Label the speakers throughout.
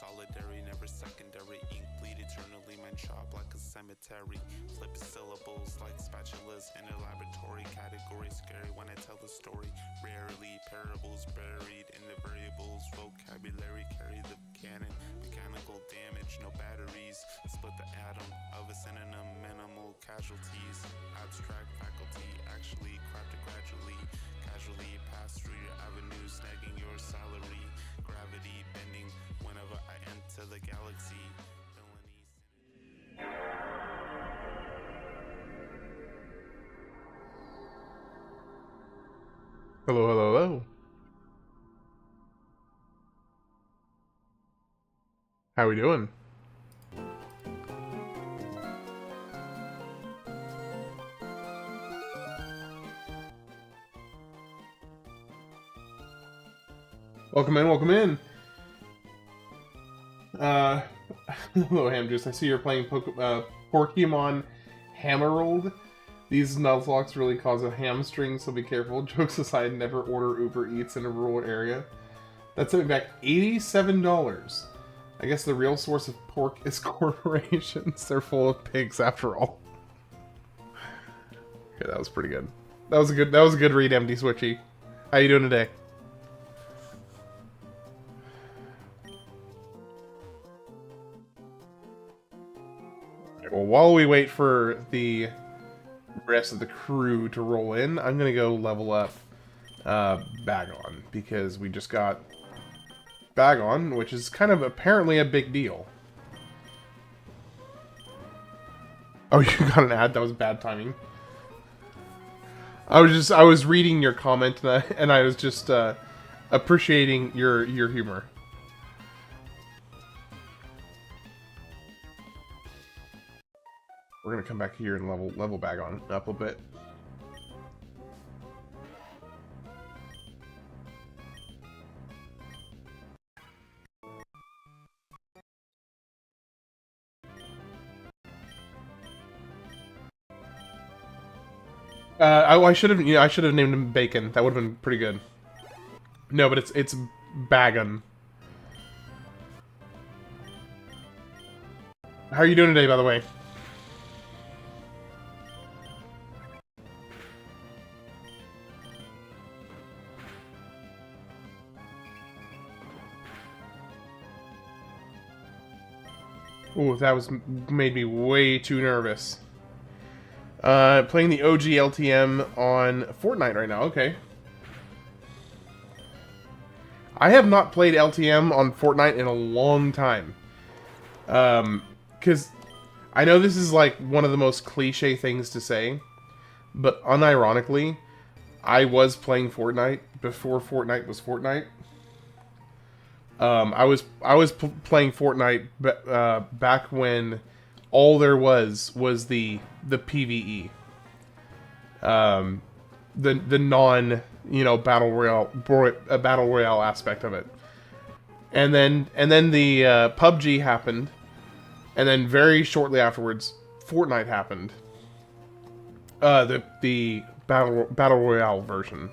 Speaker 1: solitary, never secondary. Ink bleed eternally, mind chop like a cemetery. Flip syllables like spatulas in a laboratory. Category scary when I tell the story. Rarely parables buried in the variables. Vocabulary carry the canon. Mechanical damage, no batteries. Split the atom of a synonym, minimal casualties. Abstract faculty, actually crafted gradually. Casually pass through your avenue, snagging your salary. Gravity bending whenever I enter the galaxy.
Speaker 2: Hello, hello, hello. How we doing? Welcome in, welcome in. Hello, Hamjuice. I see you're playing Pokémon Emerald. These Nuzlocke really cause a hamstring, so be careful. Jokes aside, never order Uber Eats in a rural area. That's something back $87. I guess the real source of pork is corporations. They're full of pigs after all. Okay, that was pretty good. That was a good read, MD Switchy. How you doing today? Well, while we wait for the rest of the crew to roll in, I'm gonna go level up Bagon, because we just got Bagon, which is kind of apparently a big deal. Oh, you got an ad? That was bad timing. I was reading your comment and I was just appreciating your humor. We're gonna come back here and level Bagon up a bit. I should have named him Bacon. That would have been pretty good. No, but it's Bagon. How are you doing today, by the way? Ooh, that made me way too nervous. Playing the OG LTM on Fortnite right now. Okay. I have not played LTM on Fortnite in a long time. Because I know this is like one of the most cliche things to say, but unironically, I was playing Fortnite before Fortnite was Fortnite. I was playing Fortnite back when all there was the PvE, the non battle royale aspect of it, and then the PUBG happened, and then very shortly afterwards Fortnite happened, the battle royale version.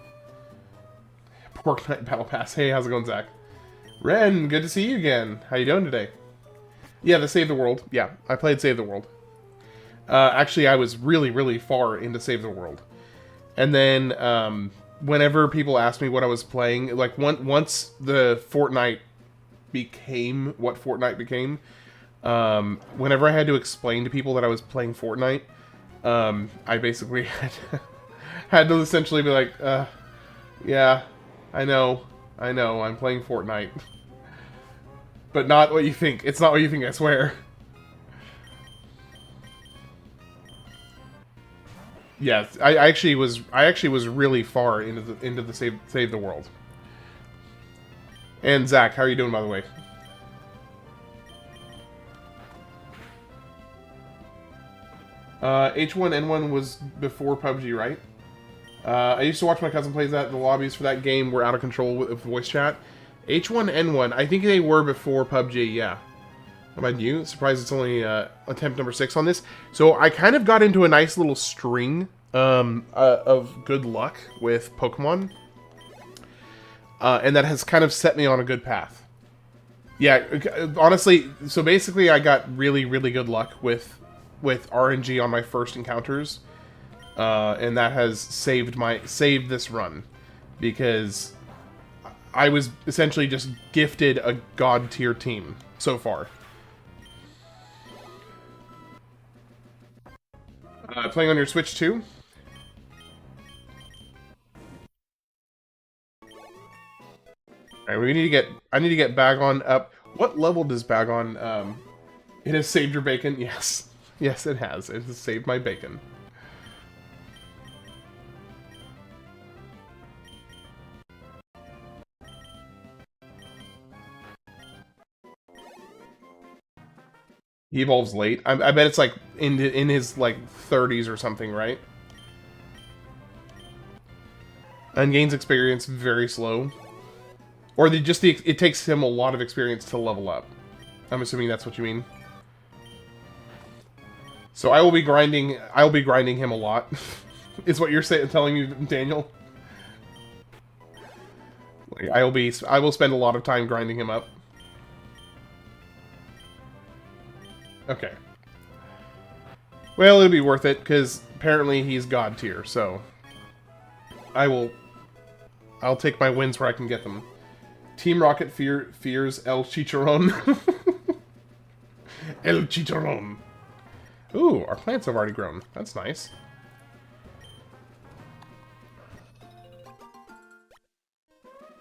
Speaker 2: Fortnite Battle Pass. Hey, how's it going, Zach? Ren, good to see you again. How you doing today? Yeah, the Save the World. Yeah, I played Save the World. Actually, I was really, really far into Save the World. And then, whenever people asked me what I was playing, like, once the Fortnite became what Fortnite became, whenever I had to explain to people that I was playing Fortnite, I basically had to essentially be like, yeah, I know, I'm playing Fortnite. But not what you think. It's not what you think, I swear. Yeah, I actually was really far into the save the world. And Zach, how are you doing, by the way? H1N1 was before PUBG, right? I used to watch my cousin play that. The lobbies for that game were out of control with voice chat. H1N1, I think they were before PUBG, yeah. How about you? Surprised it's only attempt number 6 on this. So I kind of got into a nice little string of good luck with Pokemon. And that has kind of set me on a good path. Yeah, honestly, so basically I got really, really good luck with RNG on my first encounters. And that has saved this run. Because I was essentially just gifted a god tier team so far. Playing on your Switch too? Alright, I need to get Bagon up. What level does Bagon, it has saved your bacon? Yes. Yes, it has. It has saved my bacon. He evolves late. I bet it's like in his like 30s or something, right? And gains experience very slow. Or it takes him a lot of experience to level up. I'm assuming that's what you mean. So I will be grinding him a lot. Is what you're telling me, Daniel? Like, I will spend a lot of time grinding him up. Okay. Well, it'll be worth it, because apparently he's god tier, so... I'll take my wins where I can get them. Team Rocket fears El Chicharron. El Chicharron. Ooh, our plants have already grown. That's nice.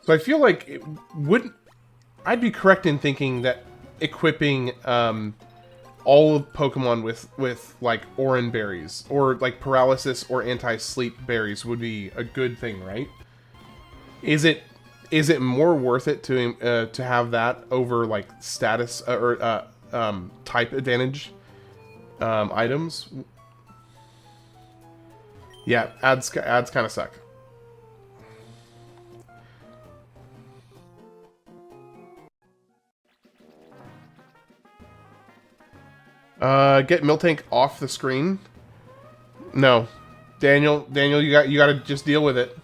Speaker 2: So I feel like it wouldn't... I'd be correct in thinking that equipping all of Pokemon with like Oran berries or like paralysis or anti-sleep berries would be a good thing, right? Is it more worth it to have that over like status or type advantage items? Yeah, ads kind of suck. Get Miltank off the screen. No, Daniel, you gotta just deal with it.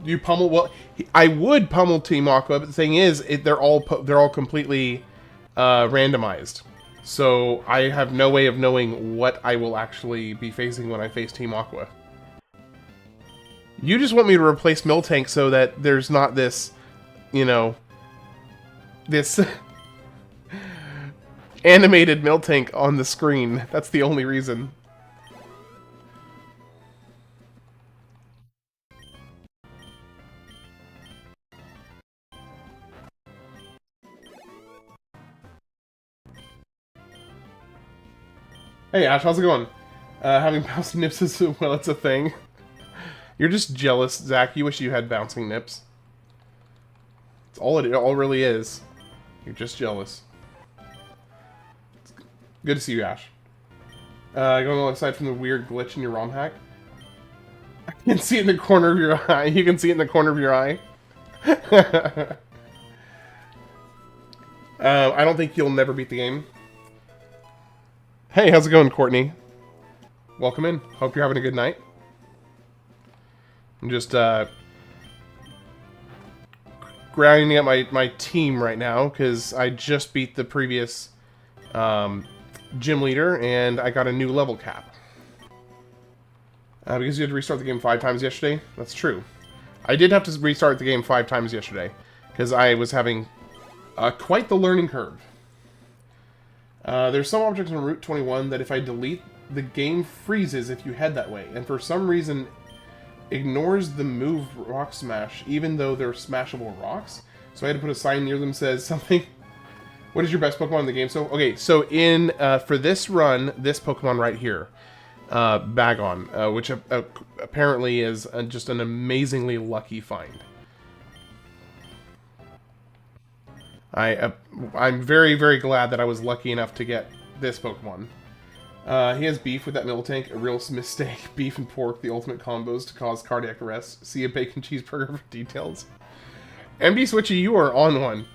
Speaker 2: You pummel. Well, I would pummel Team Aqua, but the thing is, they're all completely randomized. So I have no way of knowing what I will actually be facing when I face Team Aqua. You just want me to replace Miltank so that there's not this, you know, this animated Miltank on the screen. That's the only reason. Hey Ash, how's it going? Having bouncing nips is, well, it's a thing. You're just jealous, Zach. You wish you had bouncing nips. It's all it all really is. You're just jealous. It's good to see you, Ash. Going on aside from the weird glitch in your ROM hack. I can see it in the corner of your eye. You can see it in the corner of your eye. I don't think you'll never beat the game. Hey, how's it going, Courtney? Welcome in. Hope you're having a good night. I'm just grinding up my team right now because I just beat the previous gym leader and I got a new level cap. Because you had to restart the game 5 times yesterday? That's true. I did have to restart the game 5 times yesterday because I was having quite the learning curve. There's some objects on Route 21 that if I delete, the game freezes if you head that way, and for some reason ignores the move Rock Smash, even though they're smashable rocks. So I had to put a sign near them that says something. What is your best Pokemon in the game? So okay, so in for this run, this Pokemon right here, Bagon, which apparently is just an amazingly lucky find. I'm very, very glad that I was lucky enough to get this Pokemon. He has beef with that Miltank, a real mistake. Beef and pork, the ultimate combos to cause cardiac arrest. See a bacon cheeseburger for details. MD Switchy, you are on one.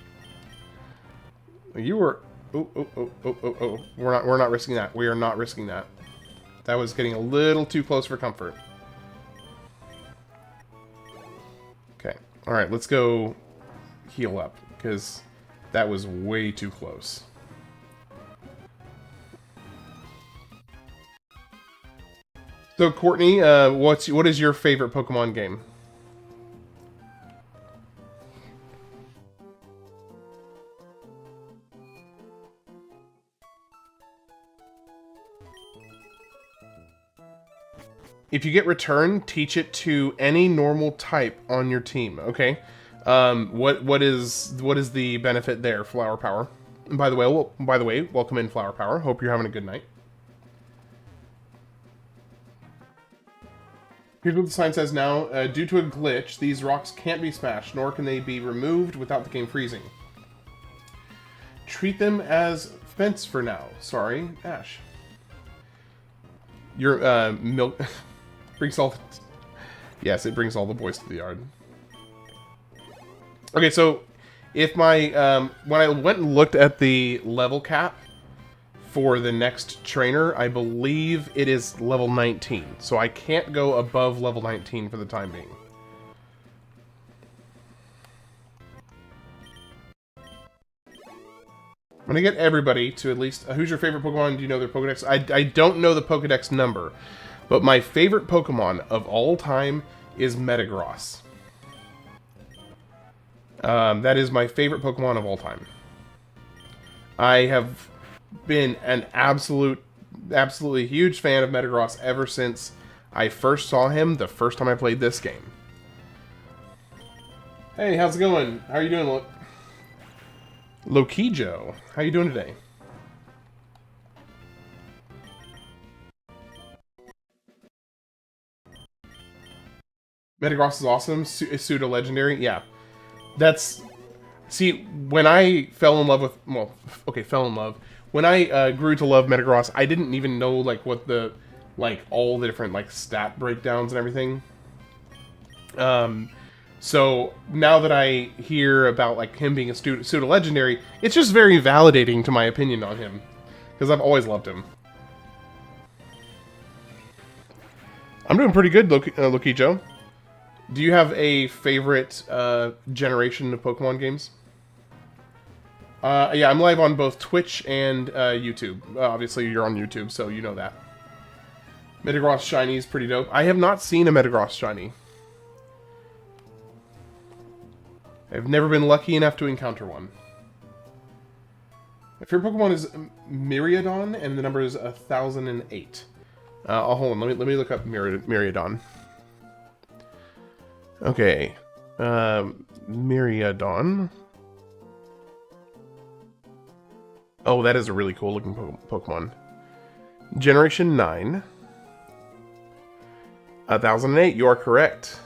Speaker 2: You were... Oh. We're not risking that. We are not risking that. That was getting a little too close for comfort. Okay. Alright, let's go heal up, because that was way too close. So, Courtney, what is your favorite Pokemon game? If you get return, teach it to any normal type on your team. Okay. What is the benefit there, Flower Power? And by the way, welcome in, Flower Power. Hope you're having a good night. Here's what the sign says now. Due to a glitch, these rocks can't be smashed, nor can they be removed without the game freezing. Treat them as fence for now. Sorry, Ash. Your milk brings all. Yes, it brings all the boys to the yard. Okay, so if my when I went and looked at the level cap for the next trainer, I believe it is level 19. So I can't go above level 19 for the time being. I'm going to get everybody to at least... who's your favorite Pokemon? Do you know their Pokedex? I don't know the Pokedex number, but my favorite Pokemon of all time is Metagross. That is my favorite Pokemon of all time. I have been an absolutely huge fan of Metagross ever since I first saw him the first time I played this game. Hey, how's it going? How are you doing, Lokijo? How you doing today? Metagross is awesome. Pseudo legendary. Yeah. That's... See, when I fell in love with... Well, okay, fell in love. When I grew to love Metagross, I didn't even know, like, what the... Like, all the different, like, stat breakdowns and everything. So, now that I hear about, like, him being a pseudo-legendary, it's just very validating to my opinion on him. Because I've always loved him. I'm doing pretty good, Lokijo. Do you have a favorite generation of Pokemon games? Yeah, I'm live on both Twitch and YouTube. Obviously, you're on YouTube, so you know that. Metagross Shiny is pretty dope. I have not seen a Metagross Shiny. I've never been lucky enough to encounter one. My favorite Pokemon is Miraidon, and the number is 1008. Oh, hold on. Let me look up Miraidon. Okay. Miraidon. Oh, that is a really cool looking Pokemon. Generation 9. 1008. You are correct.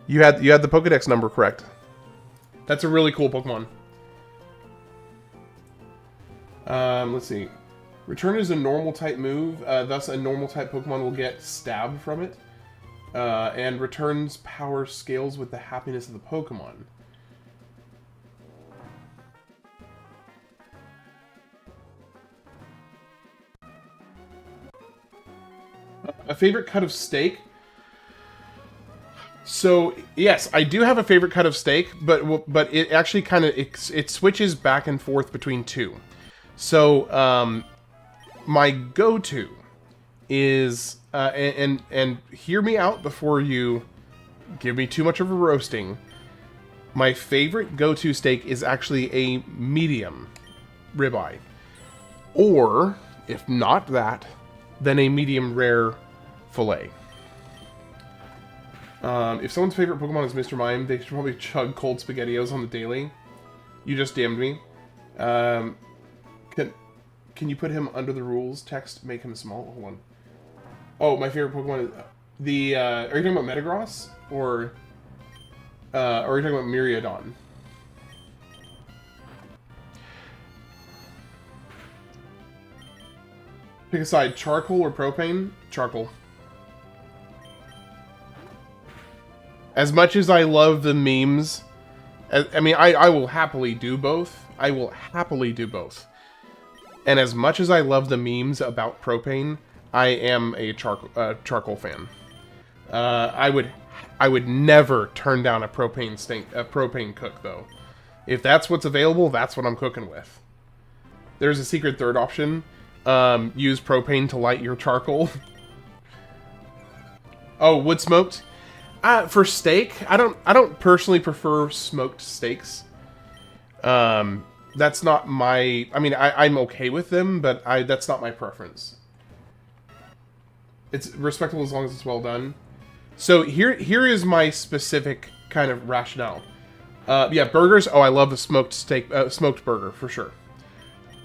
Speaker 2: You had the Pokedex number correct. That's a really cool Pokemon. Let's see. Return is a normal type move, thus a normal type Pokemon will get stabbed from it. And returns power scales with the happiness of the Pokemon. A favorite cut of steak? So, yes, I do have a favorite cut of steak, but it actually kind of, it switches back and forth between two. So, my go-to is, and hear me out before you give me too much of a roasting. My favorite go-to steak is actually a medium ribeye. Or, if not that, then a medium rare fillet. If someone's favorite Pokemon is Mr. Mime, they should probably chug cold SpaghettiOs on the daily. You just damned me. Can you put him under the rules? Text, make him small. Hold on. Oh, my favorite Pokemon is the. Are you talking about Metagross or are you talking about Miraidon? Pick a side: charcoal or propane? Charcoal. As much as I love the memes, I mean, I will happily do both. I will happily do both. And as much as I love the memes about propane, I am a charcoal fan. I would never turn down a propane cook though. If that's what's available, that's what I'm cooking with. There's a secret third option. Use propane to light your charcoal. Oh, wood smoked? For steak, I don't personally prefer smoked steaks. That's not my... I mean, I'm okay with them, but that's not my preference. It's respectable as long as it's well done. So here is my specific kind of rationale. Yeah, burgers. Oh, I love the smoked steak, smoked burger for sure.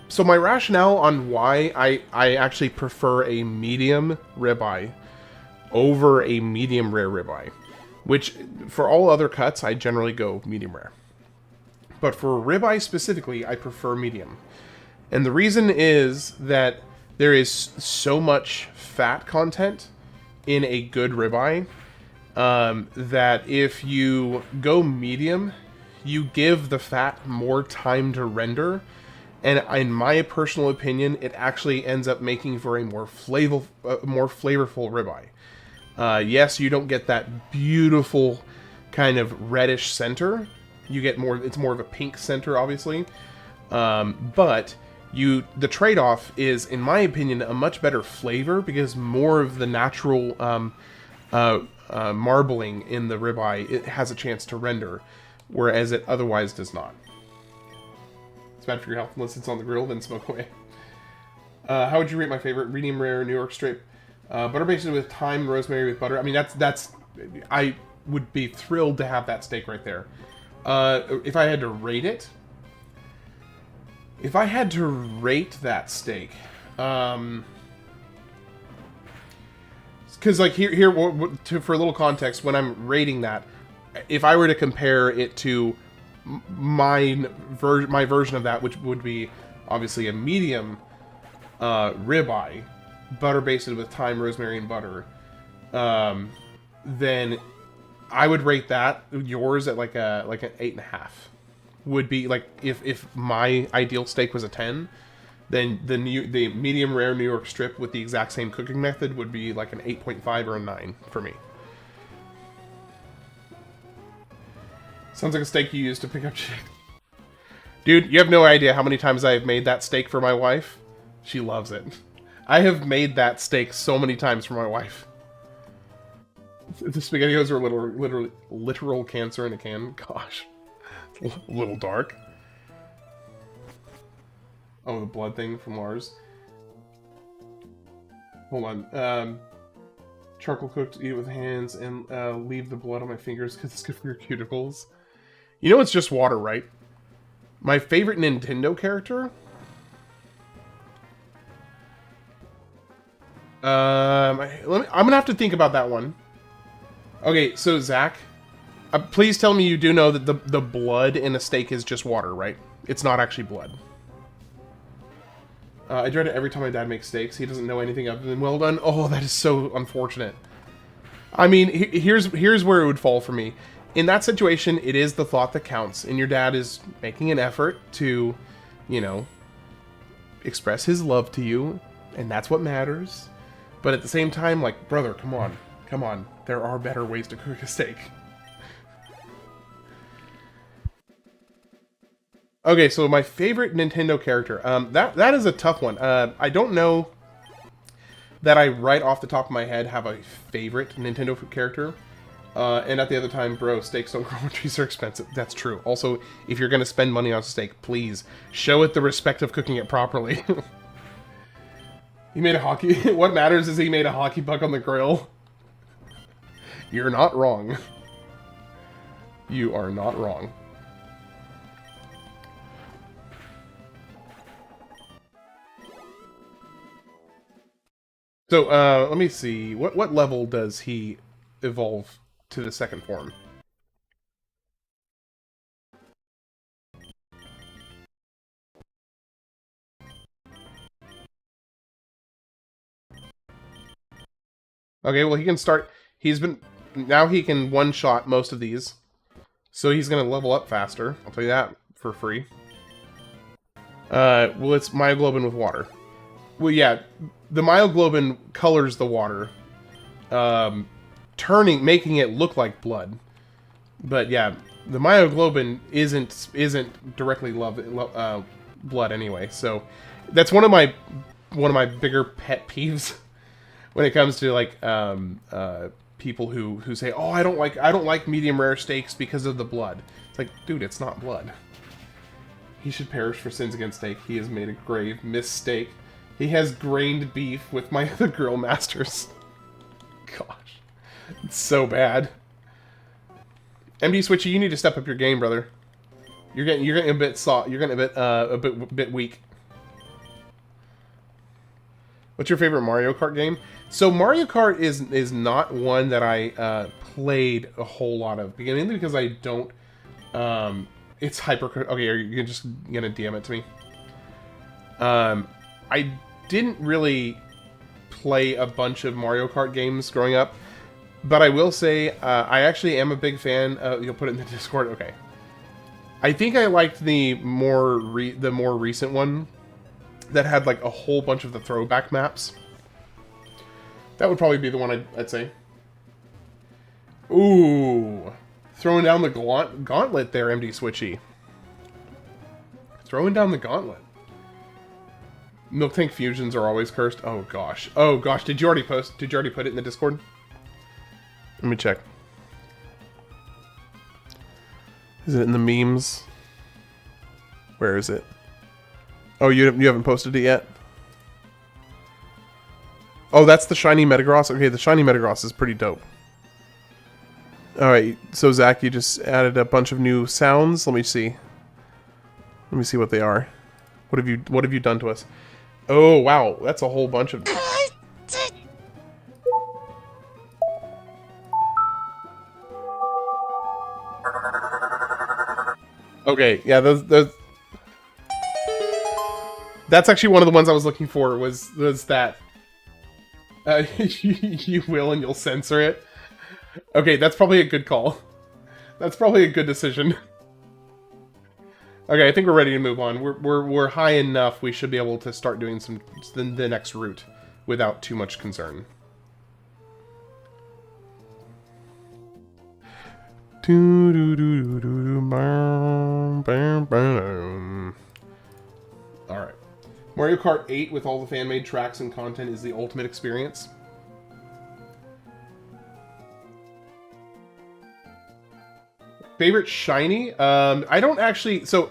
Speaker 2: So my rationale on why I actually prefer a medium ribeye over a medium rare ribeye, which for all other cuts I generally go medium rare, but for ribeye specifically I prefer medium, and the reason is that there is so much fat content in a good ribeye that if you go medium, you give the fat more time to render, and in my personal opinion, it actually ends up making for a more flavorful ribeye. Yes, you don't get that beautiful kind of reddish center. You get more, it's more of a pink center, obviously. But the trade-off is, in my opinion, a much better flavor because more of the natural marbling in the ribeye, it has a chance to render, whereas it otherwise does not. It's bad for your health unless it's on the grill, then smoke away. How would you rate my favorite medium rare New York strip? Butter basted with thyme, rosemary with butter. I mean, that's I would be thrilled to have that steak right there. If I had to rate it, that steak, because like here for a little context, when I'm rating that, if I were to compare it to my version of that, which would be obviously a medium ribeye, butter basted with thyme, rosemary, and butter, then I would rate that yours at like an 8.5. Would be like if my ideal steak was a 10, then the medium rare New York strip with the exact same cooking method would be like an 8.5 or a 9 for me. Sounds like a steak you used to pick up chick. Dude, you have no idea how many times I have made that steak for my wife. She loves it. I have made that steak so many times for my wife. The SpaghettiOs are literal cancer in a can. Gosh. A little dark. Oh, the blood thing from Lars. Hold on. Charcoal cooked, eat it with hands, and leave the blood on my fingers because it's good for your cuticles. You know it's just water, right? My favorite Nintendo character? I'm gonna have to think about that one. Okay, so Zach, please tell me you do know that the blood in a steak is just water, right? It's not actually blood. I dread it every time my dad makes steaks. He doesn't know anything other than well done. Oh, that is so unfortunate. I mean, here's where it would fall for me. In that situation, it is the thought that counts, and your dad is making an effort to, you know, express his love to you, and that's what matters. But at the same time, like, brother, come on. Come on. There are better ways to cook a steak. Okay, so my favorite Nintendo character. That is a tough one. I don't know that I, right off the top of my head, have a favorite Nintendo character. And at the other time, bro, steaks don't grow on trees are expensive. That's true. Also, if you're going to spend money on a steak, please show it the respect of cooking it properly. He made a hockey... What matters is he made a hockey puck on the grill. You're not wrong. You are not wrong. So, let me see. What level does he evolve to the second form? Okay, well, he can start... Now he can one-shot most of these. So he's going to level up faster. I'll tell you that for free. Well, it's myoglobin with water. Well, yeah, the myoglobin colors the water, making it look like blood. But yeah, the myoglobin isn't directly blood anyway. So that's one of my bigger pet peeves when it comes to like people who say, "Oh, I don't like medium rare steaks because of the blood." It's like, dude, it's not blood. He should perish for sins against steak. He has made a grave mistake. He has grained beef with my other grill masters. Gosh, it's so bad. MD Switchy, you need to step up your game, brother. You're getting a bit soft. You're getting a bit weak. What's your favorite Mario Kart game? So Mario Kart is not one that I played a whole lot of, mainly because I don't. It's hyper. Okay, are you just gonna DM it to me? I didn't really play a bunch of Mario Kart games growing up, but I will say I actually am a big fan. You'll put it in the Discord. Okay. I think I liked the more recent one that had like a whole bunch of the throwback maps. That would probably be the one I'd say. Ooh, throwing down the gauntlet there, MD Switchy. Throwing down the gauntlet. Milk tank fusions are always cursed. Oh gosh. Oh gosh. Did you already post? Did you already put it in the Discord? Let me check. Is it in the memes? Where is it? Oh, you haven't posted it yet? Oh, that's the shiny Metagross? Okay, the shiny Metagross is pretty dope. Alright, so Zach, you just added a bunch of new sounds. Let me see. Let me see what they are. What have you done to us? Oh, wow. That's a whole bunch of... Okay, yeah, those... That's actually one of the ones I was looking for, was that. You will and you'll censor it. Okay, that's probably a good call. That's probably a good decision. Okay, I think we're ready to move on. We're high enough. We should be able to start doing the next route without too much concern. All right. Mario Kart 8 with all the fan-made tracks and content is the ultimate experience. Favorite shiny? I don't actually... So,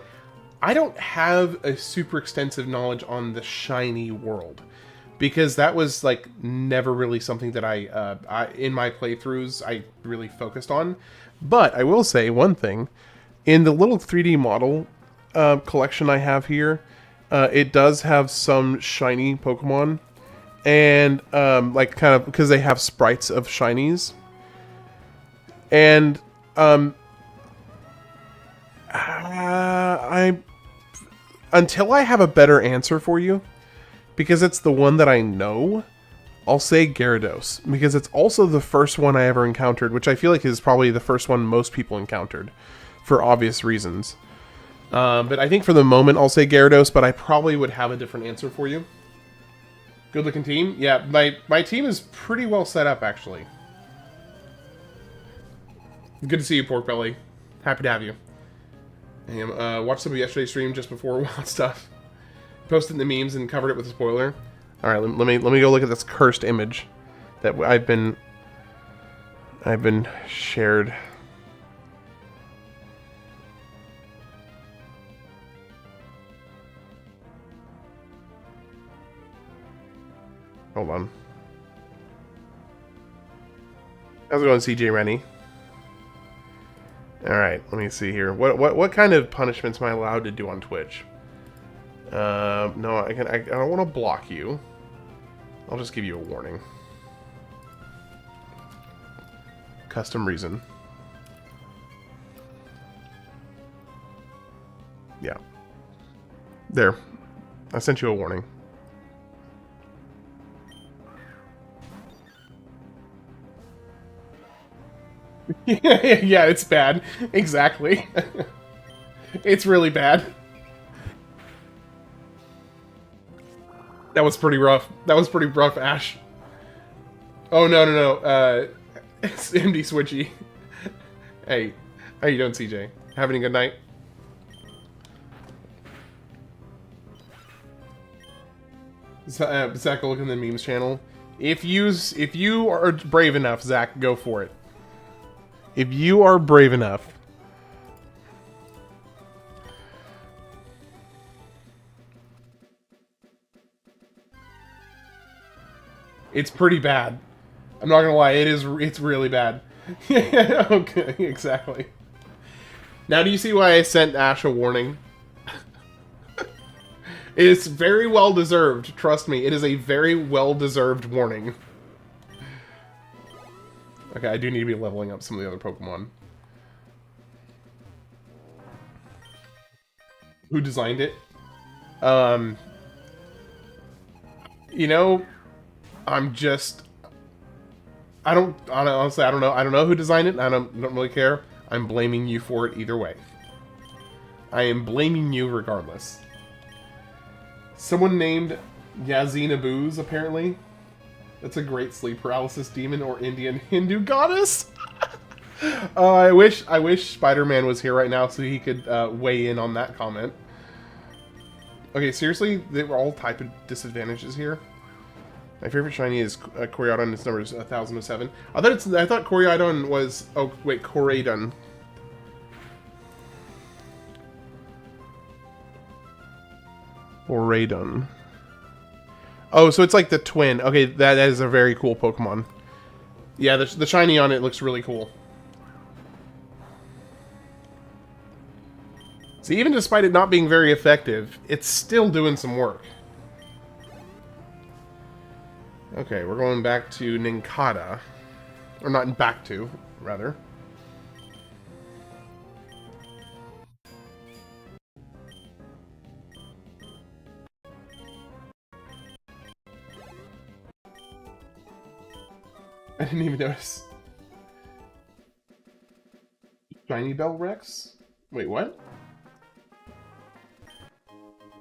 Speaker 2: I don't have a super extensive knowledge on the shiny world. Because that was, like, never really something that I in my playthroughs, I really focused on. But I will say one thing. In the little 3D model collection I have here... it does have some shiny Pokemon, and like kind of because they have sprites of shinies, and until I have a better answer for you, because it's the one that I know, I'll say Gyarados, because it's also the first one I ever encountered, which I feel like is probably the first one most people encountered, for obvious reasons. But I think for the moment I'll say Gyarados, but I probably would have a different answer for you. Good looking team. Yeah, my team is pretty well set up, actually. Good to see you, Pork Belly. Happy to have you. And, watched some of yesterday's stream just before Wild Stuff. Posted the memes and covered it with a spoiler. Alright, let me go look at this cursed image that I've been shared. Hold on. How's it going, CJ Rennie? All right, let me see here. What kind of punishments am I allowed to do on Twitch? No, I don't want to block you. I'll just give you a warning. Custom reason. Yeah. There. I sent you a warning. Yeah, it's bad. Exactly. It's really bad. That was pretty rough. That was pretty rough, Ash. Oh, no. It's MD Switchy. Hey, How you doing, CJ? Having a good night? Zach, look in the memes channel. If you are brave enough, Zach, go for it. If you are brave enough. It's pretty bad. I'm not gonna lie, it's really bad. Okay, exactly. Now do you see why I sent Ash a warning? It's very well deserved, trust me. It is a very well deserved warning. Okay, I do need to be leveling up some of the other Pokemon. Who designed it? You know, honestly, I don't know. I don't know who designed it. I don't really care. I'm blaming you for it either way. I am blaming you regardless. Someone named Yazina Booz, apparently. That's a great sleep paralysis demon or Indian Hindu goddess. I wish Spider-Man was here right now so he could weigh in on that comment. Okay, seriously, they were all type of disadvantages here. My favorite shiny is Koraidon. Its number is 1007. I thought Koraidon was. Oh wait, Koraidon. Koraidon. Oh, so it's like the twin. Okay, that is a very cool Pokemon. Yeah, the shiny on it looks really cool. See, even despite it not being very effective, it's still doing some work. Okay, we're going back to Ninkata. Or not back to, rather. I didn't even notice. Shiny Bell Rex? Wait, what?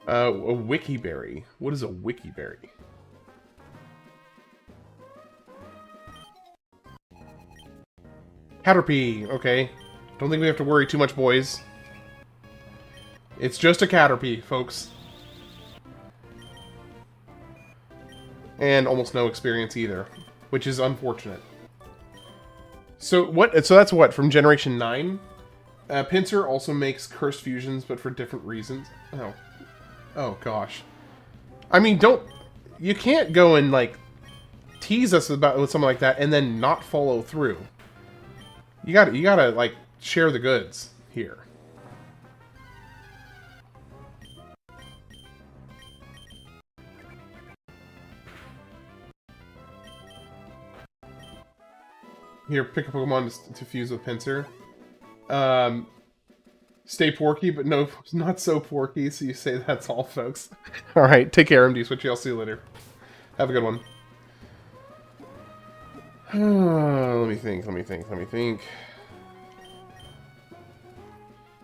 Speaker 2: A Wikiberry. What is a Wikiberry? Caterpie, okay. Don't think we have to worry too much, boys. It's just a Caterpie, folks. And almost no experience either, which is unfortunate. So what? So that's what, from Generation 9? Pinsir also makes Cursed Fusions, but for different reasons. Oh. Oh, gosh. I mean, you can't go and, like, tease us about with something like that and then not follow through. You gotta, like, share the goods here. Here, pick a Pokemon to fuse with Pinsir. Stay porky, but no, not so porky, so you say that's all, folks. Alright, take care, MD Switchy. I'll see you later. Have a good one. Let me think.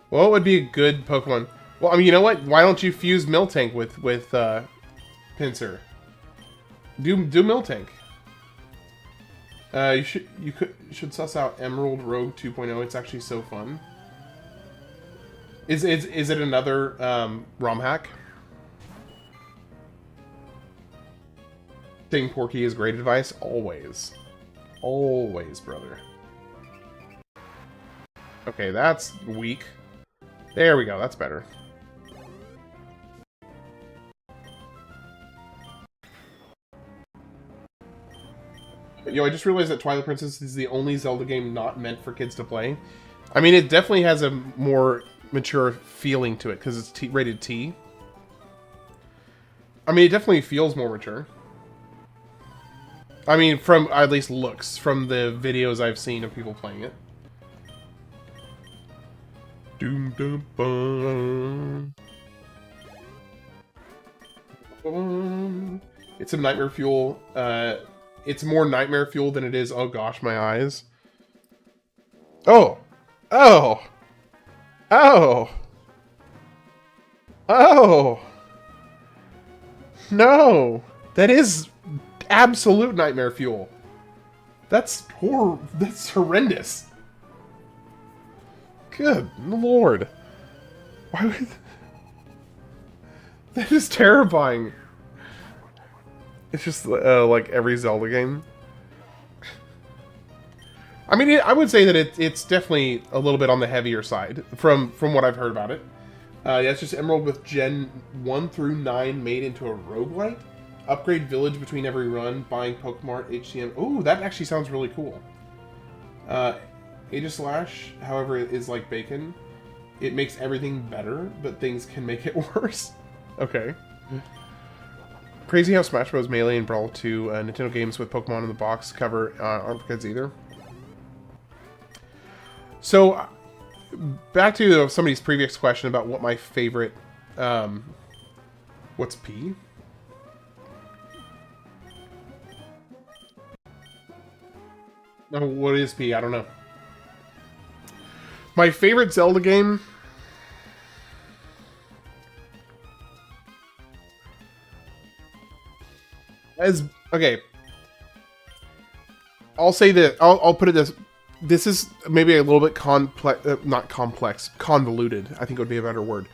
Speaker 2: What would be a good Pokemon? Well, I mean, you know what? Why don't you fuse Miltank with Pinsir? Do Miltank. You should suss out Emerald Rogue 2.0. It's actually so fun. Is it another ROM hack? Saying porky is great advice? Always. Always, brother. Okay, that's weak. There we go, that's better. Yo, I just realized that Twilight Princess is the only Zelda game not meant for kids to play. I mean, it definitely has a more mature feeling to it, because it's rated T. I mean, it definitely feels more mature. I mean, from at least looks, from the videos I've seen of people playing it. Doom dum bum. It's some nightmare fuel. It's more nightmare fuel than it is. Oh gosh, my eyes. Oh, oh, oh, oh. No, that is absolute nightmare fuel. That's horrible. That's horrendous. Good Lord. Why would... That is terrifying. It's just like every Zelda game. I mean, I would say that it's definitely a little bit on the heavier side from what I've heard about it. Yeah, it's just Emerald with Gen 1 through 9 made into a roguelite. Upgrade village between every run, buying Pokemon HCM. Ooh, that actually sounds really cool. Aegislash, however, is like bacon. It makes everything better, but things can make it worse. Okay. Crazy how Smash Bros. Melee and Brawl 2 Nintendo games with Pokemon in the box cover aren't for kids either. So, back to somebody's previous question about what my favorite... what's P? No, what is P? I don't know. My favorite Zelda game... Okay. I'll say that... I'll put it this... This is maybe a little bit complex... not complex. Convoluted, I think would be a better word.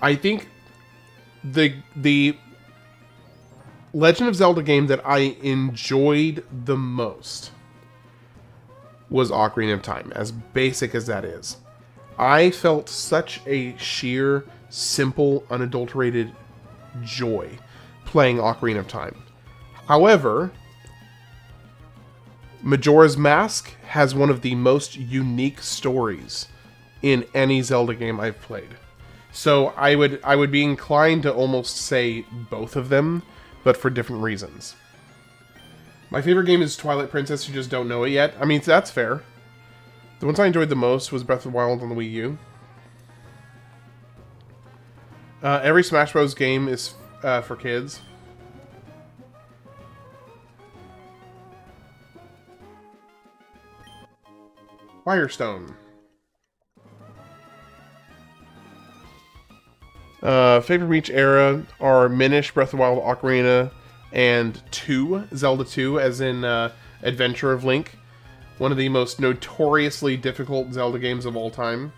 Speaker 2: I think the Legend of Zelda game that I enjoyed the most was Ocarina of Time, as basic as that is. I felt such a sheer, simple, unadulterated joy playing Ocarina of Time. However, Majora's Mask has one of the most unique stories in any Zelda game I've played. So I would be inclined to almost say both of them, but for different reasons. My favorite game is Twilight Princess, you just don't know it yet. I mean, that's fair. The ones I enjoyed the most was Breath of the Wild on the Wii U. Every Smash Bros. Game is for kids. Firestone. Favorite from each era are Minish, Breath of the Wild, Ocarina, and 2, Zelda 2, as in Adventure of Link. One of the most notoriously difficult Zelda games of all time.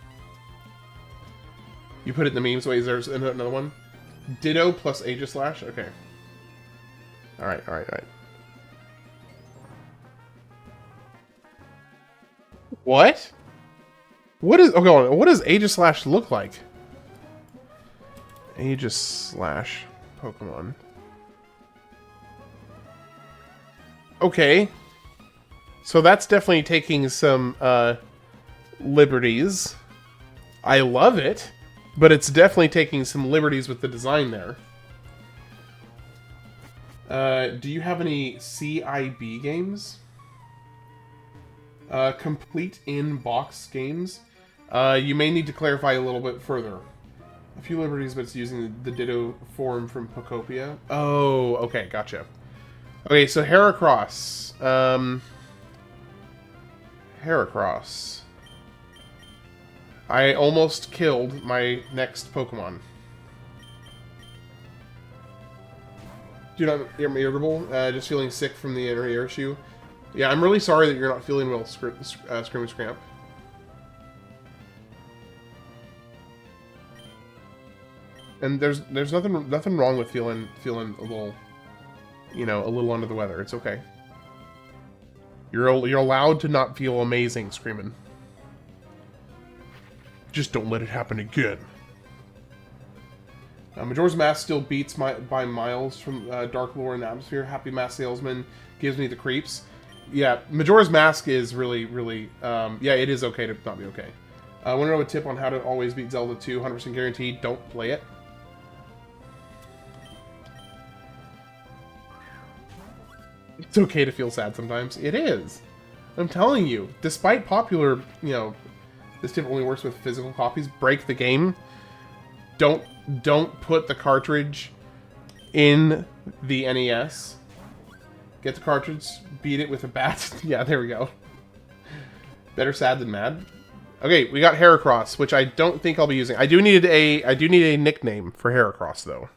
Speaker 2: You put it in the memes. Wait, is there another one? Ditto plus Aegislash? Okay. Alright. What? What does Aegislash look like? Aegislash Pokemon. Okay. So that's definitely taking some liberties. I love it, but it's definitely taking some liberties with the design there. Do you have any CIB games? Complete in-box games? You may need to clarify a little bit further. A few liberties, but it's using the Ditto form from Pokopia. Oh, okay, gotcha. Okay, so Heracross. Heracross. I almost killed my next Pokemon. Dude, I'm irritable. Just feeling sick from the inner ear issue. Yeah, I'm really sorry that you're not feeling well, Scream Scramp. And there's nothing wrong with feeling a little, you know, a little under the weather. It's okay. You're allowed to not feel amazing, Screamin'. Just don't let it happen again. Majora's Mask still beats by miles from Dark Lore and Atmosphere. Happy Mask Salesman gives me the creeps. Yeah, Majora's Mask is really, yeah, it is okay to not be okay. I want to know a tip on how to always beat Zelda 2, 100% guaranteed. Don't play it. It's okay to feel sad sometimes. It is. I'm telling you. Despite popular, you know, this tip only works with physical copies. Break the game. Don't put the cartridge in the NES. Get the cartridge, beat it with a bat. Yeah, there we go. Better sad than mad. Okay, we got Heracross, which I don't think I'll be using. I do need a nickname for Heracross though.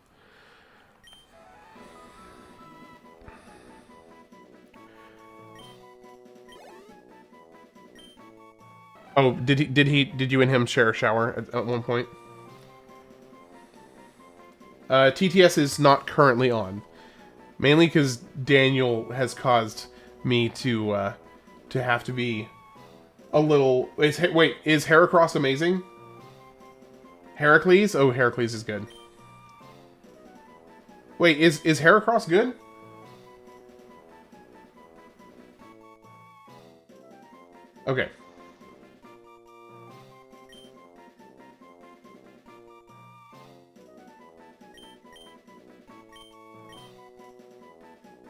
Speaker 2: Oh, did you and him share a shower at one point? TTS is not currently on, mainly because Daniel has caused me to have to be a little. Wait, is Heracross amazing? Heracles? Oh, Heracles is good. Wait, is Heracross good? Okay.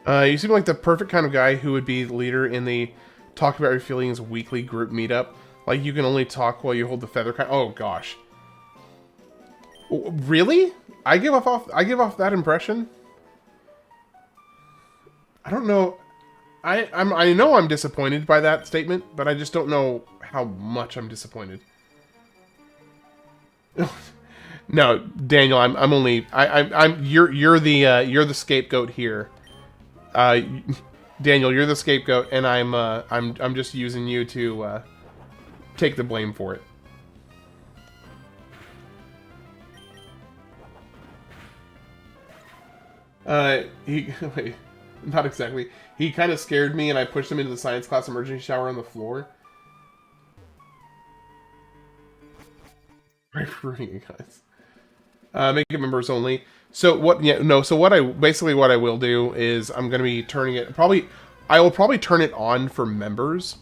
Speaker 2: You seem like the perfect kind of guy who would be the leader in the Talk About Your Feelings weekly group meetup. Like, you can only talk while you hold the feather kind. Oh, gosh. Really? I give off that impression? I don't know. I know I'm disappointed by that statement, but I just don't know how much I'm disappointed. No, Daniel, you're the scapegoat here. Daniel, you're the scapegoat, and I'm just using you to take the blame for it. Wait, not exactly. He kind of scared me, and I pushed him into the science class emergency shower on the floor. Right for reading, guys. Make it members only. So what? Yeah, no. So what I will do is I'm going to be turning it. I will probably turn it on for members,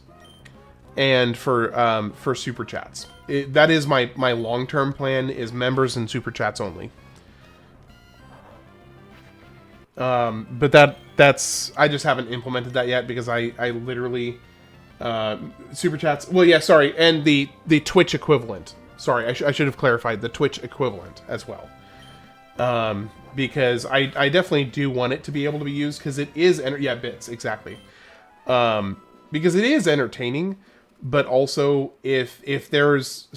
Speaker 2: and for super chats. That is my long-term plan. Is members and super chats only. But that's I just haven't implemented that yet because I literally super chats. Well, yeah, sorry, and the Twitch equivalent. Sorry, I should have clarified the Twitch equivalent as well. Because I definitely do want it to be able to be used because it is bits exactly. Because it is entertaining, but also if there's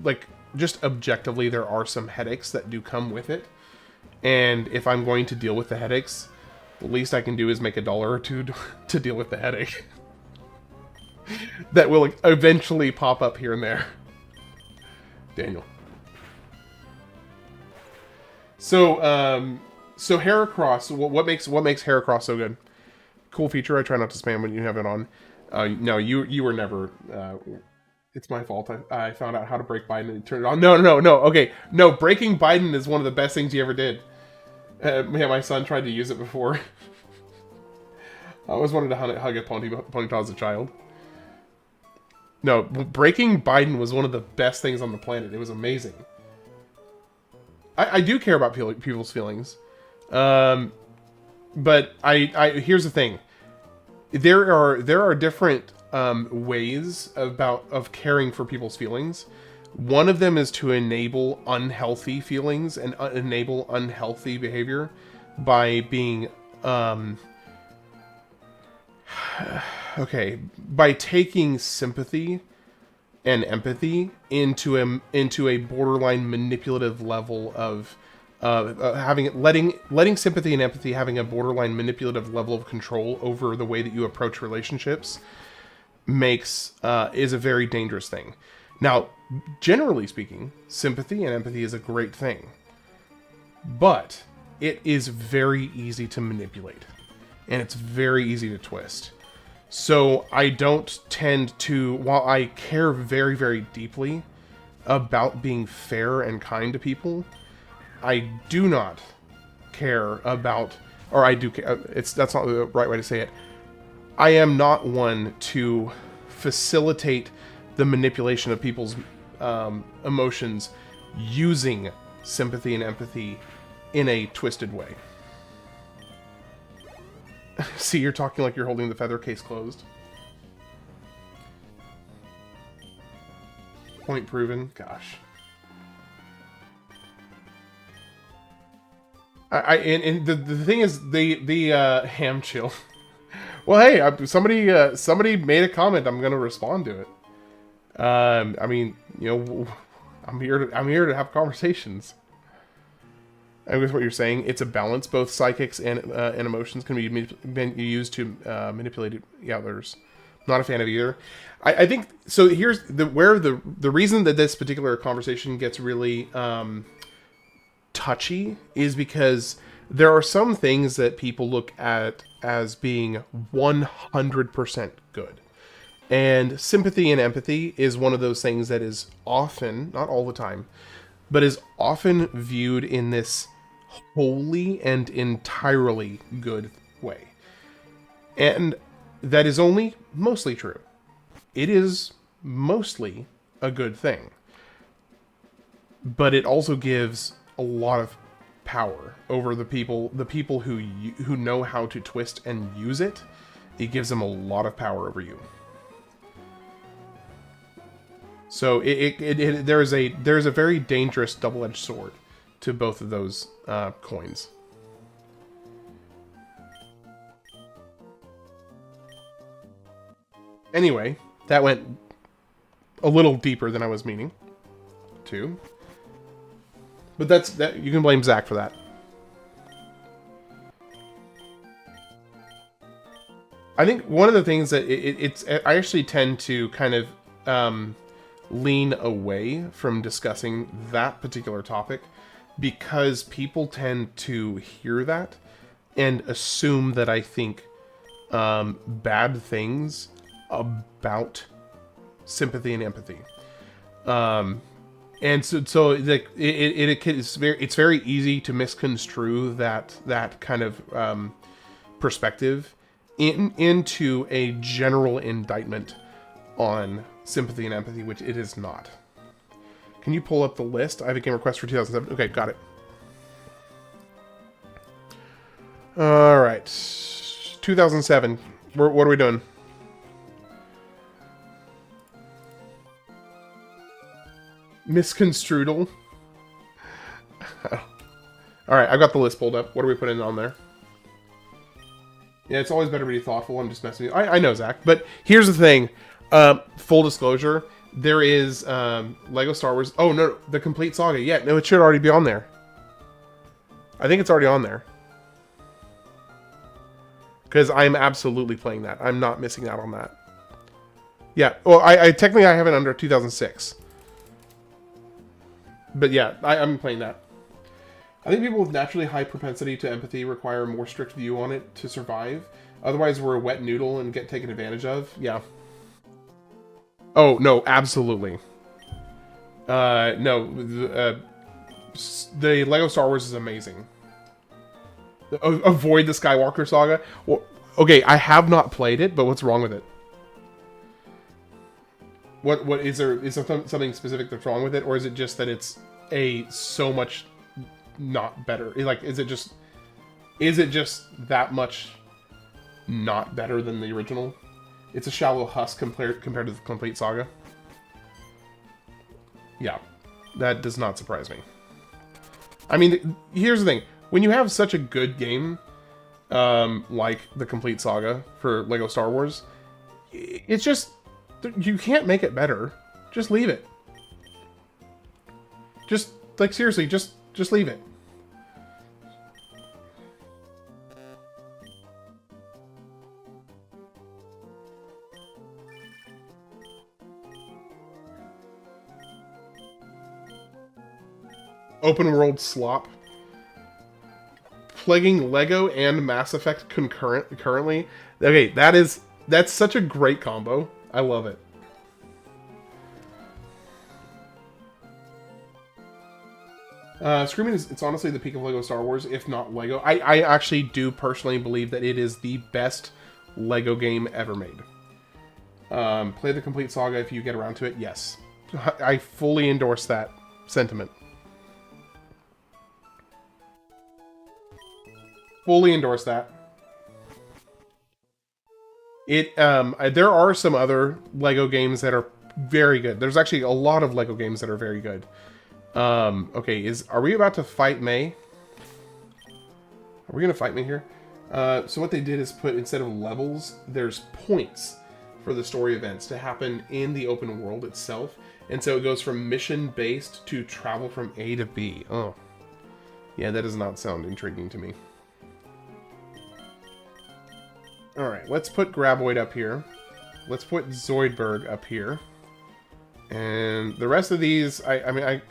Speaker 2: like just objectively there are some headaches that do come with it. And if I'm going to deal with the headaches, the least I can do is make $1 or $2 to deal with the headache. That will eventually pop up here and there. Daniel. So Heracross, what makes Heracross so good? Cool feature. I try not to spam when you have it on. No, you were never. It's my fault. I found out how to break Biden and turn it on. No. Okay, no. Breaking Biden is one of the best things you ever did. Yeah, my son tried to use it before. I always wanted to hug a ponytail as a child. No, breaking Biden was one of the best things on the planet. It was amazing. I do care about people's feelings. But here's the thing. There are different ways of caring for people's feelings. One of them is to enable unhealthy feelings and enable unhealthy behavior by being by taking sympathy and empathy into a borderline manipulative level of letting sympathy and empathy having a borderline manipulative level of control over the way that you approach relationships is a very dangerous thing. Now, generally speaking, sympathy and empathy is a great thing, but it is very easy to manipulate, and it's very easy to twist. So I don't tend to, while I care very, very deeply about being fair and kind to people, I do not care about, or I do care, that's not the right way to say it. I am not one to facilitate the manipulation of people's emotions using sympathy and empathy in a twisted way. See, you're talking like you're holding the feather case closed. Point proven. Gosh. And the thing is, the ham chill. Well, hey, somebody made a comment. I'm gonna respond to it. I mean, you know, I'm here to have conversations. I guess what you're saying, it's a balance. Both psychics and emotions can be used to manipulate others. Not a fan of either. I think so. Here's the reason that this particular conversation gets really touchy is because there are some things that people look at as being 100% good. And sympathy and empathy is one of those things that is often, not all the time, but is often viewed in this wholly and entirely good way. And that is only mostly true. It is mostly a good thing. But it also gives a lot of power over the people who know how to twist and use it. It gives them a lot of power over you. So there's a very dangerous double-edged sword to both of those coins. Anyway, that went a little deeper than I was meaning to. But that you can blame Zach for that. I think one of the things that I actually tend to kind of lean away from discussing that particular topic because people tend to hear that and assume that I think bad things about sympathy and empathy. And so like it's very easy to misconstrue that kind of perspective into a general indictment on sympathy and empathy, which it is not. Can you pull up the list? I have a game request for 2007. Okay, got it. All right, 2007. What are we doing? Misconstruedal. Alright, I've got the list pulled up. What are we putting on there? Yeah, it's always better to be thoughtful. I'm just messing with you. I know, Zach. But here's the thing. Full disclosure. There is Lego Star Wars. Oh, no. The Complete Saga. Yeah, no, it should already be on there. I think it's already on there. Because I'm absolutely playing that. I'm not missing out on that. Yeah. Well, I technically I have it under 2006. But yeah, I'm playing that. I think people with naturally high propensity to empathy require a more strict view on it to survive. Otherwise, we're a wet noodle and get taken advantage of. Yeah. Oh, no, absolutely. No, the Lego Star Wars is amazing. Avoid the Skywalker Saga. Well, okay, I have not played it, but what's wrong with it? What is there something specific that's wrong with it, or is it just that it's so much not better? Like, is it just that much not better than the original? It's a shallow husk compared to the Complete Saga. Yeah, that does not surprise me. I mean, here's the thing: when you have such a good game like the Complete Saga for Lego Star Wars, it's just you can't make it better. Just leave it. Just like seriously, just leave it. Open world slop. Plaguing Lego and Mass Effect currently. Okay, that's such a great combo. I love it. Screaming it's honestly the peak of Lego Star Wars, if not Lego. I actually do personally believe that it is the best Lego game ever made. Play the Complete Saga if you get around to it. Yes. I fully endorse that sentiment. Fully endorse that. There are some other Lego games that are very good. There's actually a lot of Lego games that are very good. Okay, are we about to fight May? Are we gonna fight May here? So what they did is put, instead of levels, there's points for the story events to happen in the open world itself. And so it goes from mission-based to travel from A to B. Oh. Yeah, that does not sound intriguing to me. Alright, let's put Graboid up here. let's put Zoidberg up here. And the rest of these, I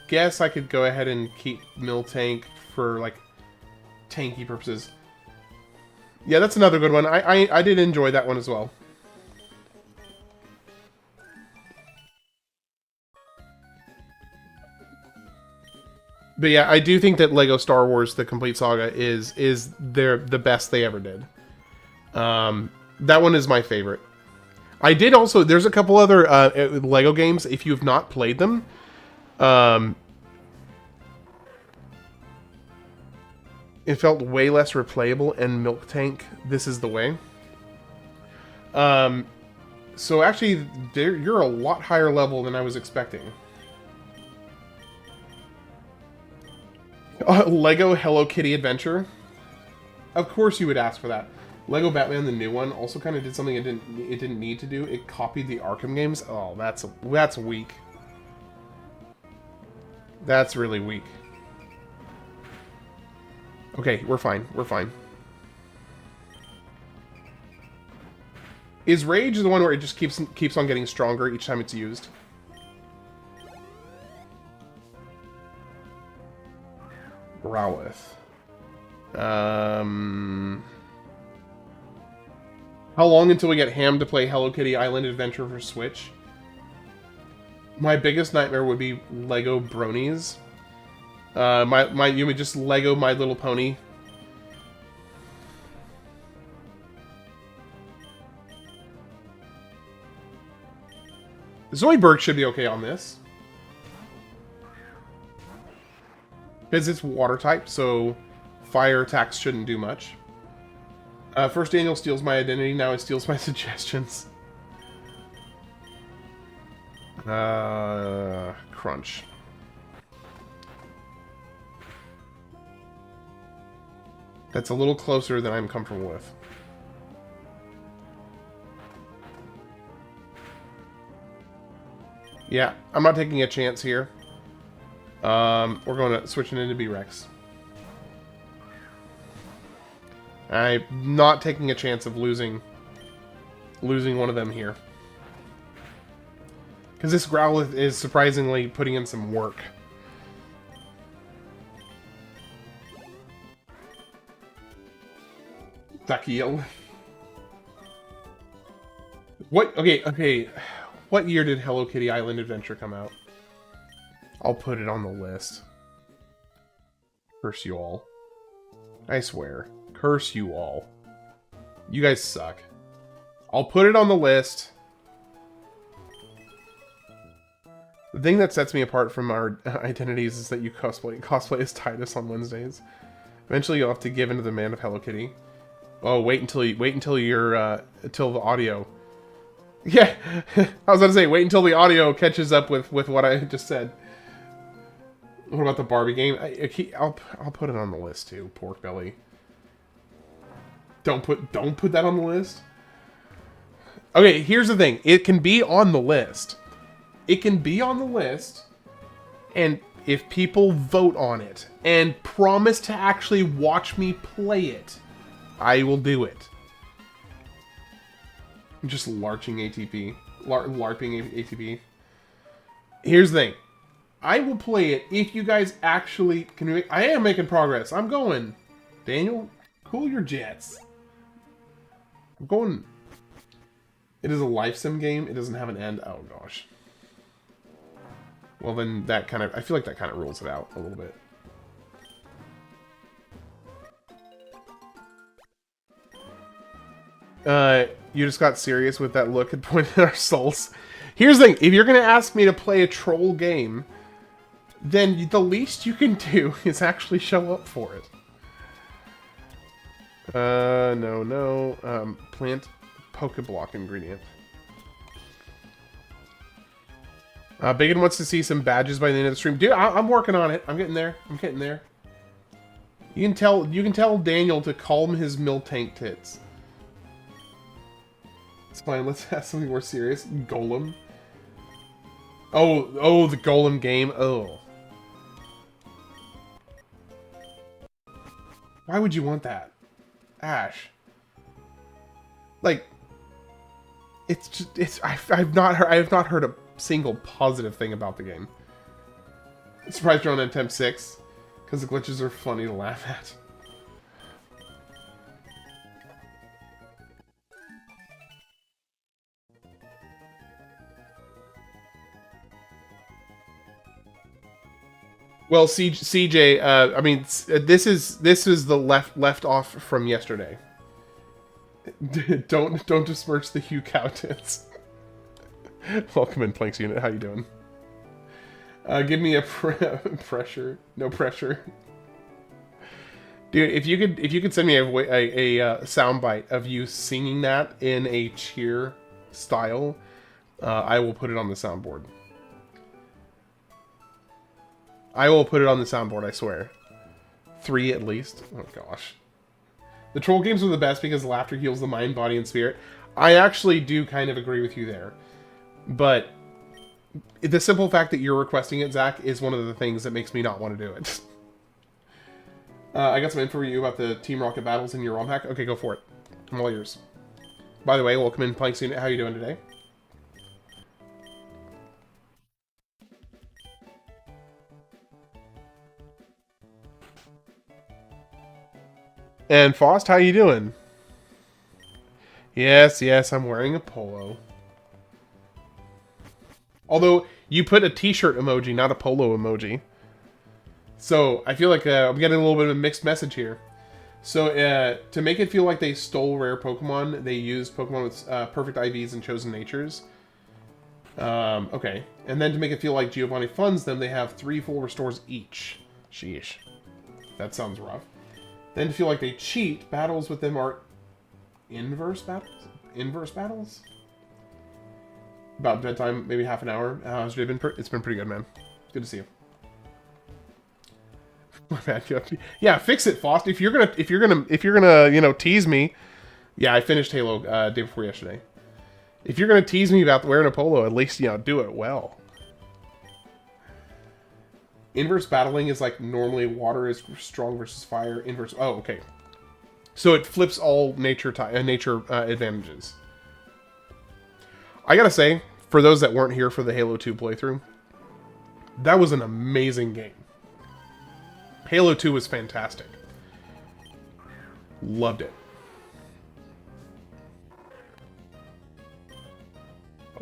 Speaker 2: guess I could go ahead and keep Miltank for, like, tanky purposes. Yeah, that's another good one. I did enjoy that one as well. But yeah, I do think that Lego Star Wars: The Complete Saga is the best they ever did. That one is my favorite. I did also. There's a couple other Lego games. If you have not played them, it felt way less replayable. And Milk Tank, this is the way. So actually, you're a lot higher level than I was expecting. Lego Hello Kitty Adventure. Of course you would ask for that. Lego Batman, the new one, also kind of did something it didn't need to do. It copied the Arkham games. Oh, that's weak. That's really weak. Okay, we're fine. We're fine. Is Rage the one where it just keeps on getting stronger each time it's used? Growlithe. How long until we get Ham to play Hello Kitty Island Adventure for Switch? My biggest nightmare would be Lego Bronies. You would just Lego My Little Pony. Zoidberg should be okay on this. Because it's water type, so fire attacks shouldn't do much. First Daniel steals my identity, now it steals my suggestions. Crunch. That's a little closer than I'm comfortable with. Yeah, I'm not taking a chance here. We're going to switch it into B-Rex. I'm not taking a chance of losing one of them here. Because this Growlithe is surprisingly putting in some work. Dakiel. What? Okay. What year did Hello Kitty Island Adventure come out? I'll put it on the list. Curse you all. I swear. Curse you all. You guys suck. I'll put it on the list. The thing that sets me apart from our identities is that you cosplay as Titus on Wednesdays. Eventually you'll have to give in to the man of Hello Kitty. Oh, wait until you're until the audio. Yeah, I was gonna say wait until the audio catches up with what I just said. What about the Barbie game? I'll put it on the list too. Pork belly. Don't put that on the list. Okay, here's the thing. It can be on the list. It can be on the list, and if people vote on it and promise to actually watch me play it, I will do it. I'm just larching ATP. LARPing ATP. Here's the thing. I will play it if you guys actually can. I am making progress. I'm going. Daniel, cool your jets. I'm going. It is a life sim game. It doesn't have an end. Oh gosh. Well then, that kind of. I feel like that kind of rules it out a little bit. You just got serious with that look and pointed at our souls. Here's the thing. If you're going to ask me to play a troll game, then the least you can do is actually show up for it. No. Plant Pokeblock ingredient. Bacon wants to see some badges by the end of the stream. Dude, I'm working on it. I'm getting there. You can tell Daniel to calm his Miltank tits. It's fine. Let's have something more serious. Golem. Oh, the Golem game. Oh. Why would you want that? Ash. Like, It's just, I've not heard a single positive thing about the game. I'm surprised you're on attempt 6, because the glitches are funny to laugh at. Well, CJ, I mean, this is the left off from yesterday. don't besmirch the Hugh Cowtits. Welcome in, Planks Unit. How you doing? Give me a pressure. No pressure. Dude, if you could send me a soundbite of you singing that in a cheer style, I will put it on the soundboard. I will put it on the soundboard, I swear. 3 at least. Oh gosh. The troll games are the best because laughter heals the mind, body, and spirit. I actually do kind of agree with you there. But the simple fact that you're requesting it, Zach, is one of the things that makes me not want to do it. I got some info for you about the Team Rocket battles in your ROM hack. Okay, go for it. I'm all yours. By the way, welcome in, Planks Unit. How you doing today? And Faust, how you doing? Yes, I'm wearing a polo. Although, you put a t-shirt emoji, not a polo emoji. So, I feel like I'm getting a little bit of a mixed message here. So, to make it feel like they stole rare Pokemon, they used Pokemon with perfect IVs and chosen natures. Okay. And then to make it feel like Giovanni funds them, they have 3 full restores each. Sheesh. That sounds rough. Then to feel like they cheat, battles with them are inverse battles? Inverse battles? About bedtime, maybe half an hour. How's your day been? It's been pretty good, man. Good to see you. My bad. Yeah, fix it, Faust. If you're gonna, you know, tease me. Yeah, I finished Halo day before yesterday. If you're gonna tease me about wearing a polo, at least, you know, do it well. Inverse battling is like normally water is strong versus fire. Inverse. Oh, okay. So it flips all nature advantages. I gotta say, for those that weren't here for the Halo 2 playthrough, that was an amazing game. Halo 2 was fantastic. Loved it.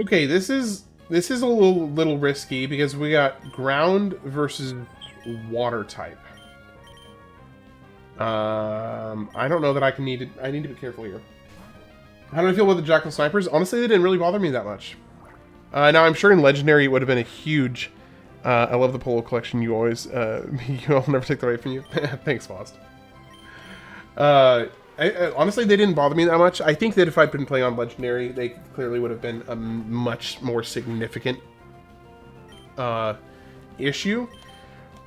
Speaker 2: Okay, this is a little risky because we got ground versus water type. I don't know that I need to be careful here. How do I feel about the Jackal Snipers? Honestly, they didn't really bother me that much. Now, I'm sure in Legendary it would have been a huge... I love the polo collection. You always... I'll never take that away from you. Thanks, Faust. Honestly, they didn't bother me that much. I think that if I'd been playing on Legendary, they clearly would have been a much more significant issue.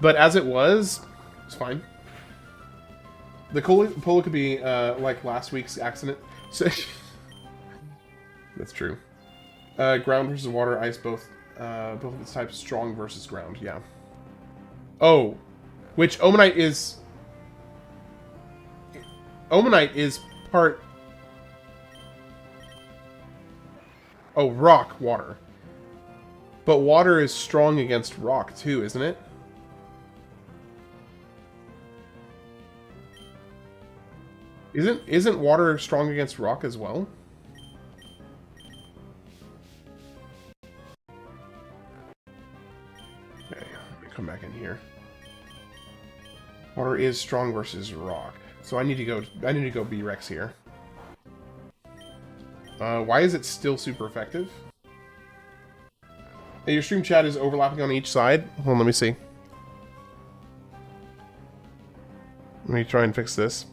Speaker 2: But as it was fine. The polo could be like last week's accident. So that's true. Ground versus water, ice, both of its types, strong versus ground. Yeah. Oh, which Omanite is part... Oh, rock, water. But water is strong against rock, too, isn't it? Isn't water strong against rock as well? Okay, let me come back in here. Water is strong versus rock. So I need to go B-Rex here. Why is it still super effective? Hey, your stream chat is overlapping on each side. Hold on, let me see. Let me try and fix this.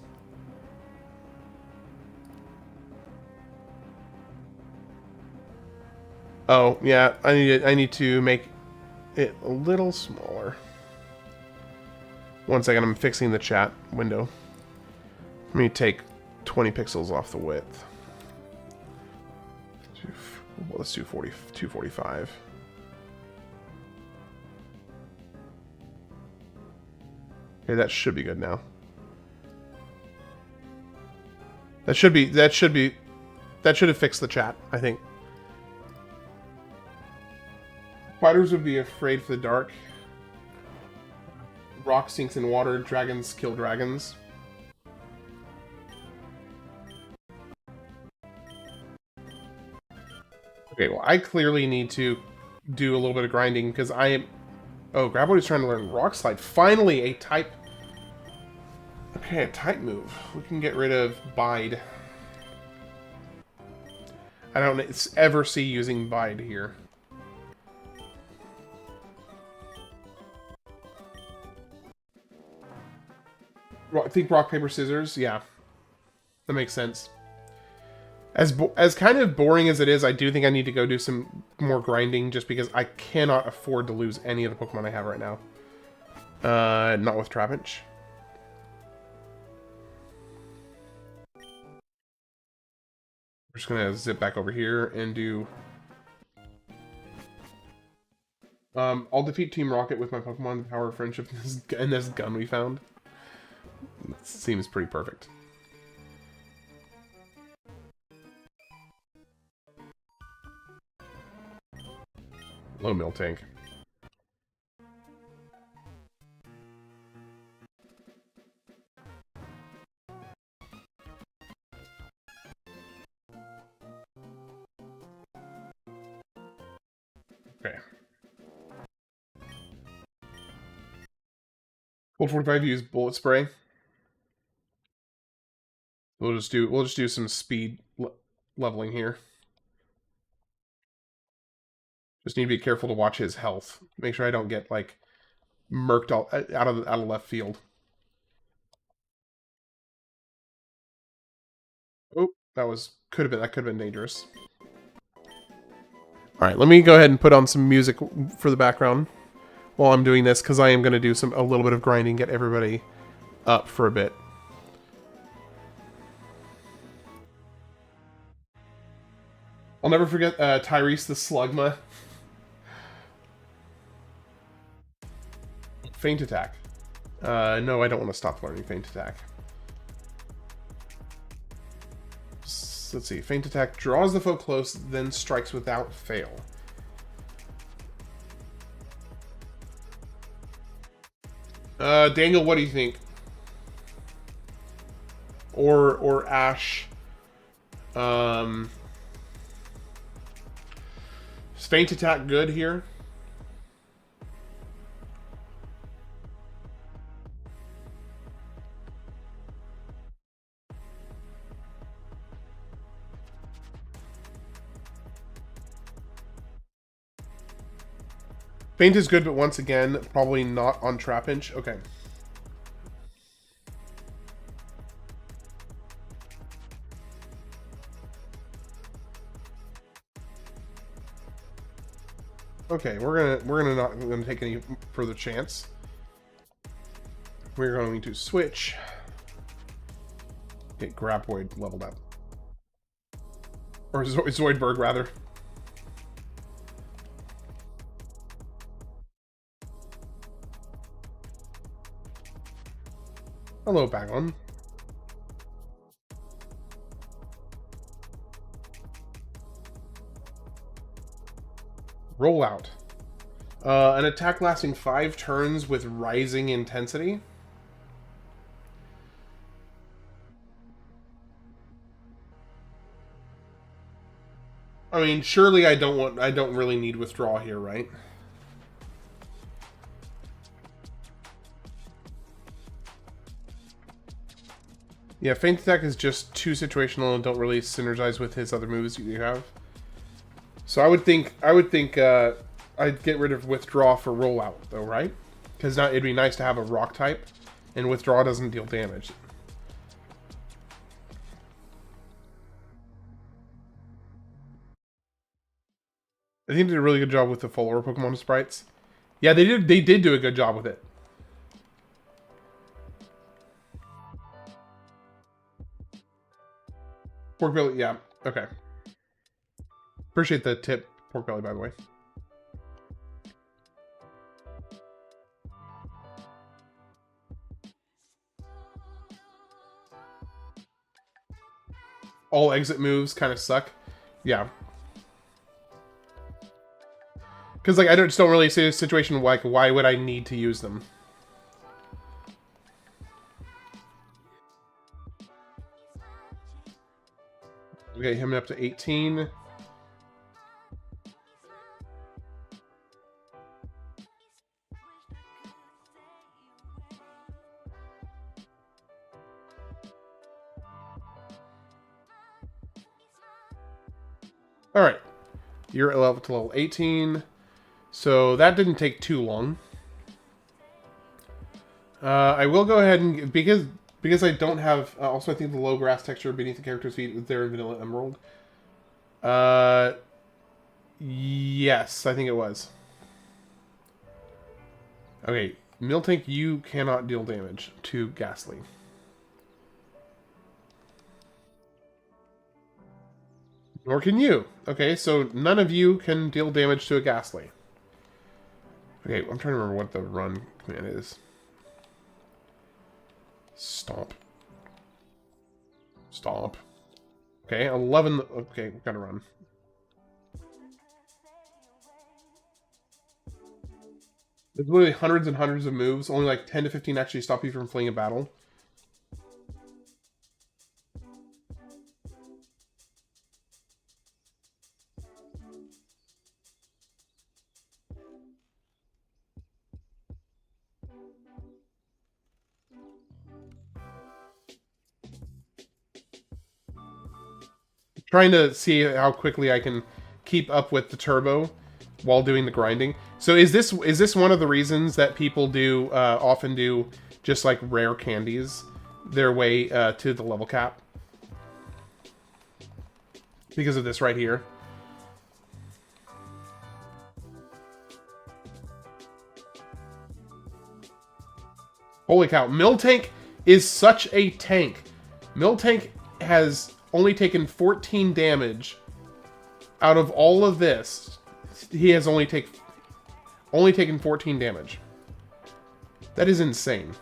Speaker 2: Oh, yeah, I need to make it a little smaller. One second, I'm fixing the chat window. Let me take 20 pixels off the width. Well, let's do 245. Okay, that should be good now. That should have fixed the chat, I think. Spiders would be afraid for the dark. Rock sinks in water. Dragons kill dragons. Okay, well, I clearly need to do a little bit of grinding because I am... Oh, Graboidy's trying to learn Rock Slide. Finally, a type... Okay, a type move. We can get rid of Bide. I don't ever see using Bide here. I think rock, paper, scissors. Yeah. That makes sense. As kind of boring as it is, I do think I need to go do some more grinding just because I cannot afford to lose any of the Pokemon I have right now. Not with Trapinch. We're just gonna zip back over here and do... I'll defeat Team Rocket with my Pokemon, the power of friendship, and this gun we found. It seems pretty perfect. Low mill tank. Okay. Cold 45 use bullet spray. We'll just do some speed leveling here. Just need to be careful to watch his health. Make sure I don't get like murked out of left field. Oh, that could have been dangerous. All right, let me go ahead and put on some music for the background while I'm doing this because I am going to do a little bit of grinding, get everybody up for a bit. I'll never forget Tyrese the Slugma. Feint Attack. No, I don't want to stop learning Feint Attack. Let's see. Feint Attack draws the foe close, then strikes without fail. Daniel, what do you think? Or Ash? Is Feint Attack good here? Feint is good, but once again, probably not on Trapinch. Okay. Okay, we're not gonna take any further chance. We're going to switch. Get Graboid leveled up. Or Zoidberg, rather. Hello, Bagon. Roll out. An attack lasting 5 turns with rising intensity. I mean, surely I don't really need withdraw here, right? Yeah, Feint Attack is just too situational and don't really synergize with his other moves you have. So I would think I'd get rid of withdraw for rollout though, right? Because now it'd be nice to have a rock type, and withdraw doesn't deal damage. I think they did a really good job with the full aura Pokemon sprites. Yeah, they did do a good job with it. Pork belly, yeah, okay. Appreciate the tip, Pork belly, by the way. All exit moves kind of suck. Yeah. Because, like, I just don't really see a situation like, why would I need to use them? Okay, him up to 18. Alright. You're at level 18. So that didn't take too long. I will go ahead and... Because I don't have... also, I think the low grass texture beneath the character's feet is there in Vanilla Emerald. Yes, I think it was. Okay, Miltank, you cannot deal damage to Ghastly. Nor can you. Okay, so none of you can deal damage to a Ghastly. Okay, I'm trying to remember what the run command is. Stomp. Stomp. Okay, 11... Okay, we've got to run. There's literally hundreds and hundreds of moves. Only like 10 to 15 actually stop you from fleeing a battle. Trying to see how quickly I can keep up with the turbo while doing the grinding. So is this one of the reasons that people do often do just like rare candies their way to the level cap? Because of this right here. Holy cow, Miltank is such a tank. Miltank has only taken 14 damage out of all of this. He has only taken 14 damage. That is insane.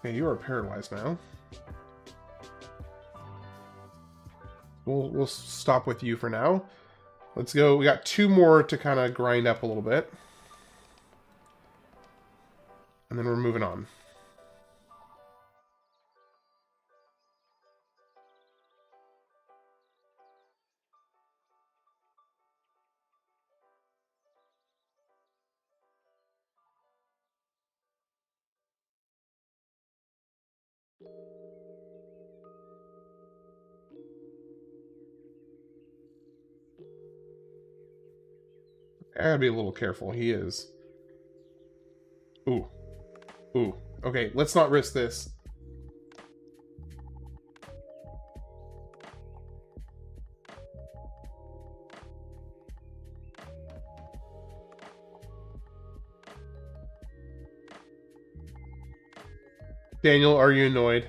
Speaker 2: Okay, you are paralyzed now. We'll stop with you for now. Let's go. We got 2 more to kind of grind up a little bit. And then we're moving on. I gotta be a little careful. He is. Ooh. Ooh. Okay, let's not risk this. Daniel, are you annoyed?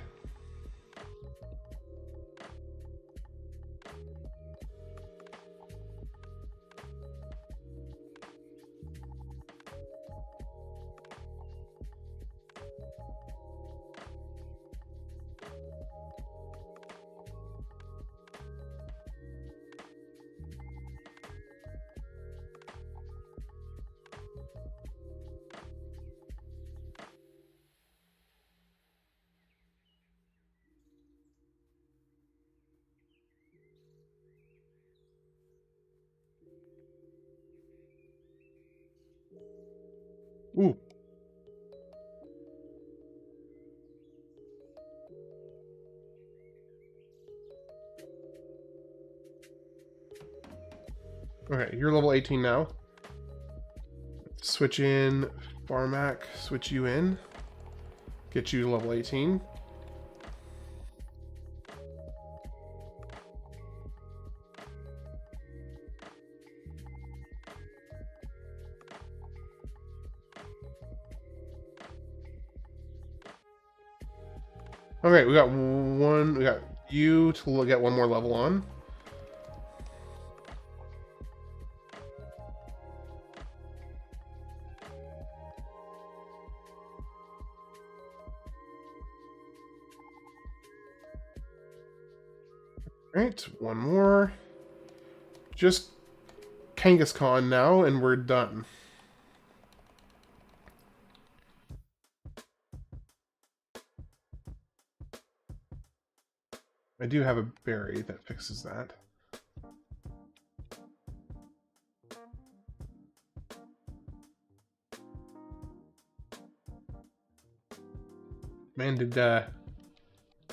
Speaker 2: Ooh. Okay, you're level 18 now. Switch in Farmac, switch you in. Get you to level 18. Okay, we got you to get one more level on. Alright, one more. Just Kangaskhan now, and we're done. I do have a berry that fixes that. Man, did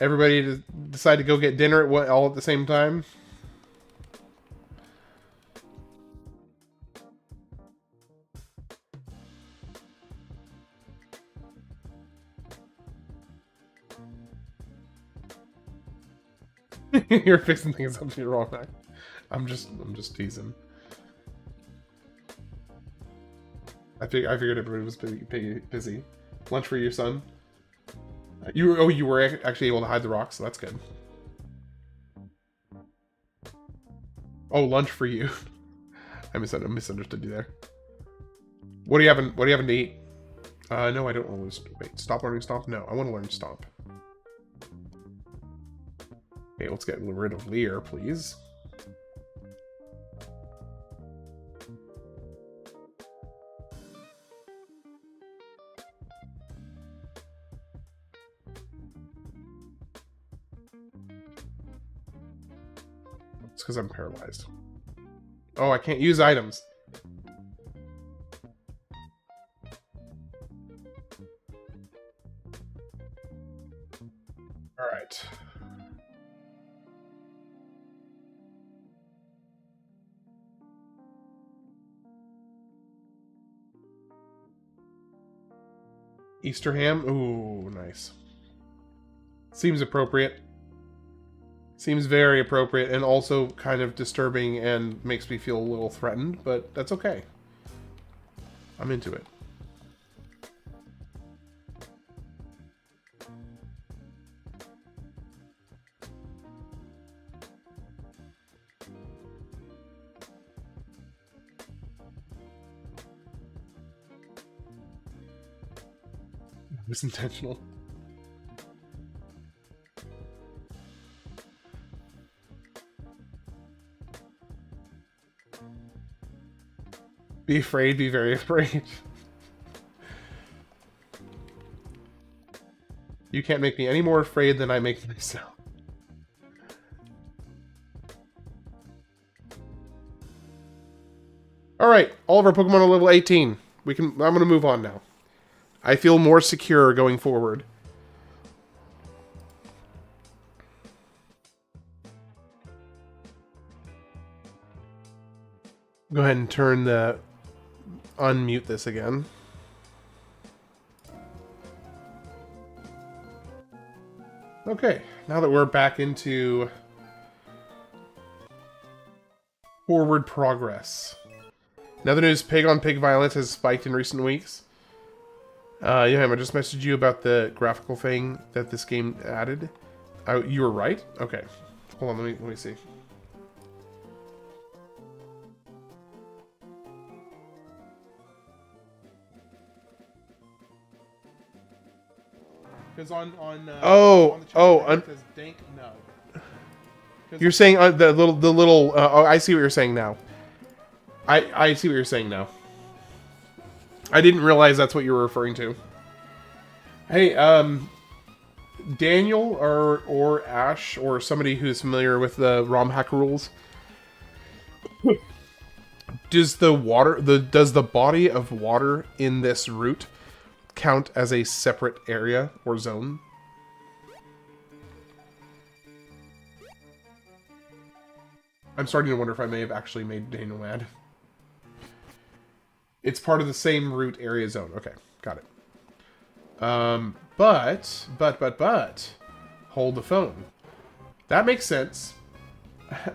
Speaker 2: everybody decide to go get dinner all at the same time? You're fixing things up to your wrong eye. I'm just teasing. I figured everybody was busy. Lunch for your son. You were actually able to hide the rocks, so that's good. Oh, lunch for you. I misunderstood you there. What are you having to eat? No, I don't want to wait. Stop learning stomp? No, I want to learn stomp. Okay, let's get rid of Lear, please. It's because I'm paralyzed. Oh, I can't use items. All right. Easter ham? Ooh, nice. Seems appropriate. Seems very appropriate and also kind of disturbing and makes me feel a little threatened, but that's okay. I'm into it. It was intentional. Be afraid, be very afraid. You can't make me any more afraid than I make myself. Alright, all of our Pokemon are level 18. I'm gonna move on now. I feel more secure going forward. Go ahead and unmute this again. Okay, now that we're back into forward progress. Another news, pig on pig violence has spiked in recent weeks. Yeah, I just messaged you about the graphical thing that this game added. You were right? Okay. Hold on, let me see. Because on the chat, dank nub. You're saying the little. Oh, I see what you're saying now. I see what you're saying now. I didn't realize that's what you were referring to. Hey, Daniel or Ash or somebody who's familiar with the ROM hack rules. Does the body of water in this route count as a separate area or zone? I'm starting to wonder if I may have actually made Daniel mad. It's part of the same route area zone. Okay, got it. But, hold the phone. That makes sense. I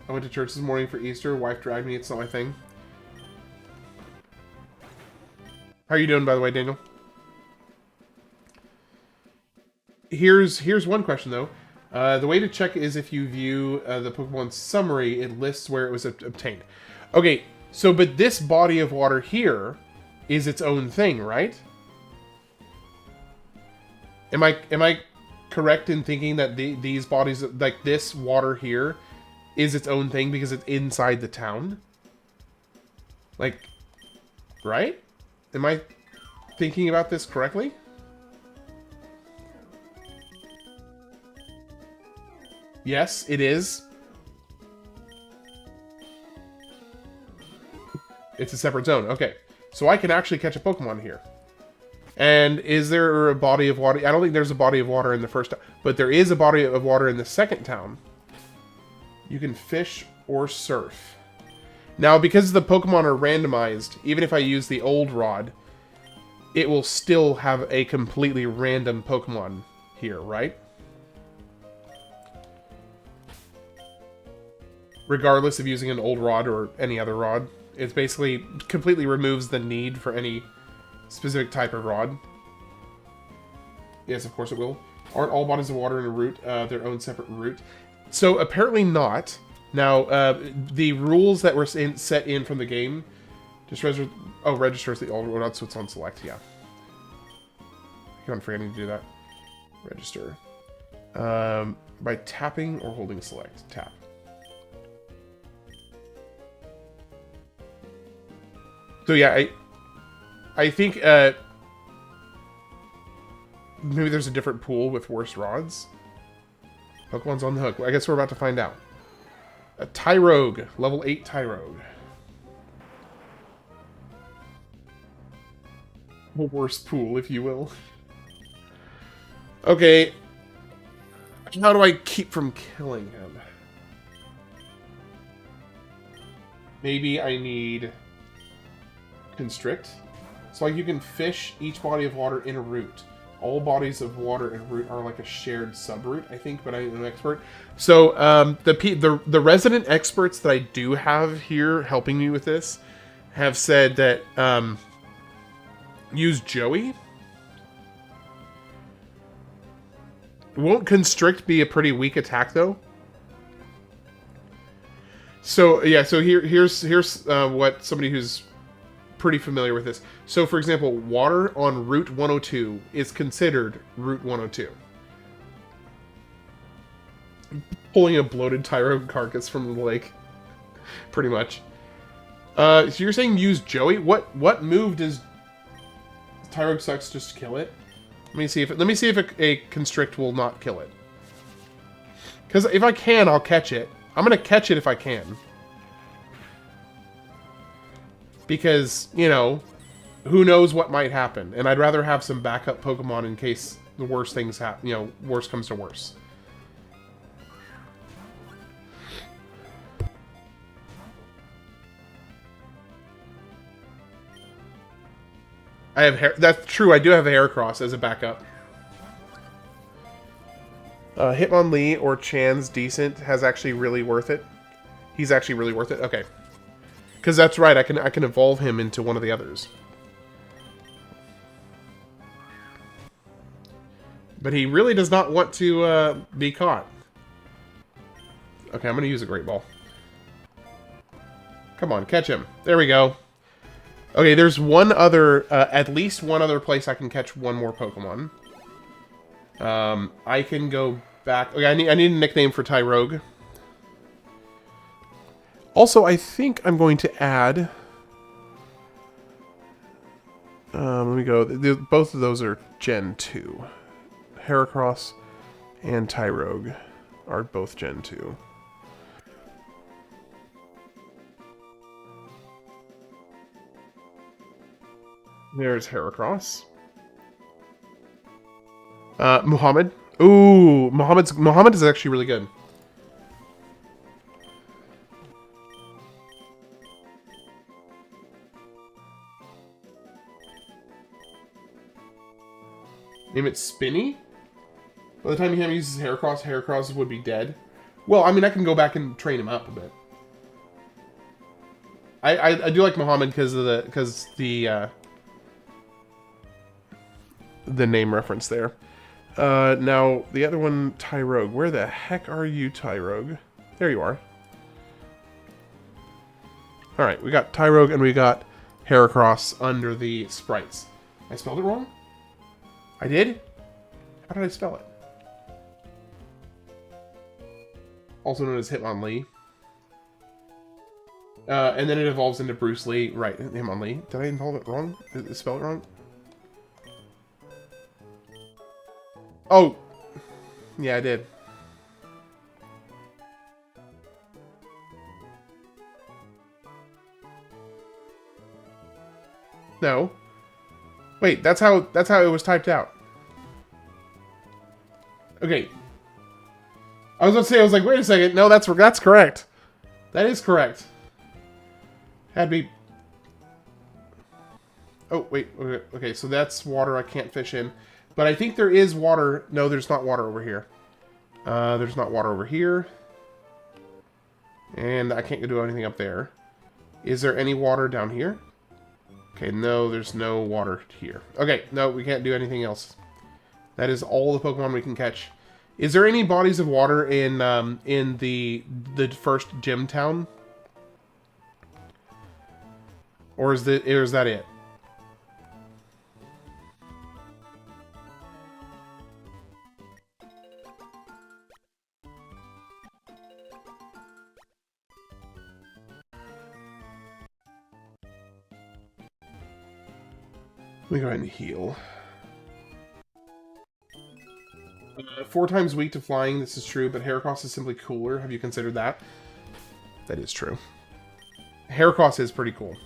Speaker 2: went to church this morning for Easter. Wife dragged me. It's not my thing. How are you doing, by the way, Daniel? Here's one question, though. The way to check is if you view the Pokemon summary, it lists where it was obtained. Okay, so but this body of water here is its own thing, right? Am I correct in thinking that these bodies, like this water here, is its own thing because it's inside the town? Like, right? Am I thinking about this correctly? Yes, it is. It's a separate zone. Okay. So I can actually catch a Pokemon here. And is there a body of water? I don't think there's a body of water in the first town, but there is a body of water in the second town. You can fish or surf. Now, because the Pokemon are randomized, even if I use the old rod, it will still have a completely random Pokemon here, right? Regardless of using an old rod or any other rod. It basically completely removes the need for any specific type of rod. Yes, of course it will. Aren't all bodies of water in a route their own separate route? So apparently not. Now, the rules that were set in from the game just registers the old rod, so it's on select, yeah. I keep on forgetting to do that. Register. By tapping or holding select. Tap. So yeah, I think maybe there's a different pool with worse rods. Pokemon's on the hook. I guess we're about to find out. A Tyrogue, level 8 Tyrogue. A worse pool, if you will. Okay. How do I keep from killing him? Maybe I need Constrict. So like you can fish each body of water in a route. All bodies of water and route are like a shared subroute, I think, but I am an expert. So the resident experts that I do have here helping me with this have said that use Joey. Won't Constrict be a pretty weak attack though? So yeah, so here's what somebody who's pretty familiar with this. So, for example, water on Route 102 is considered Route 102. Pulling a bloated Tyrogue carcass from the lake. Pretty much. So you're saying use Joey? What move does Tyrogue sucks just to kill it? Let me see if a Constrict will not kill it. Because if I can, I'll catch it. I'm gonna catch it if I can. Because, you know, who knows what might happen. And I'd rather have some backup Pokemon in case the worst things happen, you know, worst comes to worst. I have hair. That's true, I do have a Heracross as a backup. Hitmonlee or Chan's decent has actually really worth it. He's actually really worth it. Okay. Because that's right, I can evolve him into one of the others. But he really does not want to be caught. Okay, I'm going to use a Great Ball. Come on, catch him. There we go. Okay, there's one other, at least one other place I can catch one more Pokemon. I can go back. Okay, I need a nickname for Tyrogue. Also, I think I'm going to add... let me go. Both of those are Gen 2. Heracross and Tyrogue are both Gen 2. There's Heracross. Muhammad. Ooh, Muhammad is actually really good. Name it Spinny? By the time he uses Heracross, Heracross would be dead. Well, I mean, I can go back and train him up a bit. I do like Muhammad because the name reference there. Now, the other one, Tyrogue. Where the heck are you, Tyrogue? There you are. Alright, we got Tyrogue and we got Heracross under the sprites. I spelled it wrong? I did? How did I spell it? Also known as Hitmonlee. And then it evolves into Bruce Lee. Right, Hitmonlee. Did I involve it wrong? Did I spell it wrong? Oh! Yeah, I did. No. Wait, that's how it was typed out. Okay. I was going to say, I was like, wait a second. No, that's correct. That is correct. Had be. Oh, wait. Okay, so that's water I can't fish in. But I think there is water. No, there's not water over here. There's not water over here. And I can't do anything up there. Is there any water down here? Okay, no, there's no water here. Okay, no, we can't do anything else. That is all the Pokemon we can catch. Is there any bodies of water in the first gym town? Or is that it? Let me go ahead and heal. 4 times weak to flying, this is true, but Heracross is simply cooler. Have you considered that? That is true. Heracross is pretty cool.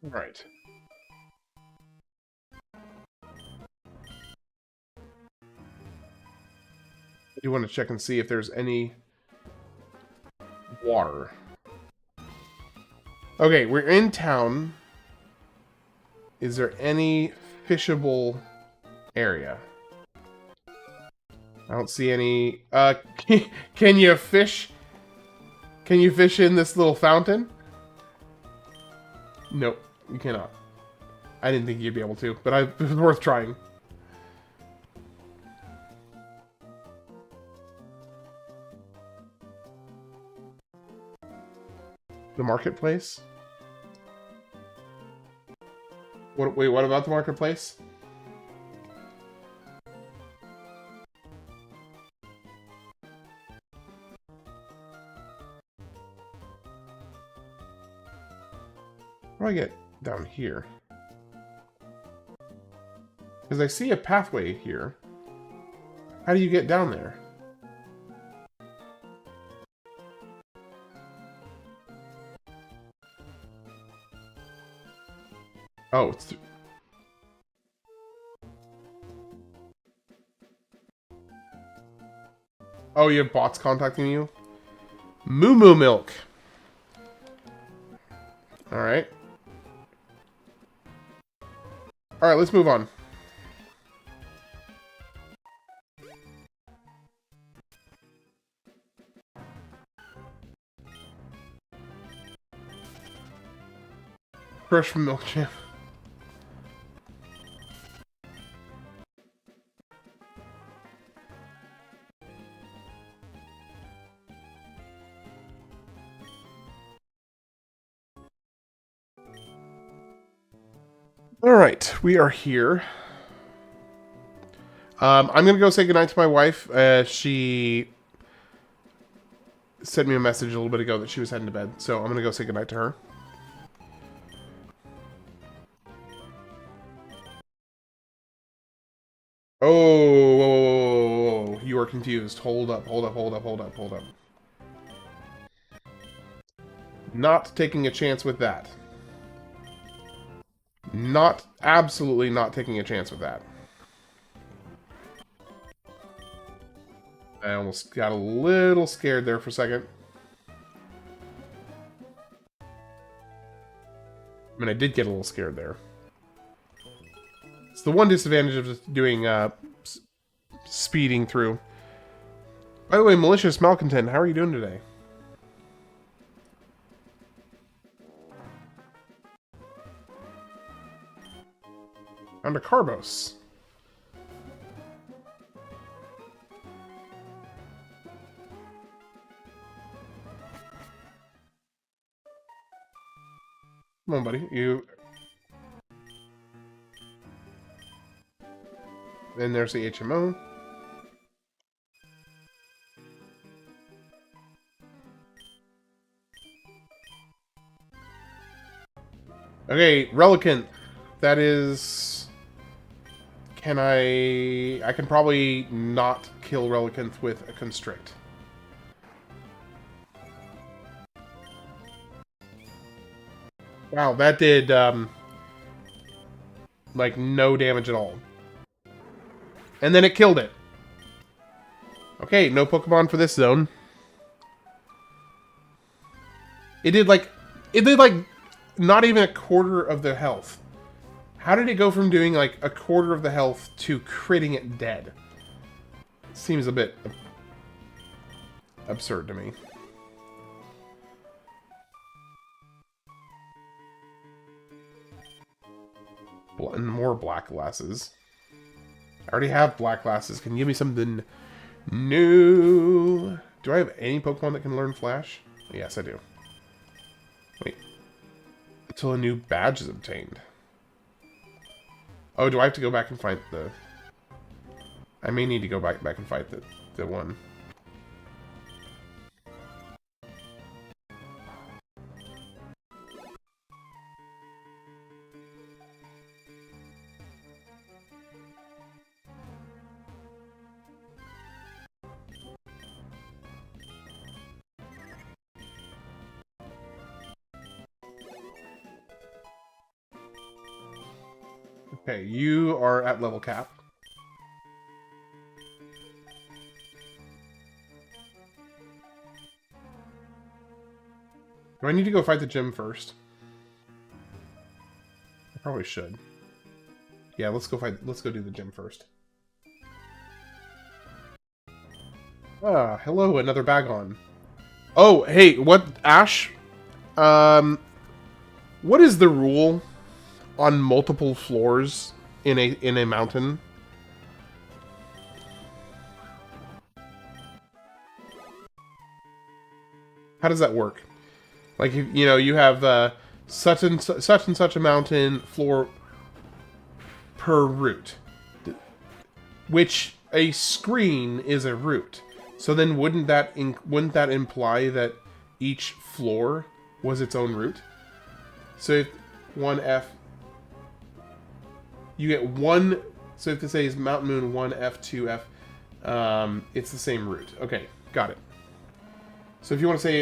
Speaker 2: Right. I do want to check and see if there's any water. Okay, we're in town. Is there any fishable area? I don't see any. Can you fish? Can you fish in this little fountain? Nope, you cannot. I didn't think you'd be able to, but it was worth trying. The marketplace? Wait, what about the marketplace? How do I get down here? Because I see a pathway here. How do you get down there? Oh, it's... Oh, you have bots contacting you? Moo Moo Milk. Alright. Alright, let's move on. Fresh from Milk Champ. Alright, we are here. I'm gonna go say goodnight to my wife. She sent me a message a little bit ago that she was heading to bed, so I'm gonna go say goodnight to her. Oh, whoa, whoa, whoa, whoa. You are confused. Hold up, hold up, hold up, hold up, hold up. Not taking a chance with that. Absolutely not taking a chance with that. I almost got a little scared there for a second. I mean, I did get a little scared there. It's the one disadvantage of just doing speeding through. By the way, Malicious Malcontent, how are you doing today? On to Carbos. Come on, buddy. You. Then there's the HMO. Okay, Relicanth. That is... Can I... I can probably not kill Relicanth with a Constrict. Wow, that did, like, no damage at all. And then it killed it. Okay, no Pokemon for this zone. It did, like, not even a quarter of the health. How did it go from doing, like, a quarter of the health to critting it dead? Seems a bit absurd to me. And more black glasses. I already have black glasses. Can you give me something new? Do I have any Pokemon that can learn Flash? Yes, I do. Wait. Until a new badge is obtained. Oh, do I have to go back and fight the... I may need to go back and fight the one. Okay, you are at level cap. Do I need to go fight the gym first? I probably should. Yeah, let's go do the gym first. Ah, hello, another Bagon. Oh, hey, what, Ash? What is the rule on multiple floors in a mountain? How does that work? Like, you know, you have such and such a mountain floor per route, which a screen is a route. So then wouldn't that imply that each floor was its own route? So if 1F, you get one. So if this is Mountain Moon 1F 2F, it's the same route. Okay, got it. So if you want to say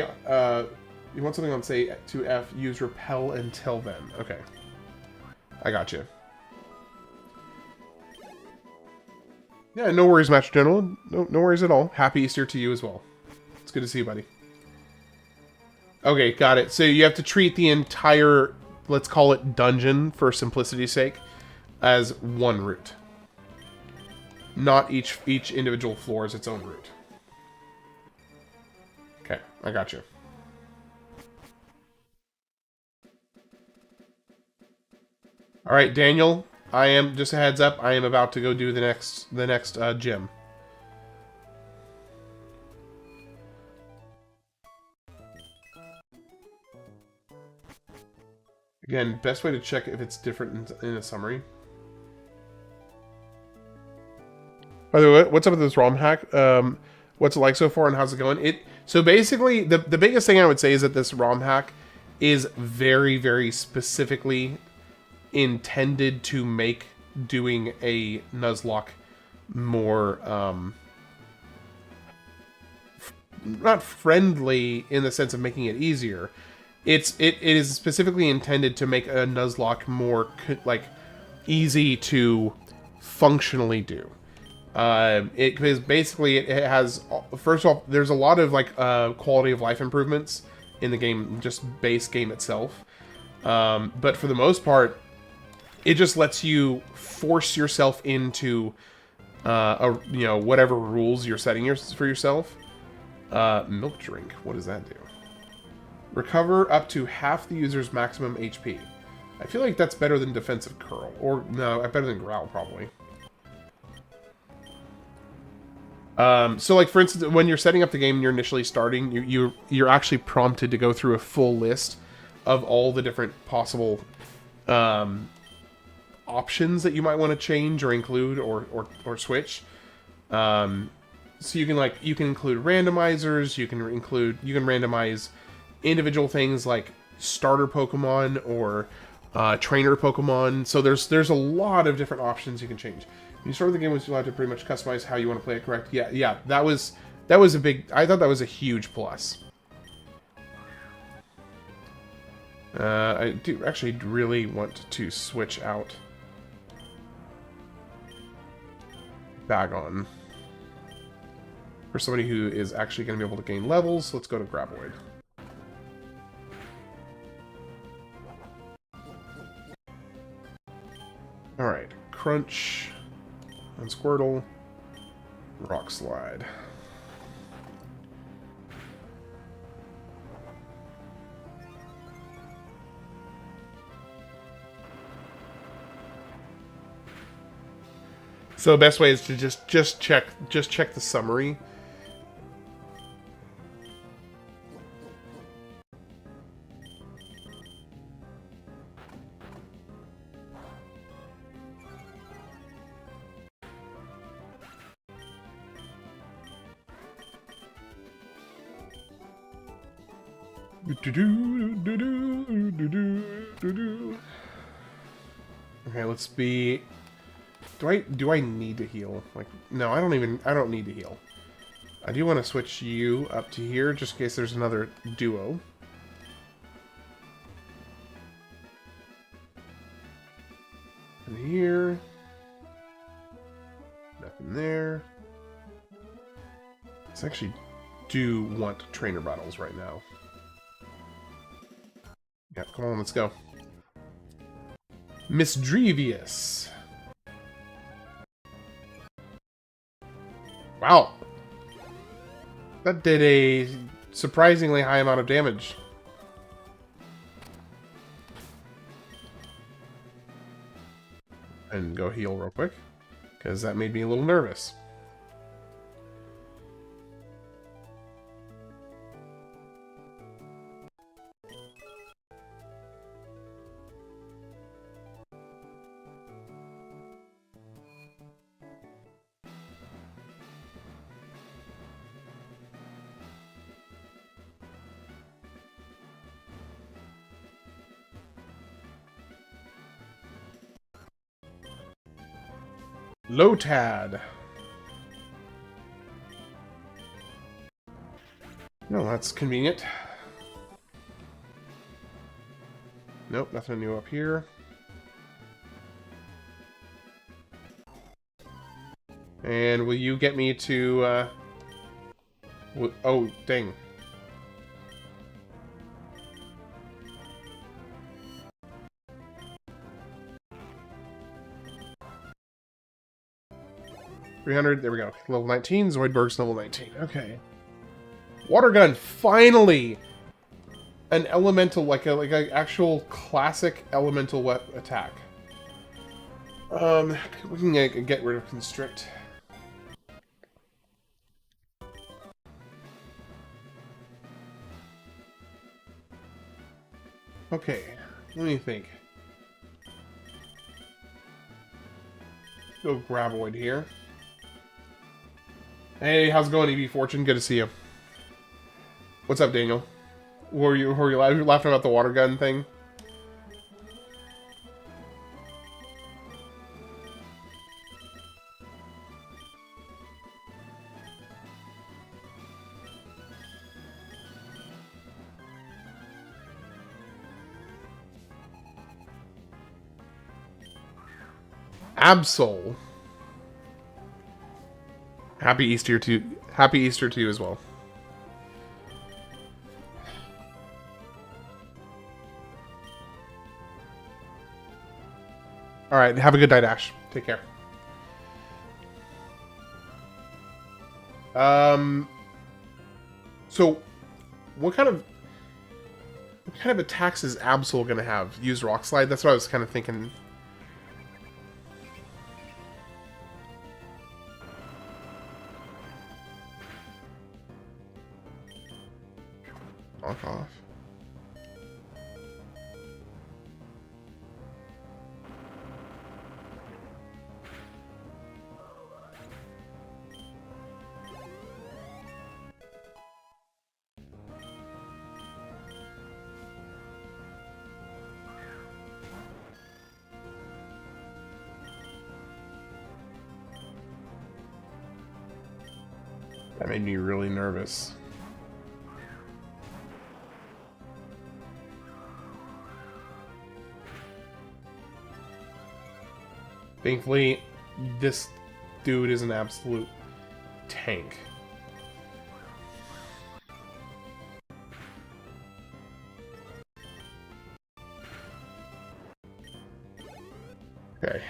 Speaker 2: you want something on say 2F, use repel until then. Okay, I got you. Yeah, no worries, Master General. No worries at all. Happy Easter to you as well. It's good to see you, buddy. Okay, got it. So you have to treat the entire, let's call it dungeon for simplicity's sake, as one route. Not each individual floor is its own route. Okay, I got you. All right, Daniel. I am, just a heads up, I am about to go do the next gym. Again, best way to check if it's different in a summary. By the way, what's up with this ROM hack? What's it like so far and how's it going? So basically, the biggest thing I would say is that this ROM hack is very, very specifically intended to make doing a Nuzlocke more not friendly in the sense of making it easier. it is specifically intended to make a Nuzlocke more like easy to functionally do. Because basically it has, first of all, there's a lot of like quality of life improvements in the game, just base game itself. But for the most part, it just lets you force yourself into whatever rules you're setting for yourself. Milk drink. What does that do? Recover up to half the user's maximum HP. I feel like that's better than defensive curl, or no, better than growl probably. So like for instance, when you're setting up the game and you're initially starting, you're actually prompted to go through a full list of all the different possible options that you might want to change or include or switch. So you can include randomizers, you can randomize individual things like starter Pokemon or trainer Pokemon. So there's a lot of different options you can change. When you start the game, was allowed to pretty much customize how you want to play it. Correct? Yeah. That was a big. I thought that was a huge plus. I do actually really want to switch out Bagon for somebody who is actually going to be able to gain levels. Let's go to Graboid. Alright, Crunch and Squirtle, Rock Slide. So the best way is to just check the summary. Okay, let's be. Do I need to heal? Like, no, I don't need to heal. I do want to switch you up to here, just in case there's another duo. And here. Nothing there. I actually do want trainer battles right now. Yeah, come on, let's go. Misdrevious. Wow. That did a surprisingly high amount of damage. And go heal real quick, because that made me a little nervous. Lotad. No, that's convenient. Nope, nothing new up here. And will you get me to, oh, dang. $300, there we go. Level 19, Zoidberg's level 19. Okay. Water gun, finally! An elemental, like a actual classic elemental attack. We can get rid of Constrict. Okay, let me think. Go Graboid here. Hey, how's it going, EV Fortune? Good to see you. What's up, Daniel? Were you laughing about the water gun thing? Absol. Happy Easter to you as well. All right, have a good night, Ash. Take care. So what kind of attacks is Absol gonna have? Use Rock Slide? That's what I was kind of thinking. Knock off. That made me really nervous. Thankfully, this dude is an absolute tank. Okay.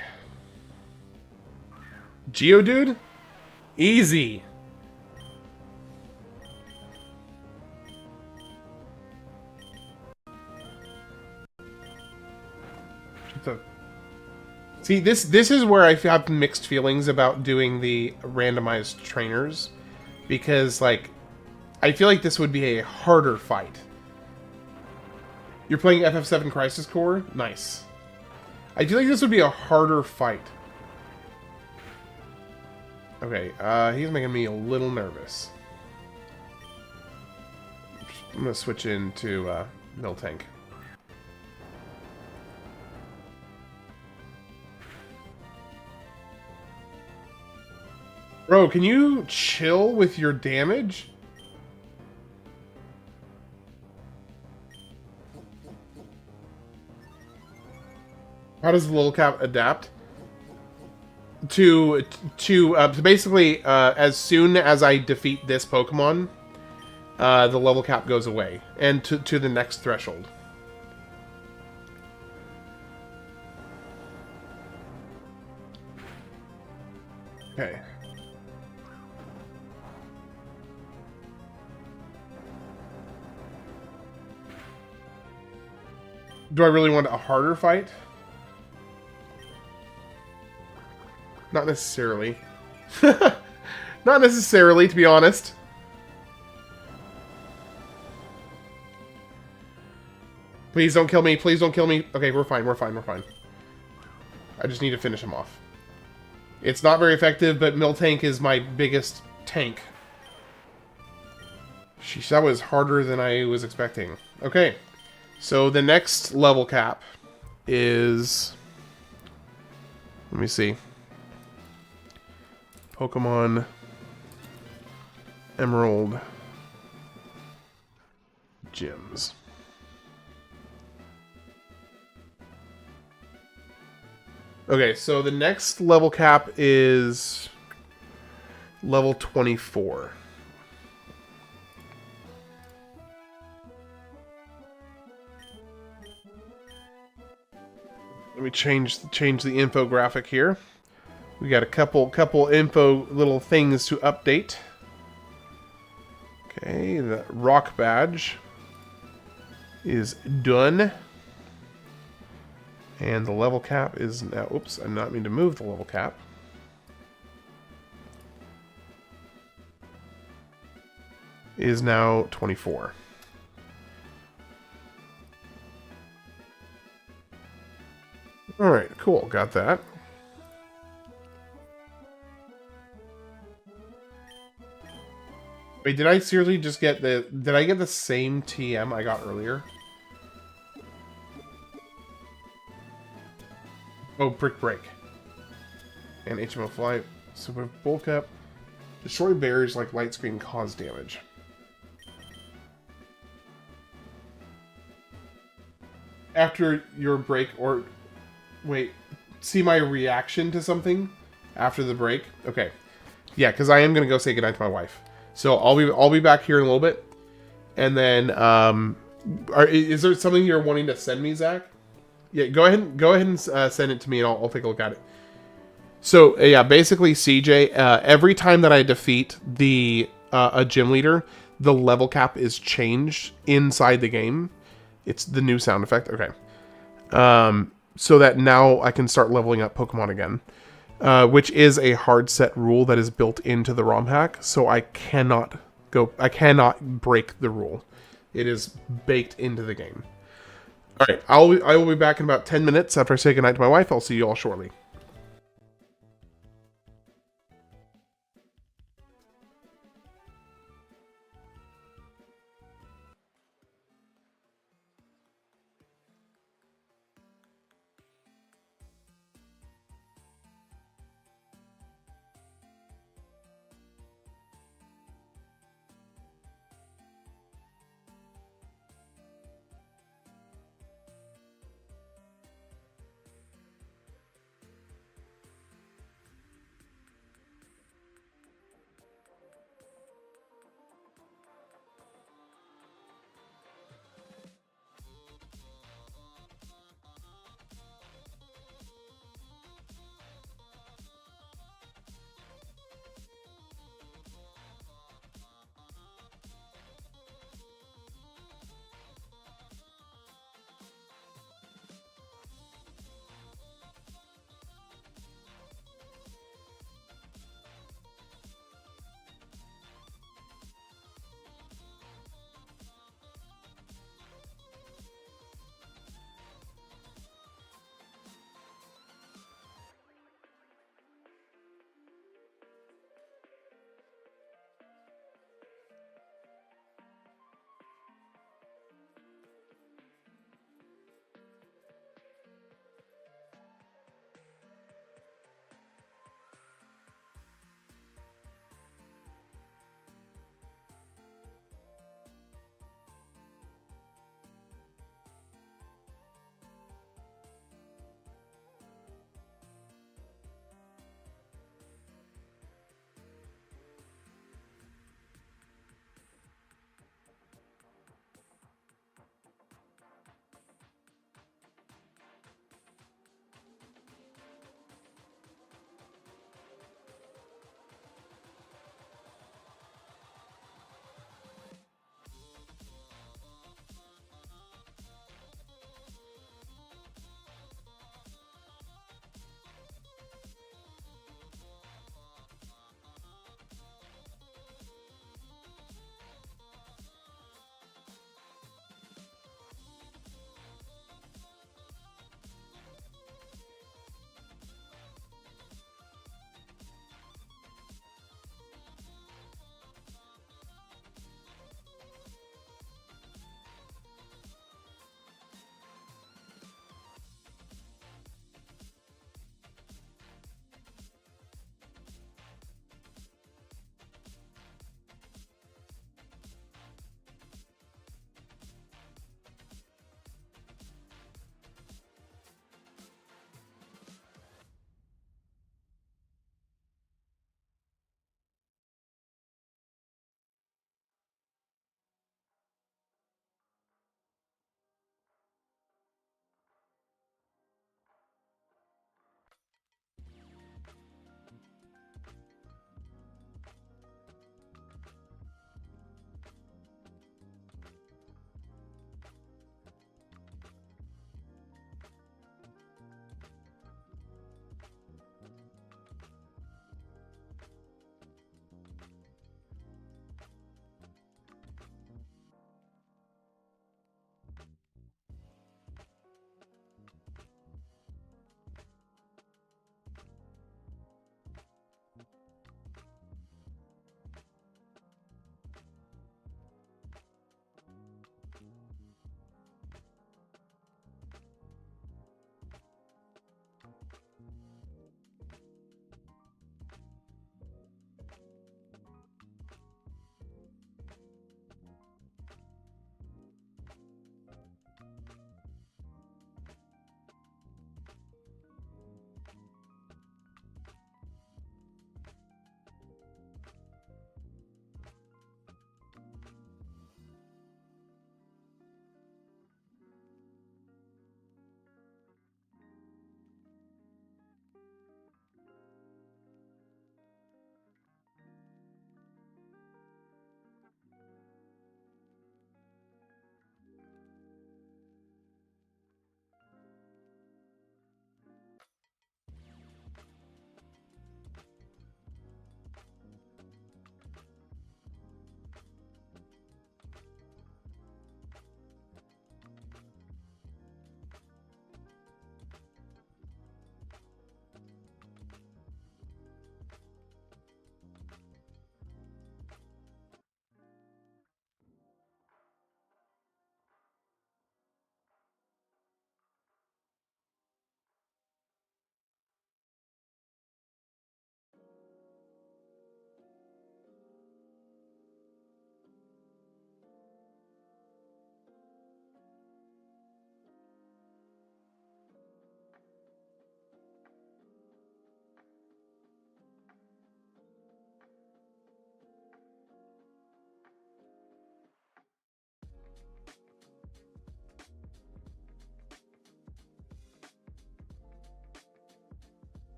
Speaker 2: Geodude? Easy. See, this is where I have mixed feelings about doing the randomized trainers, because, like, I feel like this would be a harder fight. You're playing FF7 Crisis Core? Nice. I feel like this would be a harder fight. Okay, he's making me a little nervous. I'm gonna switch into Miltank. Bro, can you chill with your damage? How does the level cap adapt? To basically, as soon as I defeat this Pokemon, the level cap goes away, and to the next threshold. Okay. Do I really want a harder fight? Not necessarily. Not necessarily, to be honest. Please don't kill me. Please don't kill me. Okay, we're fine. We're fine. We're fine. I just need to finish him off. It's not very effective, but Miltank is my biggest tank. Sheesh, that was harder than I was expecting. Okay. So the next level cap is... Let me see. Pokémon Emerald Gyms. Okay, so the next level cap is level 24. Let me change the infographic here. We got a couple info little things to update. Okay, the rock badge is done. And the level cap is now... Oops, I'm not meaning to move the level cap. Is now 24. Alright, cool. Got that. Wait, did I seriously just get the... Did I get the same TM I got earlier? Oh, Brick Break. And HMO Fly. Super Bulk Up. Destroy barriers like light screen cause damage. After your break or... Wait. see my reaction to something after the break? Okay. Yeah, because I am gonna go say goodnight to my wife. So I'll be back here in a little bit, and then is there something you're wanting to send me, Zach? Yeah, go ahead and send it to me, and I'll take a look at it. So yeah, basically, CJ, every time that I defeat a gym leader, the level cap is changed inside the game. It's the new sound effect. Okay. So that now I can start leveling up Pokemon again, which is a hard set rule that is built into the ROM hack. So I cannot break the rule. It is baked into the game. All right, I will be back in about 10 minutes after I say goodnight to my wife. I'll see you all shortly.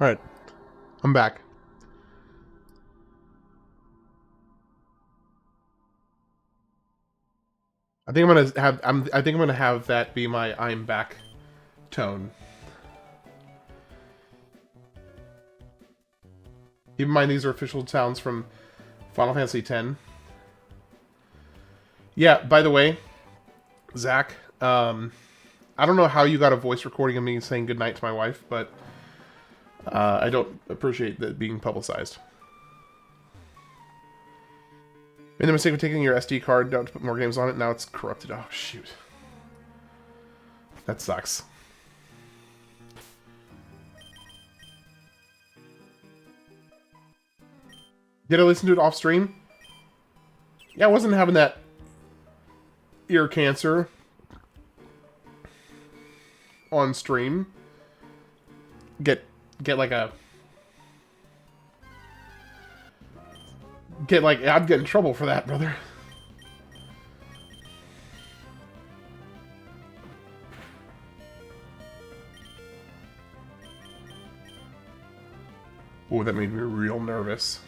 Speaker 2: Alright. I'm back. I think I'm gonna have that be my I'm back tone. Keep in mind these are official sounds from Final Fantasy X. Yeah, by the way, Zach, I don't know how you got a voice recording of me saying goodnight to my wife, but I don't appreciate that being publicized. Made the mistake of taking your SD card down to put more games on it. Now it's corrupted. Oh, shoot. That sucks. Did I listen to it off stream? Yeah, I wasn't having that ear cancer on stream. Get like a... I'd get in trouble for that, brother. Oh, that made me real nervous.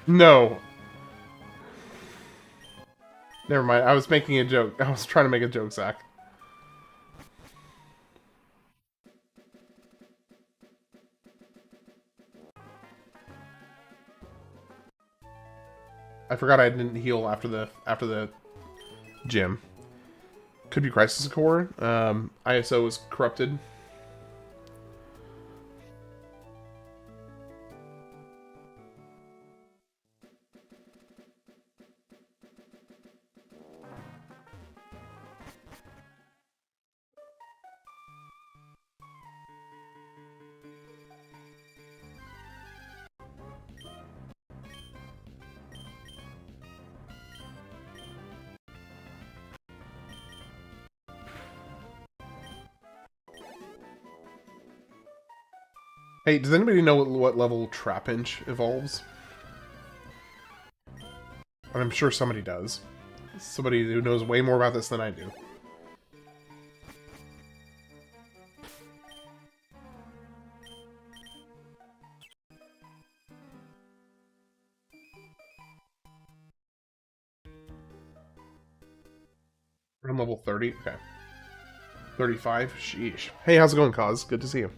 Speaker 2: No. Never mind. I was making a joke. I was trying to make a joke, Zach. I forgot I didn't heal after the gym. Could be Crisis Core. ISO was corrupted. Hey, does anybody know what level Trapinch evolves? I'm sure somebody does. Somebody who knows way more about this than I do. I'm level 30? Okay. 35? Sheesh. Hey, how's it going, Cause? Good to see you.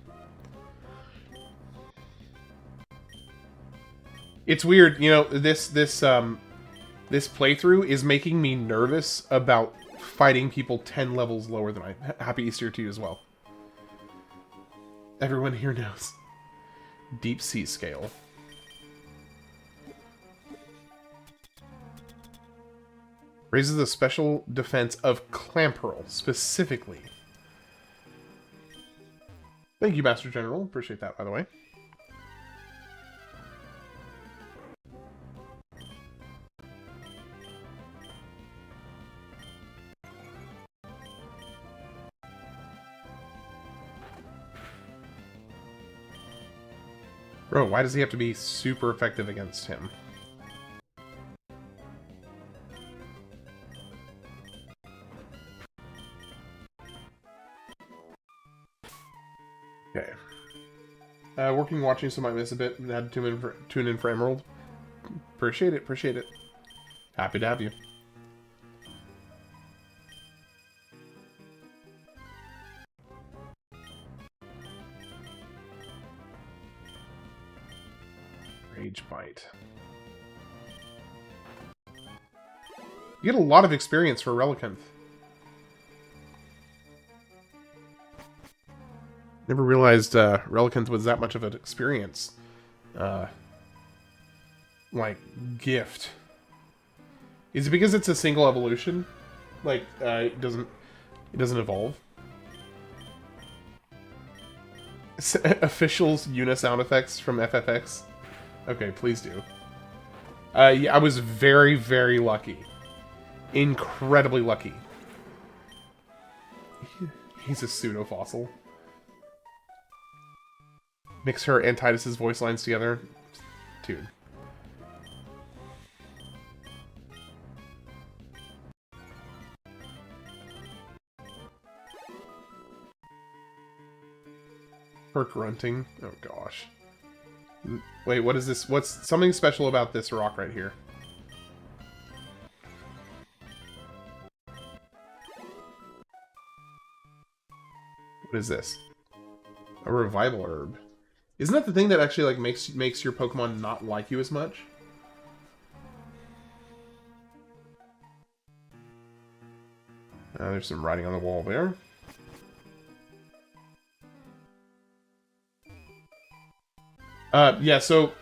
Speaker 2: It's weird, you know, this playthrough is making me nervous about fighting people 10 levels lower than I. Happy Easter to you as well. Everyone here knows. Deep Sea Scale. Raises the special defense of Clamperl, specifically. Thank you, Master General. Appreciate that, by the way. Bro, why does he have to be super effective against him? Okay. Working, watching, so might miss a bit. Had to tune in for Emerald. Appreciate it, appreciate it. Happy to have you. Rage Bite. You get a lot of experience for Relicanth. Never realized Relicanth was that much of an experience. Like, gift. Is it because it's a single evolution? Like, it doesn't evolve? Officials Unisound effects from FFX? Okay, please do. Yeah, I was very, very lucky. Incredibly lucky. He's a pseudo-fossil. Mix her and Titus's voice lines together. Dude. For grunting. Oh gosh. Wait, what is this? What's something special about this rock right here? What is this? A revival herb. Isn't that the thing that actually like makes your Pokemon not like you as much? There's some writing on the wall there. Yeah, so,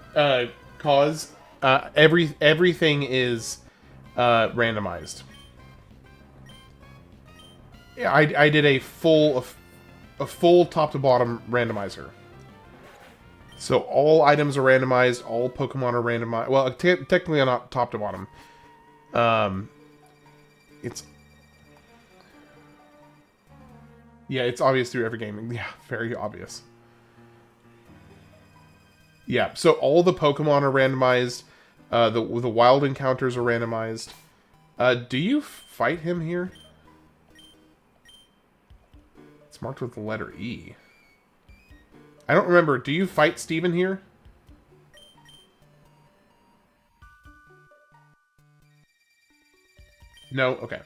Speaker 2: everything is, randomized. Yeah, I did a full top to bottom randomizer. So all items are randomized, all Pokemon are randomized. Well, technically not top to bottom. It's... Yeah, it's obvious through every game. Yeah, very obvious. Yeah, so all the Pokemon are randomized. The wild encounters are randomized. Do you fight him here? It's marked with the letter E. I don't remember. Do you fight Steven here? No? Okay.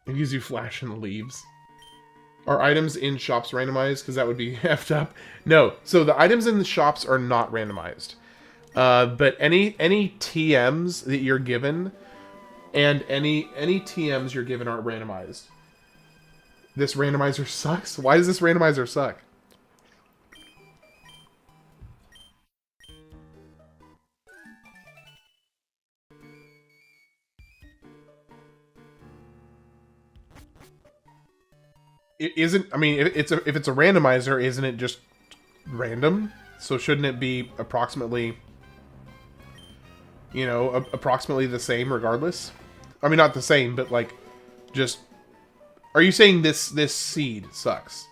Speaker 2: It gives you flash and leaves. Are items in shops randomized? Because that would be effed up. No. So the items in the shops are not randomized. But any TMs that you're given and any TMs you're given aren't randomized. This randomizer sucks? Why does this randomizer suck? It isn't. I mean, if it's a randomizer, isn't it just random? So shouldn't it be approximately, you know, approximately the same regardless? I mean, not the same, but like, just. Are you saying this seed sucks?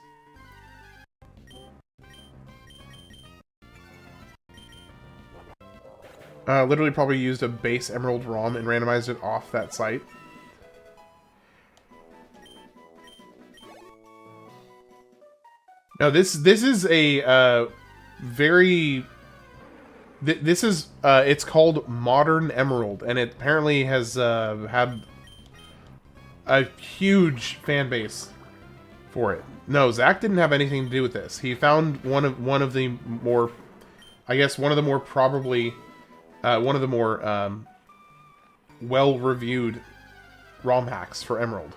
Speaker 2: Literally probably used a base Emerald ROM and randomized it off that site. No, this is a very... This is... it's called Modern Emerald, and it apparently has had a huge fan base for it. No, Zach didn't have anything to do with this. He found one of the more... I guess one of the more probably... one of the more well-reviewed ROM hacks for Emerald.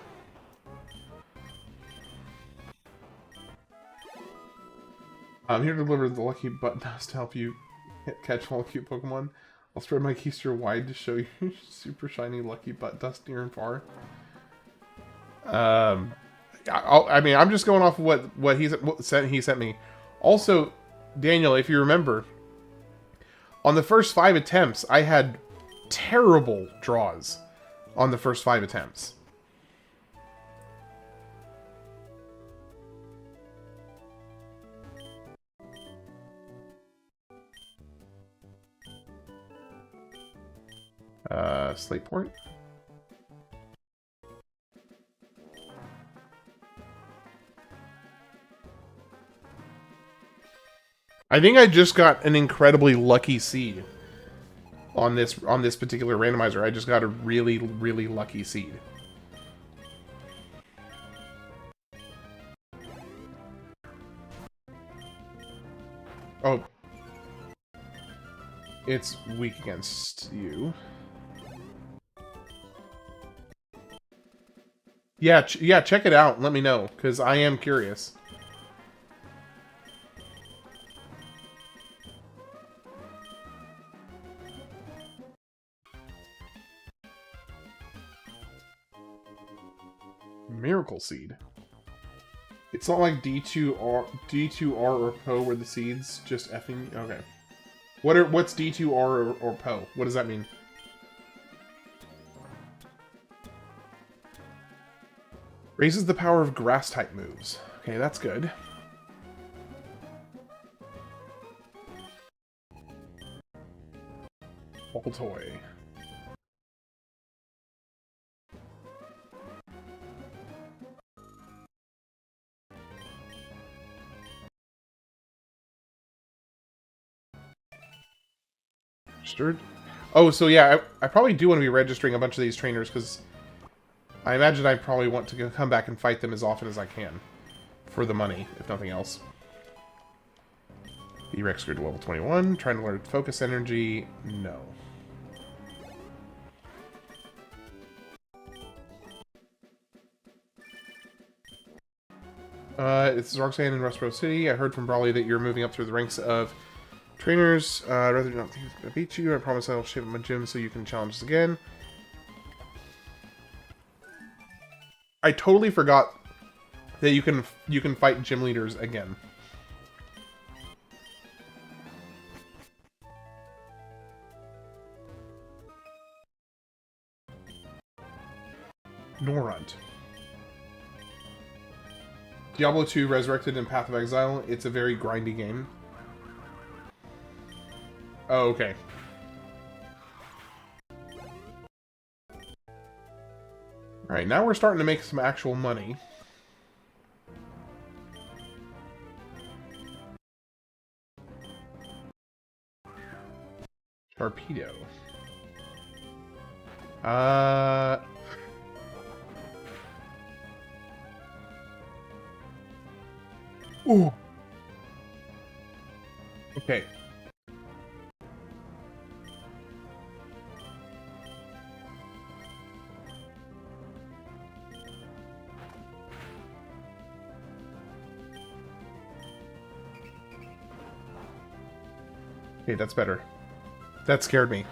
Speaker 2: I'm here to deliver the lucky button dust to help you catch all cute Pokemon. I'll spread my keister wide to show you super shiny lucky butt dust near and far. I mean, I'm just going off of what he sent me. Also, Daniel, if you remember, on the first 5 attempts, I had terrible draws on the first 5 attempts. Slate Point. I think I just got an incredibly lucky seed on this particular randomizer. I just got a really, really lucky seed. Oh. It's weak against you. Yeah, yeah, check it out and let me know, because I am curious. Miracle Seed. It's not like D2R or PO where the seeds just effing... Okay. What's D2R or PO? What does that mean? Raises the power of grass-type moves. Okay, that's good. Ball Toy. Registered. Oh, so yeah, I probably do want to be registering a bunch of these trainers, because I imagine I probably want to come back and fight them as often as I can. For the money, if nothing else. Be registered to level 21. Trying to learn focus energy. No. It's Roxanne in Rustboro City. I heard from Brawley that you're moving up through the ranks of trainers. I'd rather not think it's going to beat you. I promise I'll shape up my gym so you can challenge us again. I totally forgot that you can fight gym leaders again. Norunt. Diablo 2 Resurrected and Path of Exile. It's a very grindy game. Oh, okay. Alright, now we're starting to make some actual money. Torpedo. Ooh. Okay. Okay, that's better. That scared me.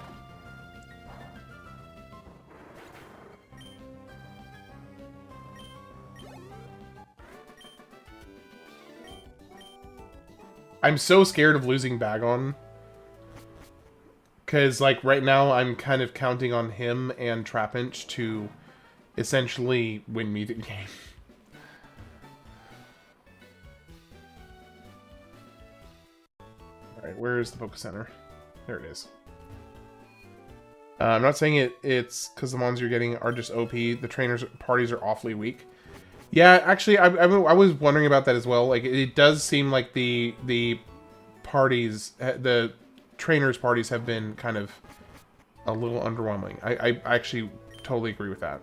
Speaker 2: I'm so scared of losing Bagon. Because, like, right now I'm kind of counting on him and Trapinch to essentially win me the game. Alright, where's the Poké Center? There it is. I'm not saying it's because the mons you're getting are just OP. The trainers' parties are awfully weak. Yeah, actually, I was wondering about that as well. Like, it does seem like the parties, the trainers' parties have been kind of a little underwhelming. I actually totally agree with that.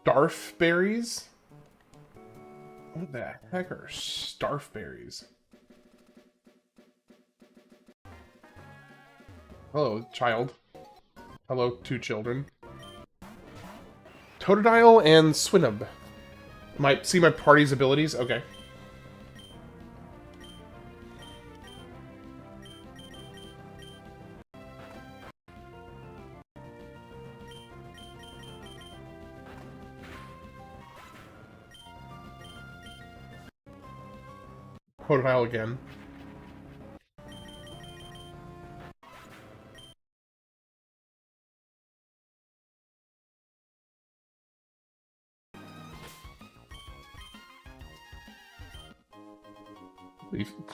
Speaker 2: Starfberries? What the heck are starfberries? Hello, child. Hello, two children. Totodile and Swinub. Might see my party's abilities? Okay. Totodile again.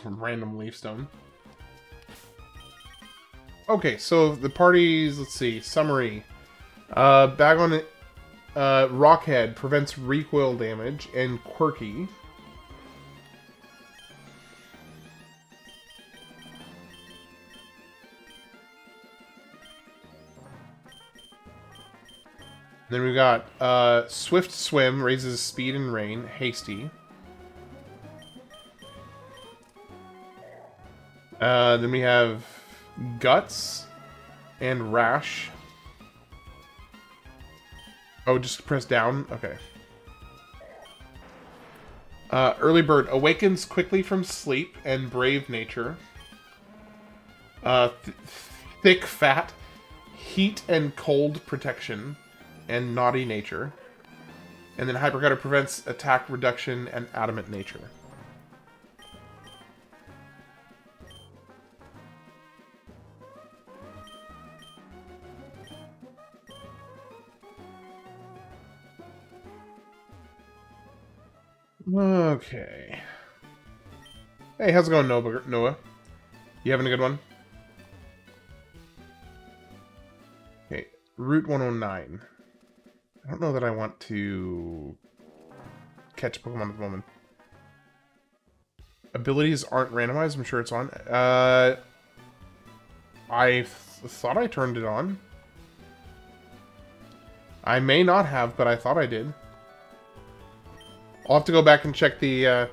Speaker 2: Random leaf stone. Okay, so the parties, let's see, summary. Bagon, Rockhead prevents recoil damage, and Quirky. Then we got Swift Swim raises speed and rain, Hasty. Then we have Guts and Rash. Oh, just press down? Okay. Early Bird awakens quickly from sleep and brave nature. Thick Fat, heat and cold protection, and naughty nature. And then Hypercutter prevents attack reduction and adamant nature. Okay. Hey, how's it going, Noah? You having a good one? Okay, Route 109. I don't know that I want to catch Pokemon at the moment. Abilities aren't randomized. I'm sure it's on. I thought I turned it on. I may not have, but I thought I did. I'll have to go back and check the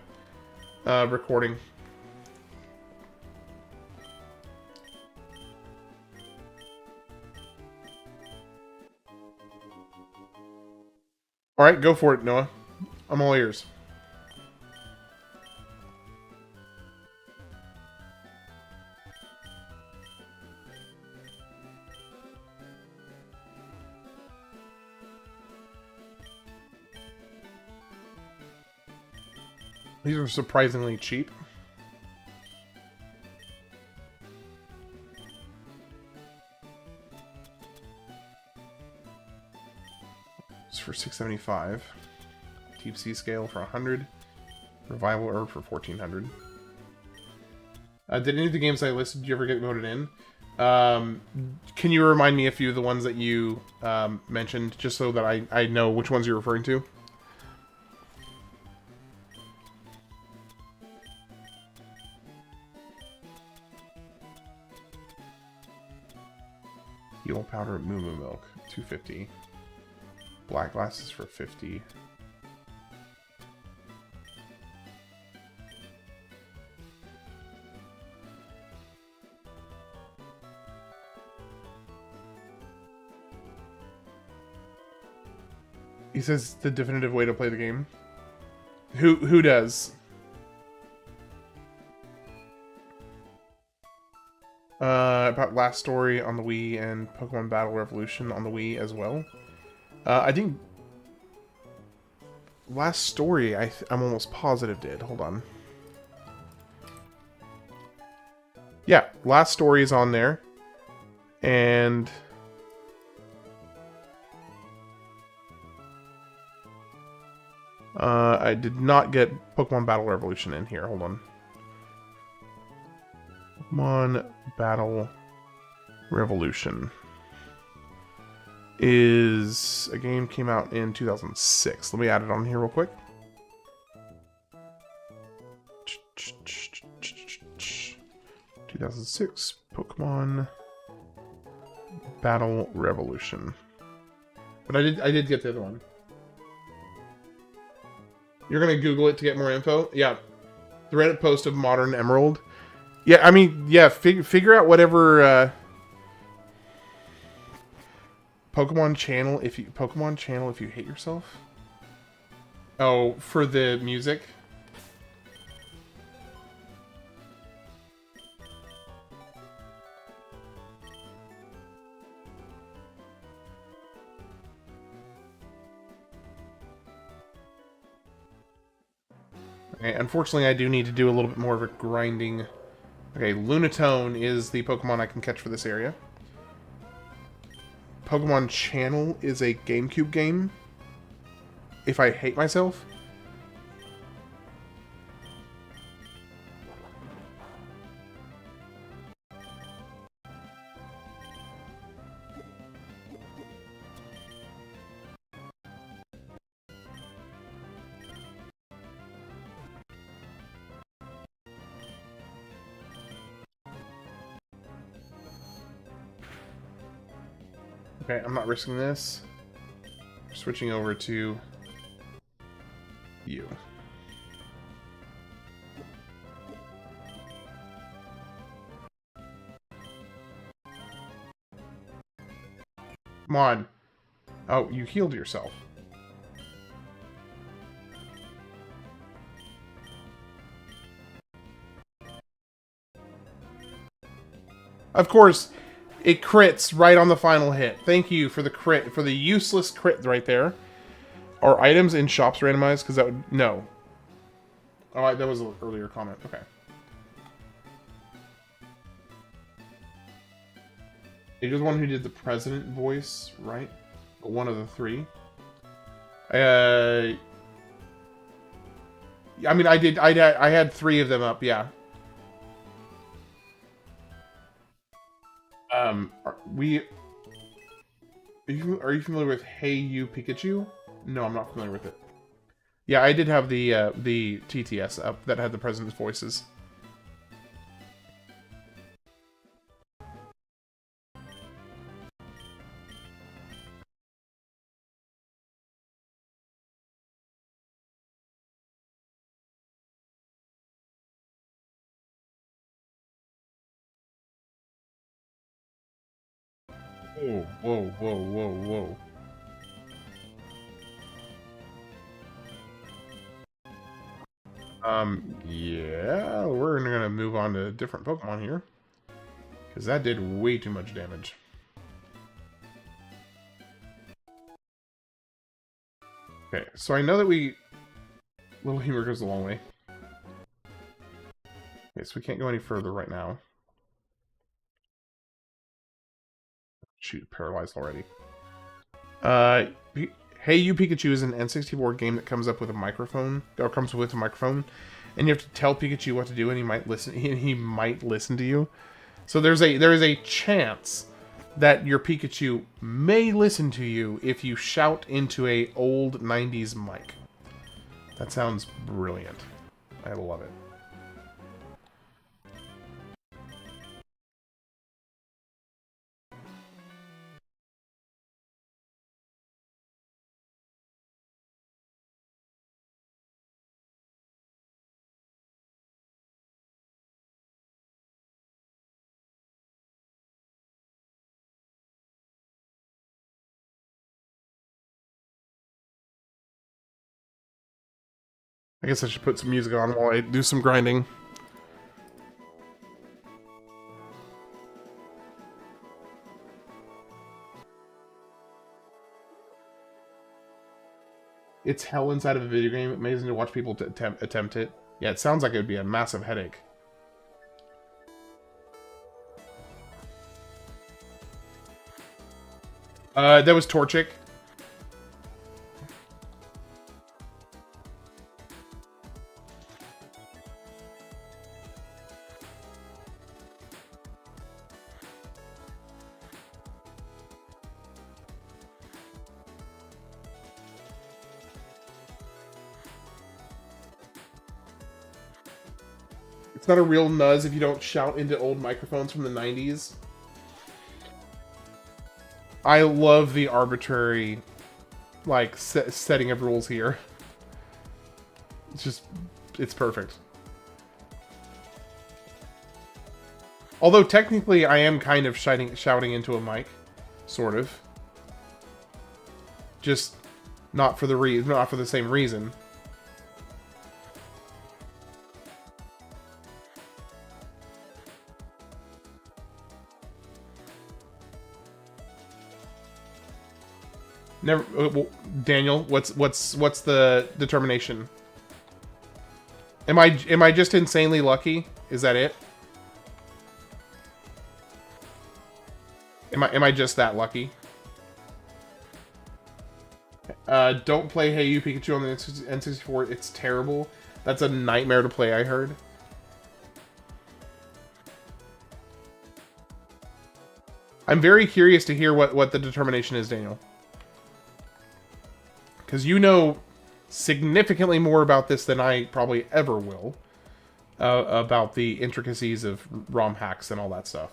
Speaker 2: recording. Alright, go for it, Noah. I'm all ears. These are surprisingly cheap. It's for $6.75. Deep Sea Scale for 100. Revival Herb for 1400. Did any of the games I listed, did you ever get voted in? Can you remind me a few of the ones that you mentioned, just so that I know which ones you're referring to? Heal Powder, Moo Moo Milk, 250. Black Glasses for 50. He says the definitive way to play the game. Who does? About Last Story on the Wii and Pokemon Battle Revolution on the Wii as well. I think Last Story, I'm almost positive did. Hold on. Yeah, Last Story is on there. And I did not get Pokemon Battle Revolution in here. Hold on. Pokemon Battle Revolution is a game came out in 2006. Let me add it on here real quick. 2006 Pokemon Battle Revolution. But I did get the other one. You're gonna Google it to get more info? Yeah. The Reddit post of Modern Emerald. Yeah, I mean, yeah, figure out whatever Pokemon channel if you hate yourself. Oh, for the music. Okay, unfortunately, I do need to do a little bit more of a grinding. Okay, Lunatone is the Pokemon I can catch for this area. Pokemon Channel is a GameCube game. If I hate myself. Okay, I'm not risking this. Switching over to you. Come on. Oh, you healed yourself. Of course, it crits right on the final hit. Thank you for the crit, for the useless crit right there. Are items in shops randomized? Because that would... No. Oh, that was an earlier comment. Okay. You're the one who did the president voice, right? One of the three. I mean, I had 3 of them up, yeah. Are you familiar with Hey You Pikachu? No, I'm not familiar with it. Yeah, I did have the TTS up that had the president's voices. Whoa, whoa, whoa, whoa, whoa. Yeah, we're gonna move on to a different Pokemon here. Because that did way too much damage. Okay, so I know that Little humor goes a long way. Okay, so we can't go any further right now. Shoot, paralyzed already. Hey You Pikachu is an N64 game that comes up with a microphone, or comes with a microphone, and you have to tell Pikachu what to do, and he might listen. He might listen to you. So there is a chance that your Pikachu may listen to you if you shout into a old 90s mic. That sounds brilliant. I love it. I guess I should put some music on while I do some grinding. It's hell inside of a video game. Amazing to watch people attempt it. Yeah, it sounds like it would be a massive headache. That was Torchic. It's not a real nuzz if you don't shout into old microphones from the 90s. I love the arbitrary, like, setting of rules here. It's perfect. Although technically I am kind of shouting into a mic. Sort of. Just not for the same reason. Never, well, Daniel. What's the determination? Am I just insanely lucky? Is that it? Am I just that lucky? Don't play Hey You Pikachu on the N64. It's terrible. That's a nightmare to play, I heard. I'm very curious to hear what the determination is, Daniel. Because you know significantly more about this than I probably ever will. About the intricacies of ROM hacks and all that stuff.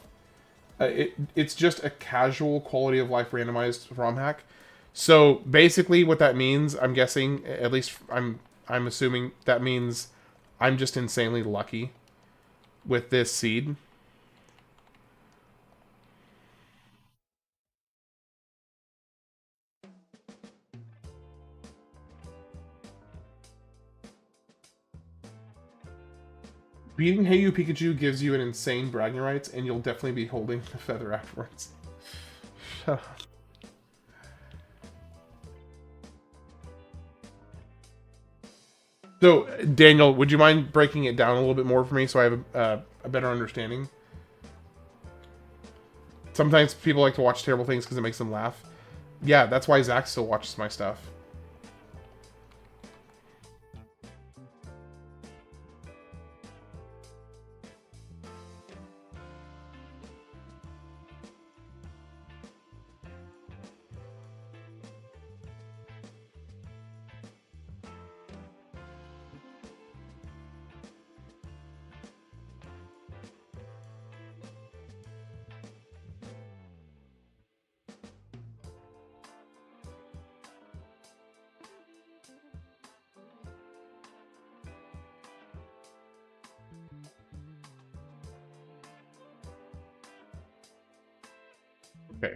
Speaker 2: It's just a casual quality of life randomized ROM hack. So basically what that means, I'm guessing, at least I'm assuming that means I'm just insanely lucky with this seed. Beating Hey You Pikachu gives you an insane bragging rights, and you'll definitely be holding the feather afterwards. Shut up. So, Daniel, would you mind breaking it down a little bit more for me so I have a better understanding? Sometimes people like to watch terrible things because it makes them laugh. Yeah, that's why Zach still watches my stuff. Okay.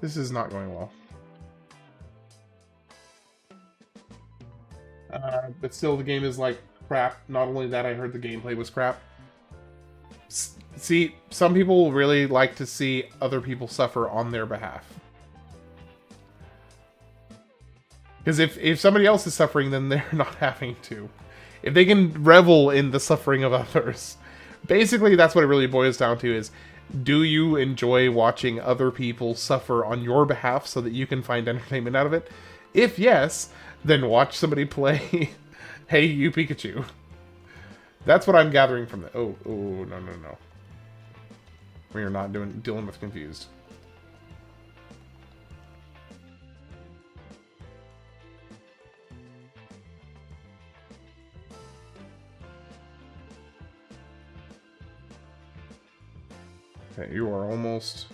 Speaker 2: This is not going well. But still, the game is like crap. Not only that, I heard the gameplay was crap. See, some people really like to see other people suffer on their behalf. Because if somebody else is suffering, then they're not having to. If they can revel in the suffering of others. Basically, that's what it really boils down to is, do you enjoy watching other people suffer on your behalf so that you can find entertainment out of it? If yes, then watch somebody play Hey You Pikachu. That's what I'm gathering from the... Oh, no. We are not dealing with confused. Okay, you are almost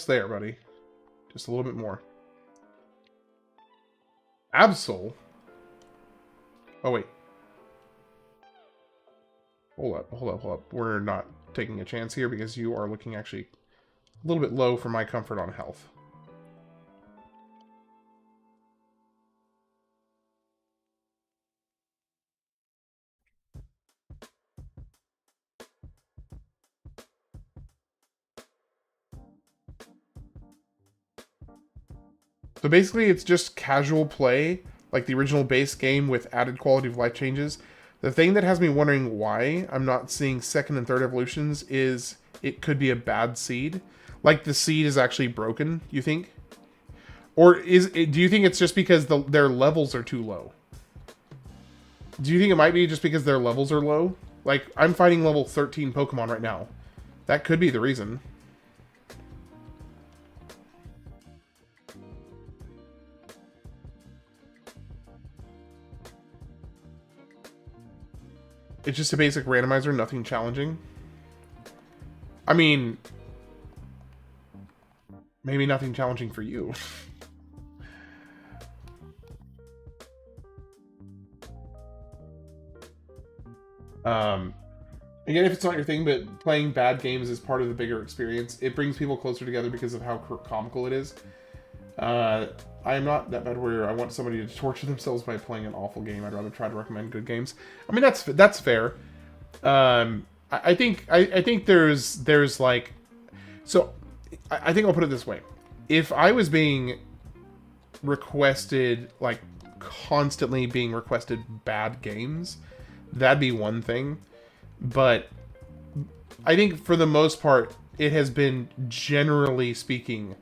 Speaker 2: there, buddy. Just a little bit more. Absol? Oh, wait. Hold up. We're not taking a chance here because you are looking actually a little bit low for my comfort on health. So basically, it's just casual play, like the original base game with added quality of life changes. The thing that has me wondering why I'm not seeing second and third evolutions is it could be a bad seed. Like the seed is actually broken, you think? Or do you think it's just because their levels are too low? Do you think it might be just because their levels are low? Like, I'm fighting level 13 Pokemon right now. That could be the reason. It's just a basic randomizer, nothing challenging. I mean, maybe nothing challenging for you. Again, if it's not your thing, but playing bad games is part of the bigger experience. It brings people closer together because of how comical it is. I am not that bad where I want somebody to torture themselves by playing an awful game. I'd rather try to recommend good games. I mean, that's fair. I think there's like, so I think I'll put it this way: if I was being requested, like constantly being requested bad games, that'd be one thing. But I think for the most part, it has been, generally speaking,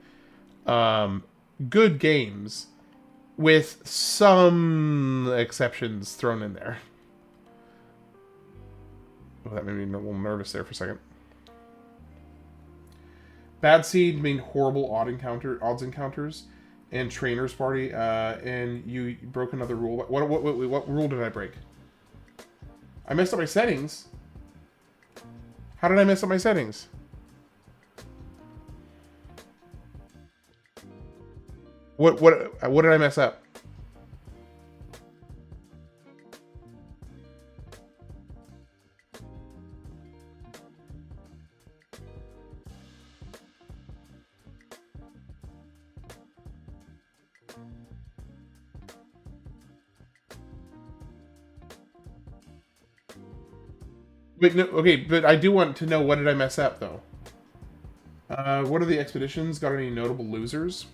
Speaker 2: good games, with some exceptions thrown in there. Oh, that made me a little nervous there for a second. Bad seed mean horrible odds encounters, and trainers party, and you broke another rule. What rule did I break? I messed up my settings. How did I mess up my settings? What did I mess up? Wait, no, okay, but I do want to know, what did I mess up, though? What are the expeditions? Got any notable losers?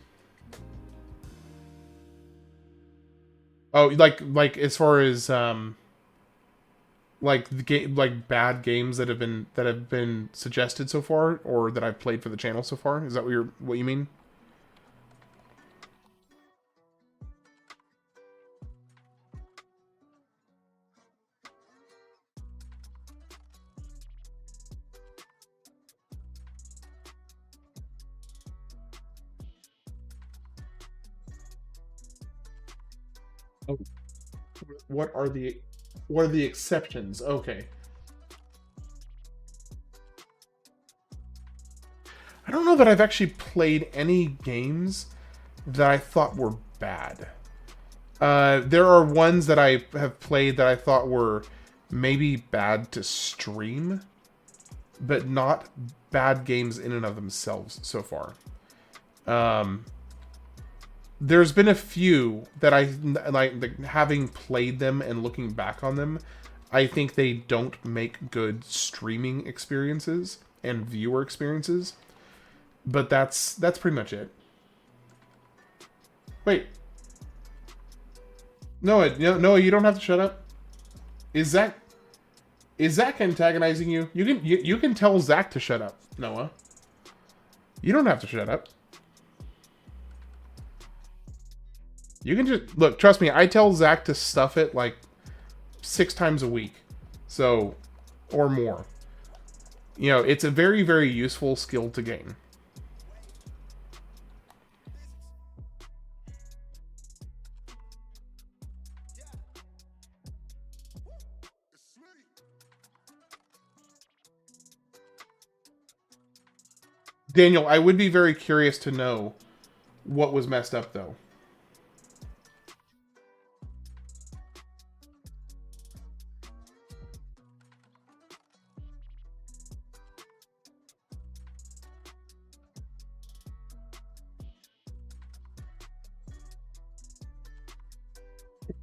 Speaker 2: Oh, like as far as like bad games that have been suggested so far, or that I've played for the channel so far? Is that what you mean? Oh, what are the exceptions? Okay. I don't know that I've actually played any games that I thought were bad. There are ones that I have played that I thought were maybe bad to stream, but not bad games in and of themselves so far. There's been a few that I like, having played them and looking back on them, I think they don't make good streaming experiences and viewer experiences. But that's pretty much it. Wait. Noah, no, you don't have to shut up. Is Zach antagonizing you? You can tell Zach to shut up, Noah. You don't have to shut up. You can just look. Trust me, I tell Zach to stuff it like 6 times a week, so or more. You know, it's a very, very useful skill to gain. Daniel, I would be very curious to know what was messed up, though.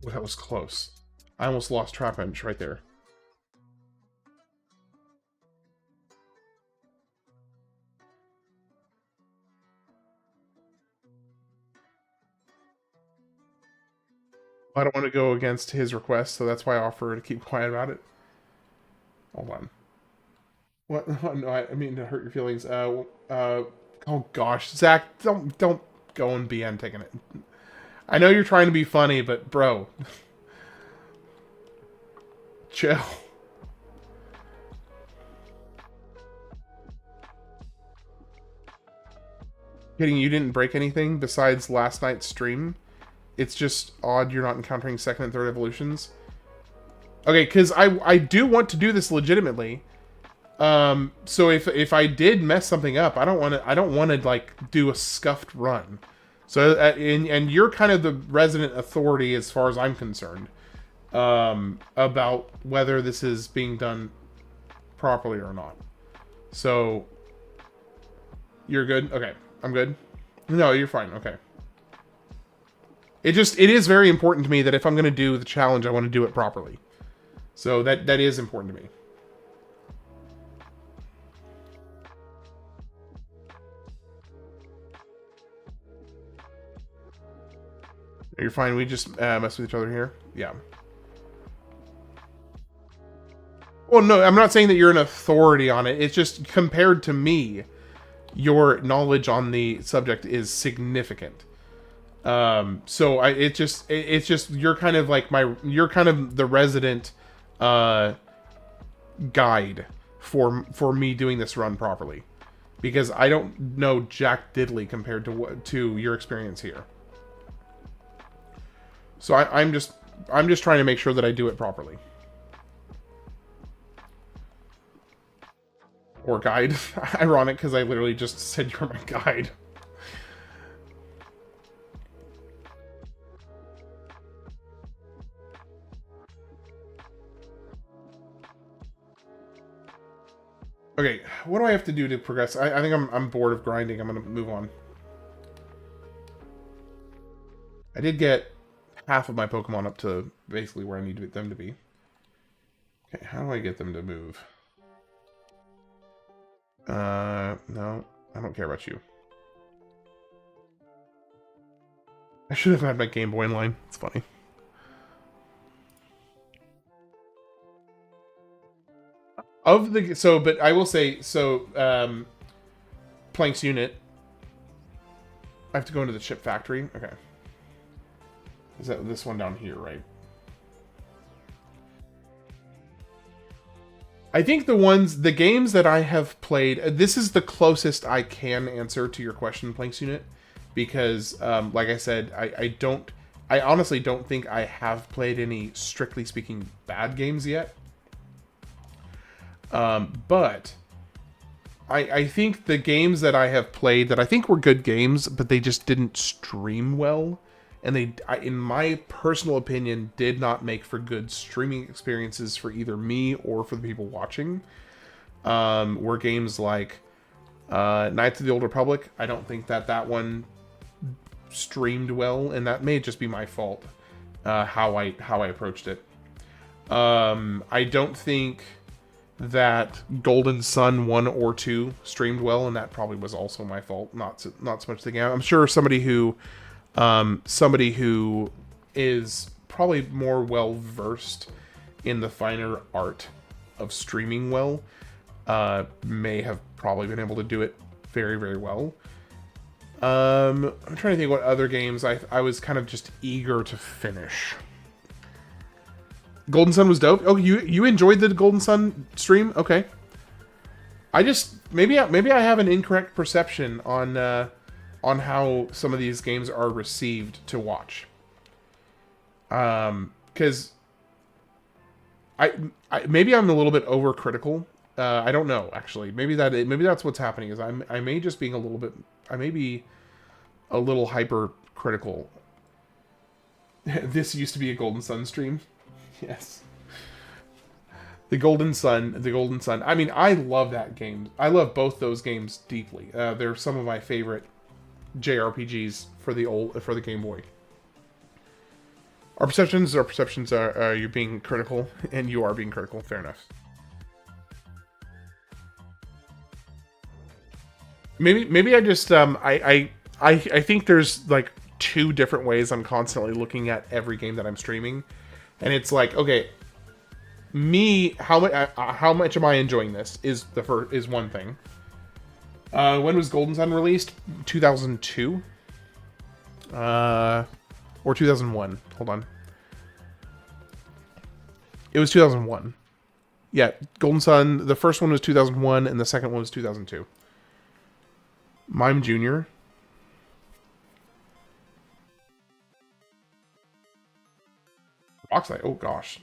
Speaker 2: Well, that was close. I almost lost Trap Bench right there. I don't want to go against his request, so that's why I offer to keep quiet about it. Hold on. What? No, I mean to hurt your feelings. Oh gosh, Zach, don't go and BN taking it. I know you're trying to be funny, but bro, chill. Kidding, you didn't break anything besides last night's stream. It's just odd you're not encountering second and third evolutions. Okay, because I do want to do this legitimately. So if I did mess something up, I don't want to like do a scuffed run. So and you're kind of the resident authority as far as I'm concerned, about whether this is being done properly or not. So you're good? Okay, I'm good. No, you're fine. Okay. It is very important to me that if I'm going to do the challenge, I want to do it properly. So that is important to me. You're fine. We just mess with each other here. Yeah. Well, no, I'm not saying that you're an authority on it. It's just compared to me, your knowledge on the subject is significant. So it's just you're kind of like you're kind of the resident guide for me doing this run properly, because I don't know jack diddly compared to your experience here. So I'm just trying to make sure that I do it properly. Or guide. Ironic, because I literally just said you're my guide. Okay, what do I have to do to progress? I think I'm bored of grinding. I'm gonna move on. I did get half of my Pokemon up to basically where I need them to be. Okay, how do I get them to move? No, I don't care about you. I should have had my Game Boy in line. It's funny. But I will say, Plank's unit. I have to go into the chip factory. Okay. Is that this one down here, right? I think the games that I have played, this is the closest I can answer to your question, Plank's unit, because, like I said, I honestly don't think I have played any, strictly speaking, bad games yet. But I think the games that I have played that I think were good games, but they just didn't stream well, and in my personal opinion, did not make for good streaming experiences for either me or for the people watching. were games like Knights of the Old Republic. I don't think that one streamed well, and that may just be my fault, how I approached it. I don't think that Golden Sun 1 or 2 streamed well, and that probably was also my fault, not so much the game. I'm sure somebody who is probably more well versed in the finer art of streaming well may have probably been able to do it very, very well. I'm trying to think what other games I was kind of just eager to finish. Golden Sun was dope. Oh, you enjoyed the Golden Sun stream? Okay. I just maybe I have an incorrect perception on how some of these games are received to watch. Because maybe I'm a little bit overcritical. I don't know, actually. Maybe that's what's happening. Is I may just being a little bit. I may be a little hypercritical. This used to be a Golden Sun stream. Yes. The Golden Sun. I mean, I love that game. I love both those games deeply. They're some of my favorite JRPGs for the Game Boy. Our perceptions are you being critical, and you are being critical. Fair enough. Maybe I just I think there's like two different ways I'm constantly looking at every game that I'm streaming. And it's like, okay, how much am I enjoying this is one thing. When was Golden Sun released? 2002? Or 2001. Hold on. It was 2001. Yeah, Golden Sun, the first one was 2001, and the second one was 2002. Mime Jr. Roxanne, oh gosh.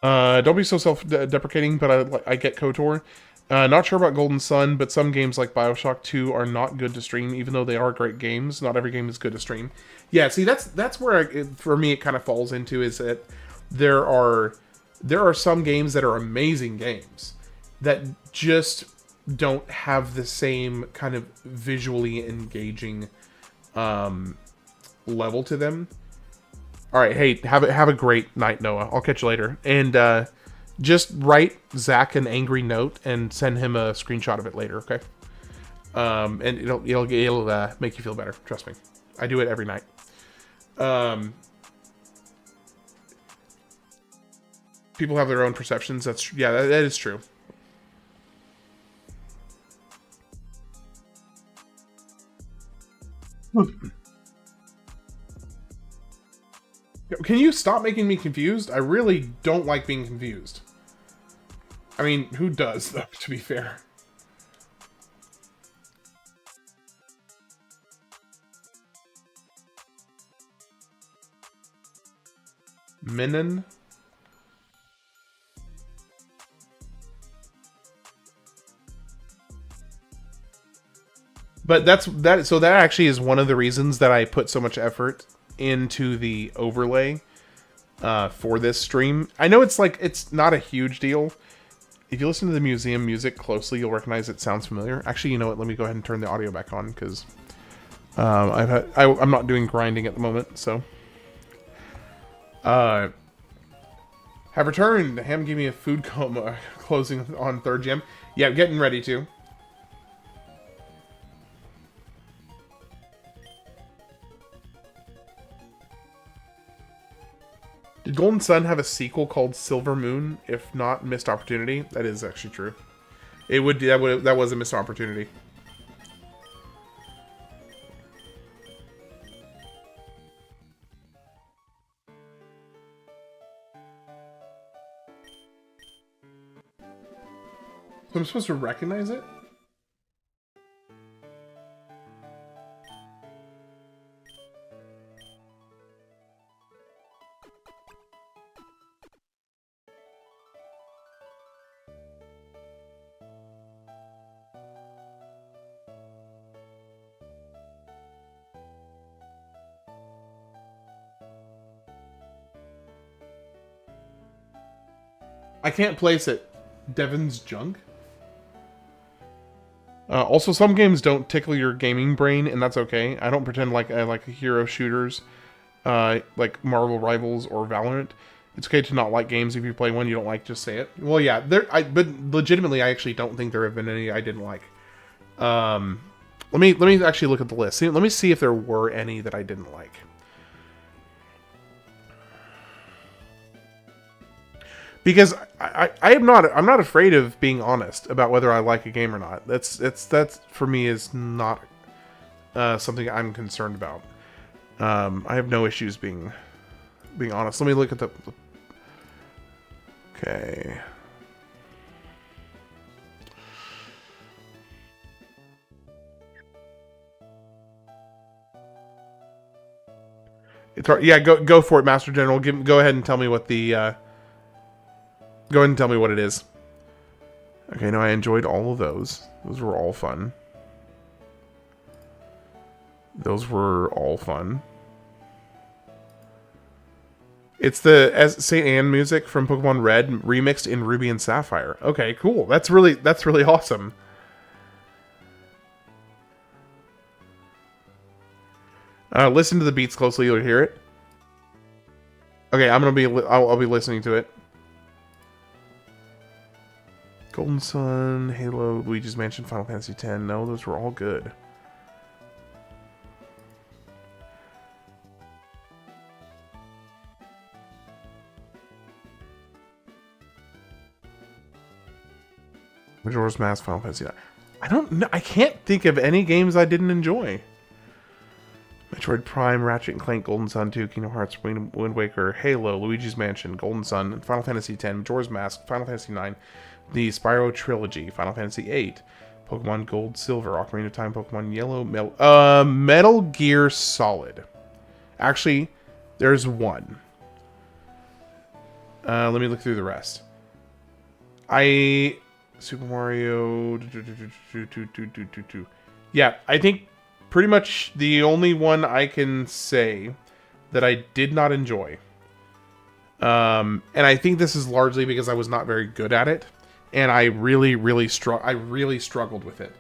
Speaker 2: Don't be so self-deprecating, but I get KOTOR. Not sure about Golden Sun, but some games like Bioshock 2 are not good to stream, even though they are great games. Not every game is good to stream. Yeah, see, that's where, for me, it kind of falls into, is that there are some games that are amazing games that just don't have the same kind of visually engaging level to them. All right, hey, have a great night, Noah. I'll catch you later. And just write Zach an angry note and send him a screenshot of it later, okay? And it'll make you feel better. Trust me, I do it every night. People have their own perceptions. That is true. Can you stop making me confused? I really don't like being confused. I mean, who does, though, to be fair? Minen? But so that actually is one of the reasons that I put so much effort into the overlay for this stream. I know it's not a huge deal. If you listen to the museum music closely, you'll recognize it sounds familiar. Actually, you know what? Let me go ahead and turn the audio back on, because I'm not doing grinding at the moment. So have returned. Ham gave me a food coma closing on 3rd gem. Yeah, getting ready to. Did Golden Sun have a sequel called Silver Moon? If not, missed opportunity. That is actually true. That was a missed opportunity. So I'm supposed to recognize it? I can't place it. Devin's Junk? Also, some games don't tickle your gaming brain, and that's okay. I don't pretend like I like hero shooters, like Marvel Rivals or Valorant. It's okay to not like games. If you play one you don't like, just say it. Well, yeah, but legitimately, I actually don't think there have been any I didn't like. Let me actually look at the list. Let me see if there were any that I didn't like. Because I'm not afraid of being honest about whether I like a game or not. That's for me is not something I'm concerned about. I have no issues being honest. Let me look at the okay. It's hard. Yeah, go for it, Master General. Go ahead and tell me what the go ahead and tell me what it is. Okay, no, I enjoyed all of those. Those were all fun. Those were all fun. It's the St. Anne music from Pokemon Red remixed in Ruby and Sapphire. Okay, cool. That's really awesome. Listen to the beats closely, you'll hear it. Okay, I'll be listening to it. Golden Sun, Halo, Luigi's Mansion, Final Fantasy X. No, those were all good. Majora's Mask, Final Fantasy IX. I don't know. I can't think of any games I didn't enjoy. Metroid Prime, Ratchet & Clank, Golden Sun 2, Kingdom Hearts, Wind Waker, Halo, Luigi's Mansion, Golden Sun, Final Fantasy X, Majora's Mask, Final Fantasy IX, the Spyro Trilogy, Final Fantasy VIII, Pokemon Gold, Silver, Ocarina of Time, Pokemon Yellow, Metal Gear Solid. Actually, there's one. Let me look through the rest. Super Mario... Yeah, I think pretty much the only one I can say that I did not enjoy. And I think this is largely because I was not very good at it. And I really struggled with it.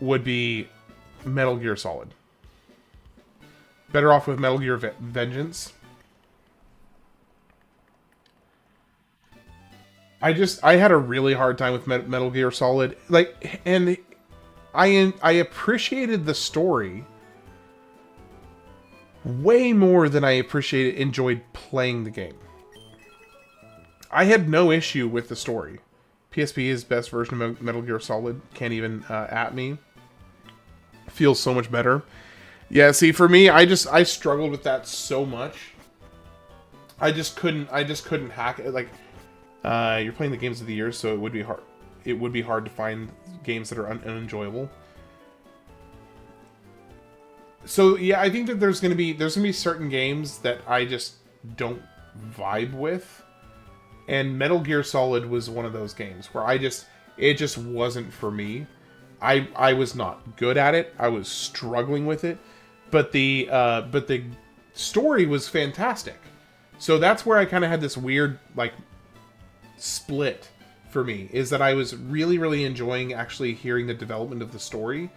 Speaker 2: Would be Metal Gear Solid. Better off with Metal Gear Vengeance. I had a really hard time with Metal Gear Solid. Like, and I appreciated the story way more than I enjoyed playing the game. I had no issue with the story. PSP is best version of Metal Gear Solid. Can't even at me. Feels so much better. Yeah, see, for me, I struggled with that so much. I just couldn't hack it. Like, you're playing the games of the year, so it would be hard. It would be hard to find games that are unenjoyable. So yeah, I think that there's gonna be certain games that I just don't vibe with. And Metal Gear Solid was one of those games where it just wasn't for me. I was not good at it. I was struggling with it, but the story was fantastic. So that's where I kind of had this weird like split for me, is that I was really enjoying actually hearing the development of the story,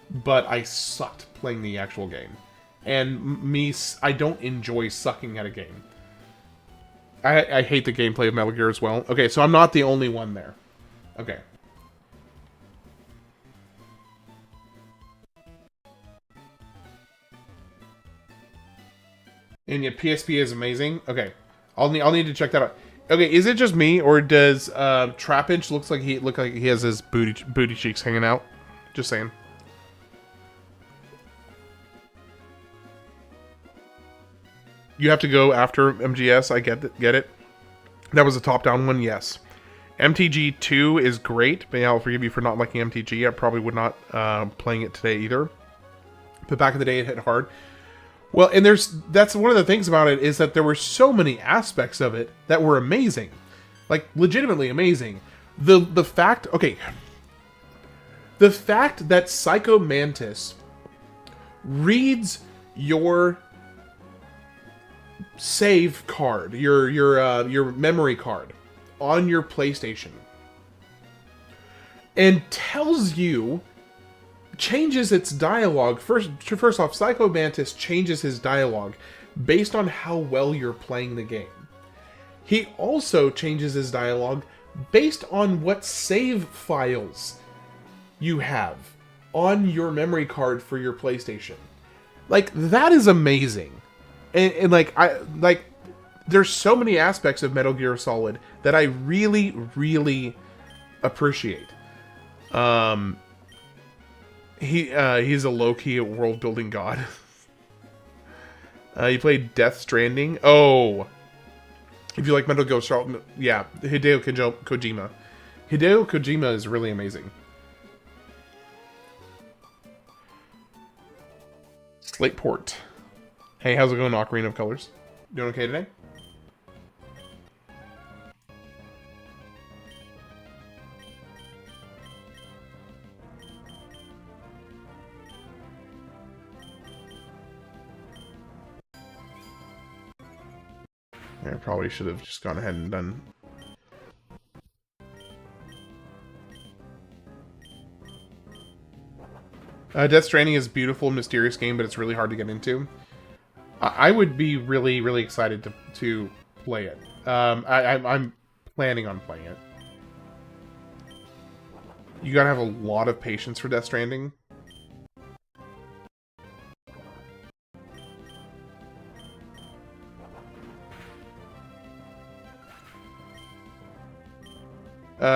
Speaker 2: but I sucked playing the actual game. And I don't enjoy sucking at a game. I hate the gameplay of Metal Gear as well. Okay, so I'm not the only one there. Okay. And yet PSP is amazing. Okay, I'll need to check that out. Okay, is it just me, or does Trapinch look like he has his booty cheeks hanging out? Just saying. You have to go after MGS. I get it. That was a top-down one, yes. MTG 2 is great, but yeah, I'll forgive you for not liking MTG. I probably would not playing it today either. But back in the day, it hit hard. Well, and that's one of the things about it, is that there were so many aspects of it that were amazing. Like, legitimately amazing. The fact that Psycho Mantis reads your save card, your memory card, on your PlayStation and tells you, changes its dialogue. First off, Psycho Mantis changes his dialogue based on how well you're playing the game. He also changes his dialogue based on what save files you have on your memory card for your PlayStation. Like, that is amazing. And there's so many aspects of Metal Gear Solid that I really, really appreciate. He's a low-key world-building god. You played Death Stranding? Oh! If you like Metal Gear Solid, yeah, Hideo Kojima. Hideo Kojima is really amazing. Slateport. Hey, how's it going, Ocarina of Colors? Doing okay today? I probably should have just gone ahead and done. Death Stranding is a beautiful, mysterious game, but it's really hard to get into. I would be really, really excited to play it. I'm planning on playing it. You gotta have a lot of patience for Death Stranding.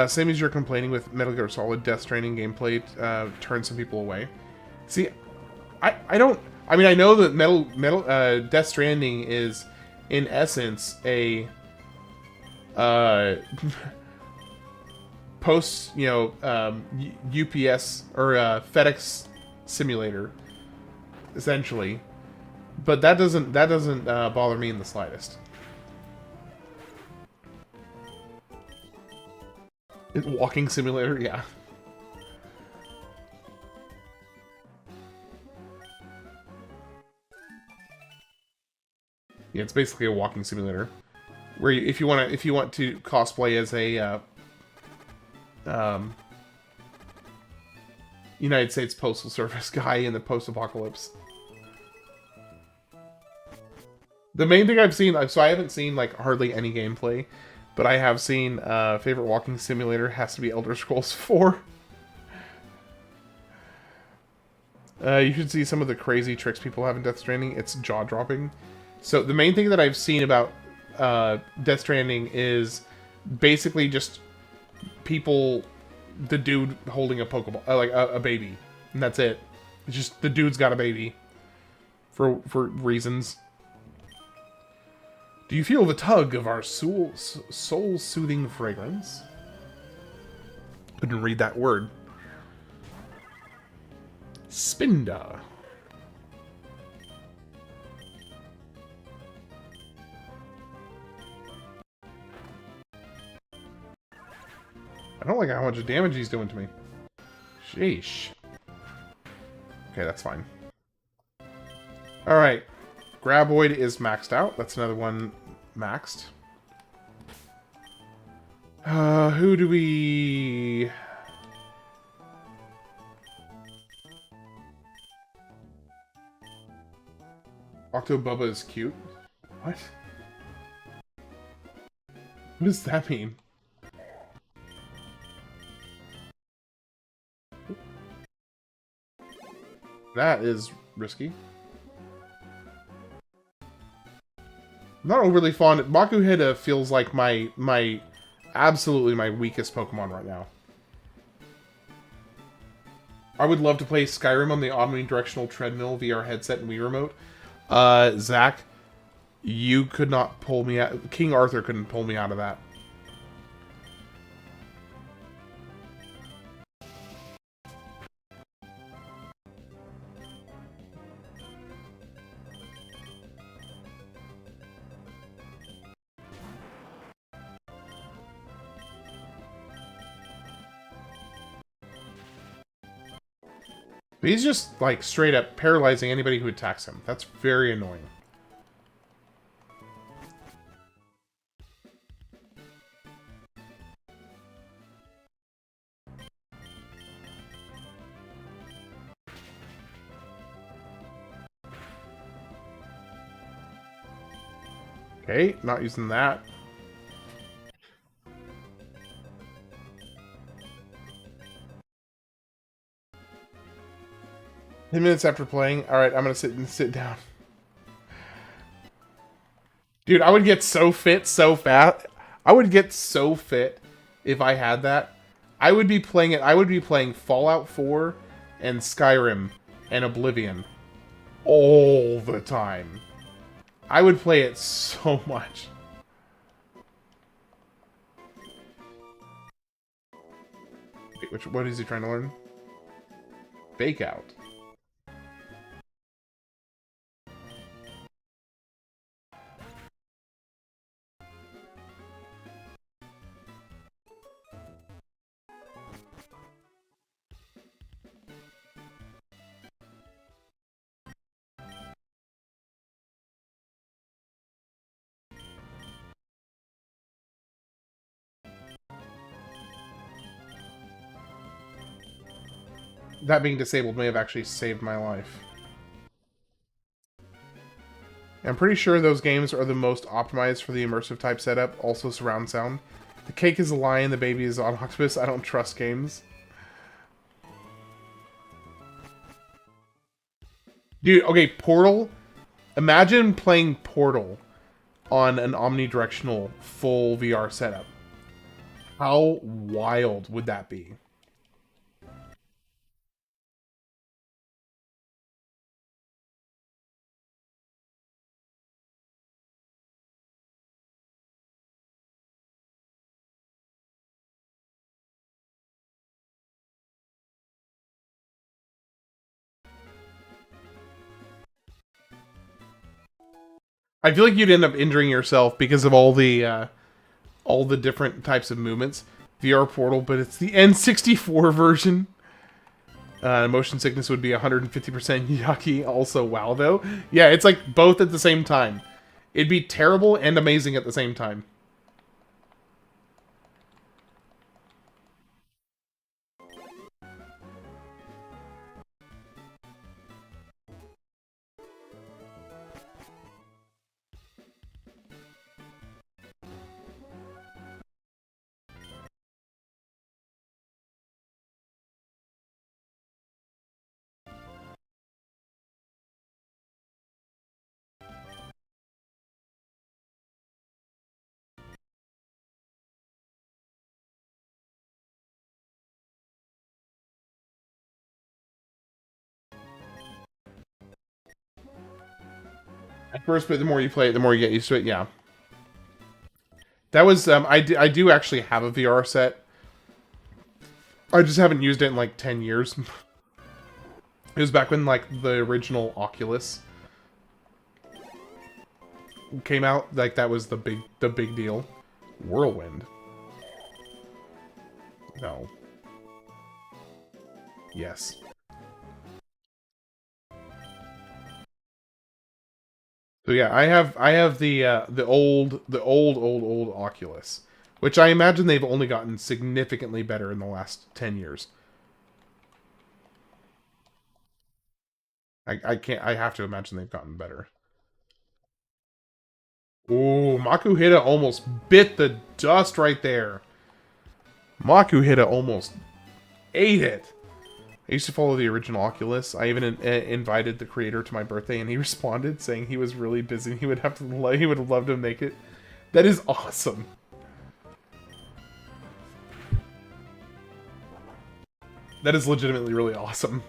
Speaker 2: Same as you're complaining with Metal Gear Solid, Death Stranding gameplay turns some people away. See, I don't... I mean, I know that Death Stranding is, in essence, a post, UPS or FedEx simulator, essentially. But that doesn't bother me in the slightest. Walking simulator, yeah. Yeah, it's basically a walking simulator, where if you want to cosplay as a United States Postal Service guy in the post-apocalypse. The main thing I've seen, so I haven't seen like hardly any gameplay, but I have seen favorite walking simulator has to be Elder Scrolls 4. You should see some of the crazy tricks people have in Death Stranding. It's jaw-dropping. So the main thing that I've seen about Death Stranding is basically just people, the dude holding a Pokeball, like a baby, and that's it. It's just the dude's got a baby for reasons. Do you feel the tug of our soul-soothing fragrance? Couldn't read that word. Spinda. I don't like how much damage he's doing to me. Sheesh. Okay, that's fine. Alright. Graboid is maxed out. That's another one maxed. Who do we... Octobubba is cute. What? What does that mean? That is risky. I'm not overly fond. Makuhita feels like absolutely my weakest Pokemon right now. I would love to play Skyrim on the omnidirectional treadmill VR headset and Wii remote. Zach, you could not pull me out. King Arthur couldn't pull me out of that. But he's just, like, straight up paralyzing anybody who attacks him. That's very annoying. Okay, not using that. Ten minutes after playing. All right, I'm gonna sit down. Dude, I would get so fit so fast. I would get so fit if I had that. I would be playing it. I would be playing Fallout 4 and Skyrim and Oblivion all the time. I would play it so much. Wait, what is he trying to learn? Fake out. That being disabled may have actually saved my life. I'm pretty sure those games are the most optimized for the immersive type setup, also surround sound. The cake is a lion, the baby is on octopus. I don't trust games. Dude, okay, Portal. Imagine playing Portal on an omnidirectional full VR setup. How wild would that be? I feel like you'd end up injuring yourself because of all the different types of movements. VR Portal, but it's the N64 version. Motion sickness would be 150% yucky. Also, wow, though. Yeah, it's like both at the same time. It'd be terrible and amazing at the same time. At first, but the more you play it, the more you get used to it. Yeah. That was, I do actually have a VR set. I just haven't used it in like 10 years. It was back when like the original Oculus came out. Like that was the big deal. Whirlwind. No. Yes. So yeah, I have the old Oculus, which I imagine they've only gotten significantly better in the last 10 years. I can't I have to imagine they've gotten better. Ooh, Makuhita almost bit the dust right there. Makuhita almost ate it. I used to follow the original Oculus. I even invited the creator to my birthday, and he responded saying he was really busy. And he would have to. He would have loved to make it. That is awesome. That is legitimately really awesome.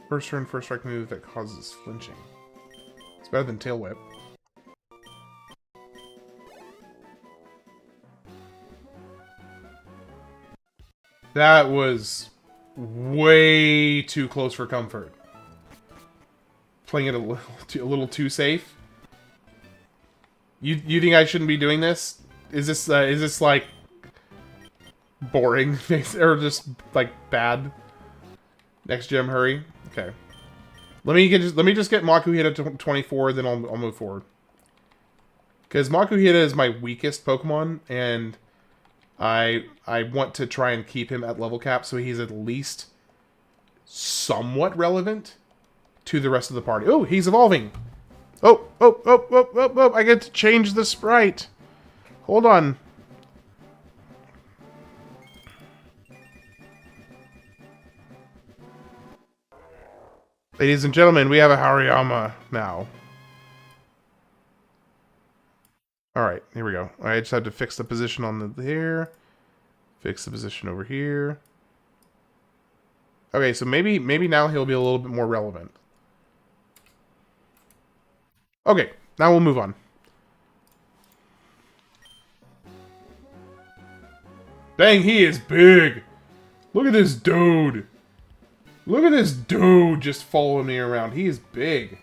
Speaker 2: First turn, first strike move that causes flinching. It's better than Tail Whip. That was way too close for comfort. Playing it a little too safe. You think I shouldn't be doing this? Is this like boring or just like bad? Next gem, hurry. Okay. Let me just get Makuhita to 24, then I'll move forward. Because Makuhita is my weakest Pokemon, and I want to try and keep him at level cap so he's at least somewhat relevant to the rest of the party. Oh, he's evolving. Oh, I get to change the sprite. Hold on. Ladies and gentlemen, we have a Hariyama now. Alright, here we go. I just have to fix the position on the here. Fix the position over here. Okay, so maybe now he'll be a little bit more relevant. Okay, now we'll move on. Dang, he is big! Look at this dude! Look at this dude just following me around. He is big.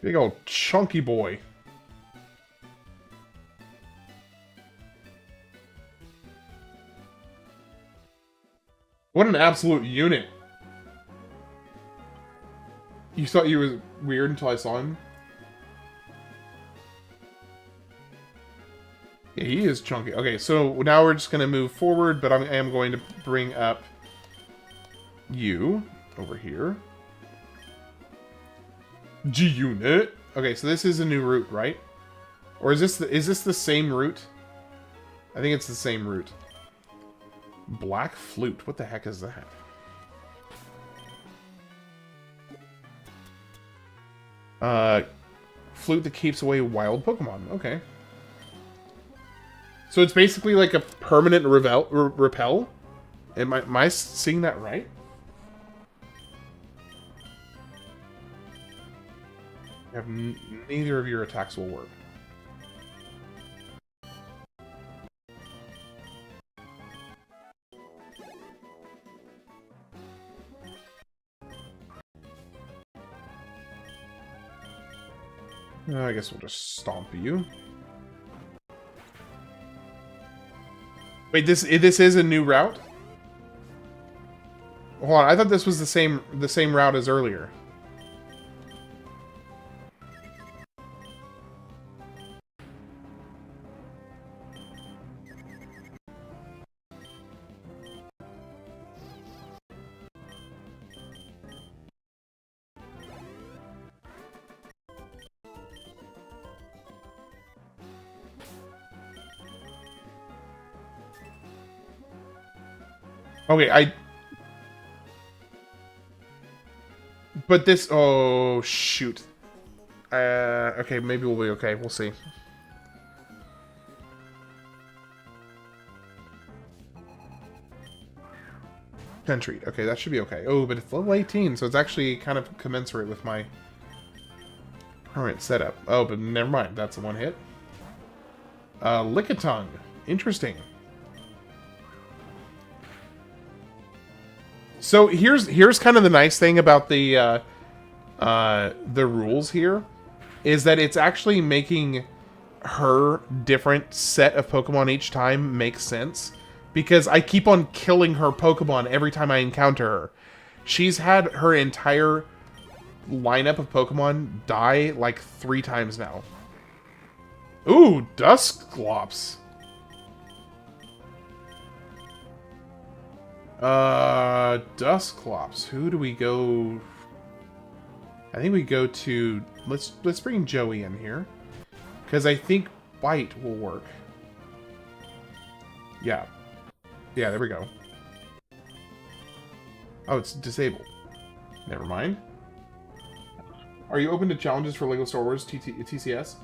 Speaker 2: Big old chunky boy. What an absolute unit. You thought he was weird until I saw him? Yeah, he is chunky. Okay, so now we're just going to move forward, but I am going to bring up you over here. G-Unit. Okay, so this is a new route, right? Or is this the same route? I think it's the same route. Black Flute. What the heck is that? Flute that keeps away wild Pokemon. Okay. So it's basically like a permanent repel? Am I seeing that right? Neither of your attacks will work. I guess we'll just stomp you. Wait, this is a new route? Hold on, I thought this was the same route as earlier. Okay, But this... Oh, shoot. Okay, maybe we'll be okay. We'll see. Pen treat. Okay, that should be okay. Oh, but it's level 18, so it's actually kind of commensurate with my current setup. Oh, but never mind. That's a one hit. Lickitung. Interesting. So here's kind of the nice thing about the rules here, is that it's actually making her different set of Pokemon each time make sense, because I keep on killing her Pokemon every time I encounter her. She's had her entire lineup of Pokemon die like 3 times now. Ooh, Dusclops. Dusclops. Who do we go? I think we go to... Let's bring Joey in here, because I think Bite will work. Yeah. Yeah, there we go. Oh, it's disabled. Never mind. Are you open to challenges for LEGO Star Wars TCS?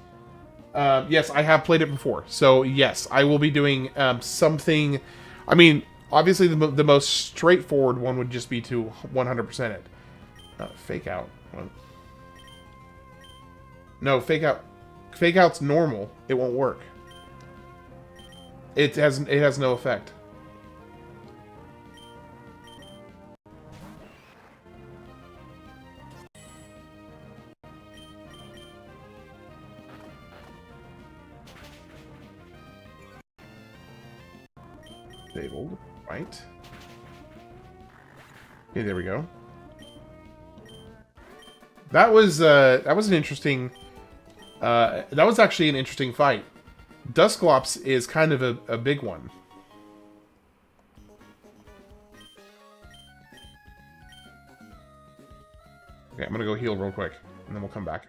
Speaker 2: Yes, I have played it before. So, yes, I will be doing something... I mean... Obviously, the most straightforward one would just be to 100% it. Fake out. No, fake out. Fake out's normal. It won't work. It has no effect. Disabled, right? Okay, there we go. That was an interesting. That was actually an interesting fight. Dusclops is kind of a big one. Okay, I'm gonna go heal real quick, and then we'll come back.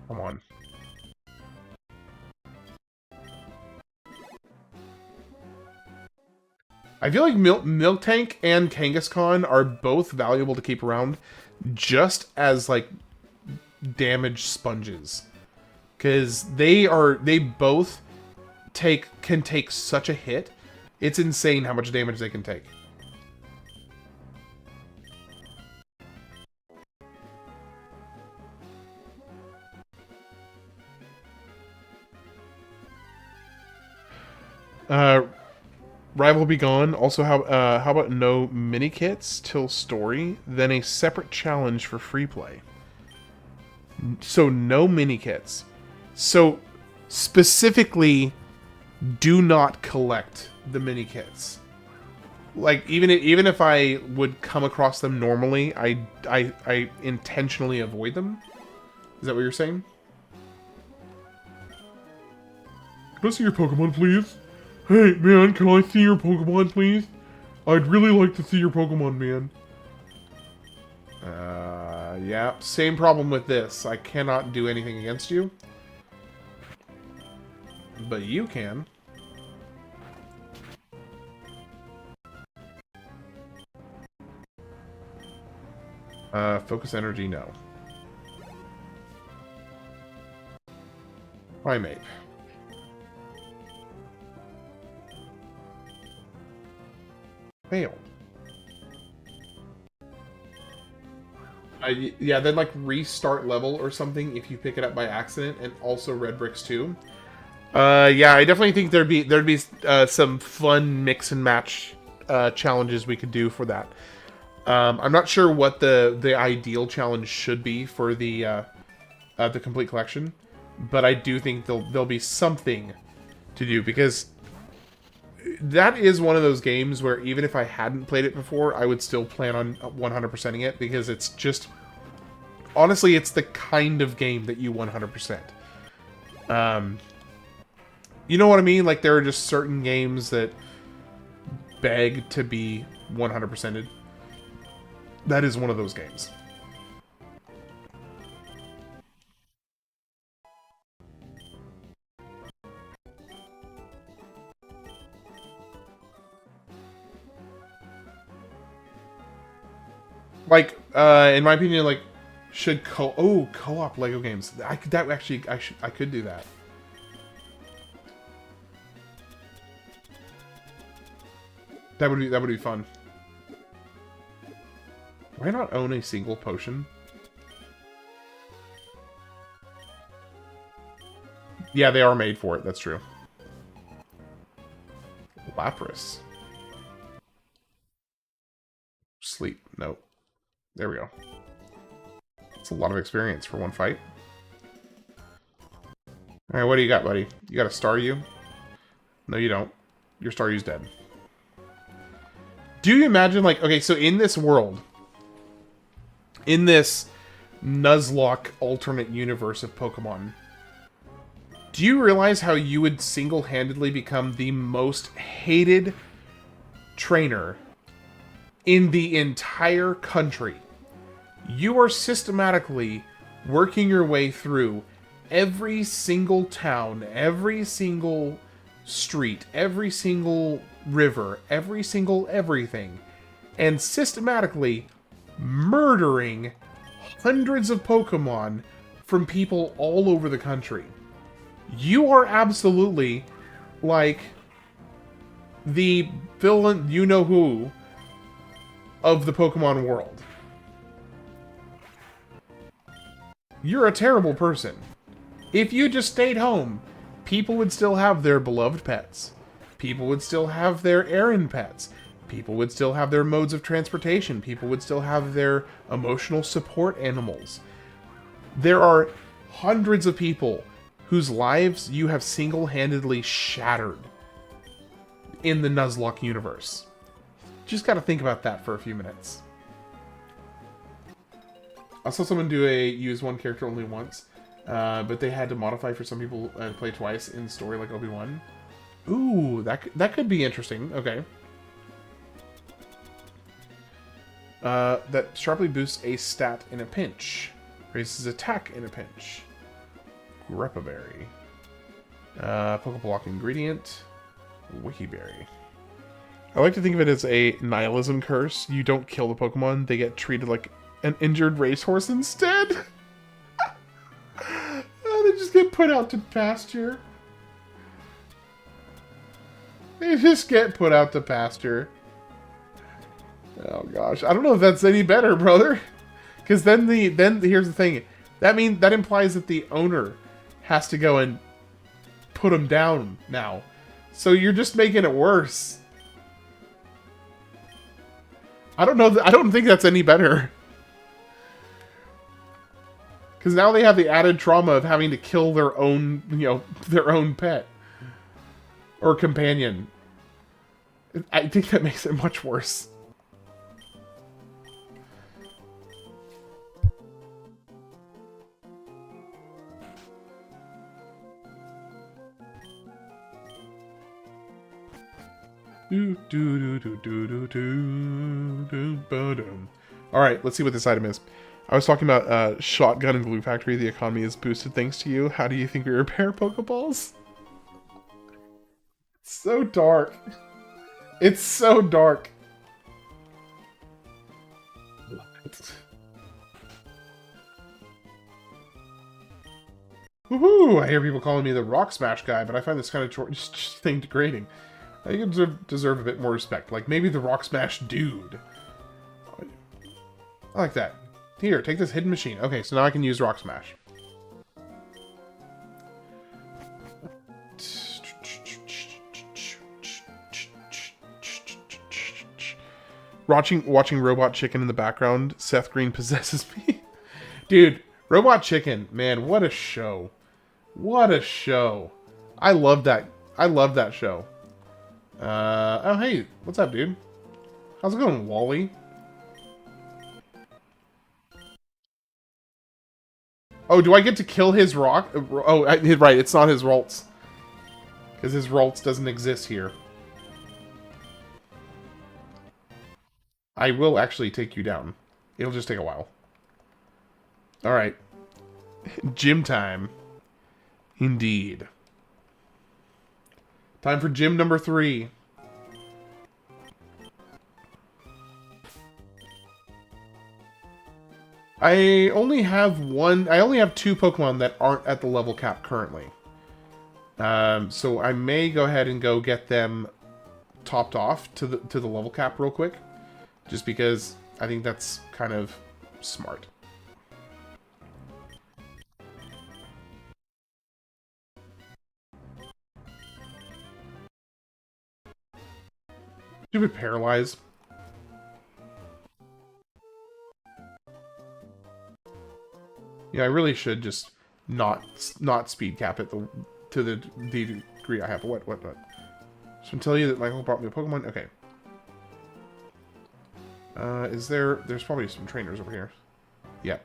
Speaker 2: Come on. I feel like Miltank and Kangaskhan are both valuable to keep around, just as like damage sponges, because they both can take such a hit. It's insane how much damage they can take. Rival be gone. Also, how about no mini kits till story, then a separate challenge for free play. So no mini kits. So specifically, do not collect the mini kits. Like even if I would come across them normally, I intentionally avoid them. Is that what you're saying? Can I see your Pokemon, please? Hey, man, can I see your Pokemon, please? I'd really like to see your Pokemon, man. Yeah, same problem with this. I cannot do anything against you. But you can. Focus energy, no. Primate. Failed. Yeah, then like restart level or something if you pick it up by accident, and also red bricks too. Yeah, I definitely think there'd be some fun mix and match challenges we could do for that. I'm not sure what the ideal challenge should be for the complete collection, but I do think there'll be something to do, because that is one of those games where even if I hadn't played it before, I would still plan on 100%ing it, because it's just, honestly, it's the kind of game that you 100%. You know what I mean? Like, there are just certain games that beg to be 100%ed. That is one of those games. Like, in my opinion, like, should co-op Lego games. I could do that. That would be fun. Why not own a single potion? Yeah, they are made for it. That's true. Lapras. Sleep. Nope. There we go. It's a lot of experience for one fight. Alright, what do you got, buddy? You got a Staryu? No, you don't. Your Staryu's dead. Do you imagine, like, okay, so in this world, in this Nuzlocke alternate universe of Pokemon, do you realize how you would single-handedly become the most hated trainer in the entire country? You are systematically working your way through every single town, every single street, every single river, every single everything, and systematically murdering hundreds of Pokemon from people all over the country. You are absolutely, like, the villain you-know-who of the Pokemon world. You're a terrible person. If you just stayed home, people would still have their beloved pets. People would still have their errand pets. People would still have their modes of transportation. People would still have their emotional support animals. There are hundreds of people whose lives you have single-handedly shattered in the Nuzlocke universe. Just gotta think about that for a few minutes. I saw someone do a use one character only once, but they had to modify for some people to play twice in the story like Obi-Wan. Ooh, that could be interesting. Okay. That sharply boosts a stat in a pinch. Raises attack in a pinch. Greppa Berry. Pokeblock ingredient. Wikiberry. I like to think of it as a nihilism curse. You don't kill the Pokemon, they get treated like an injured racehorse instead. They just get put out to pasture. They just get put out to pasture. Oh gosh, I don't know if that's any better, brother. Because then here's the thing. That implies that the owner has to go and put him down now. So you're just making it worse. I don't know. I don't think that's any better. Because now they have the added trauma of having to kill their own, their own pet or companion. I think that makes it much worse. Alright, let's see what this item is. I was talking about Shotgun and Glue Factory. The economy is boosted thanks to you. How do you think we repair Pokeballs? It's so dark. It's so dark. Woohoo! I hear people calling me the Rock Smash guy, but I find this kind of thing degrading. I think you deserve a bit more respect. Like, maybe the Rock Smash dude. I like that. Here, take this hidden machine. Okay, so now I can use Rock Smash. Watching Robot Chicken in the background, Seth Green possesses me. Dude, Robot Chicken, man, what a show. What a show. I love that. I love that show. Oh, hey, what's up, dude? How's it going, Wally? Oh, do I get to kill his rock? Oh, right, it's not his Ralts. Because his Ralts doesn't exist here. I will actually take you down. It'll just take a while. Alright. Gym time. Indeed. Time for gym number 3. I only have 2 Pokemon that aren't at the level cap currently. So I may go ahead and go get them topped off to the level cap real quick. Just because I think that's kind of smart. Stupid Paralyze. Yeah, I really should just not speed cap it to the degree I have. What? So I'm telling you that Michael brought me a Pokemon. Okay. There's probably some trainers over here. Yeah.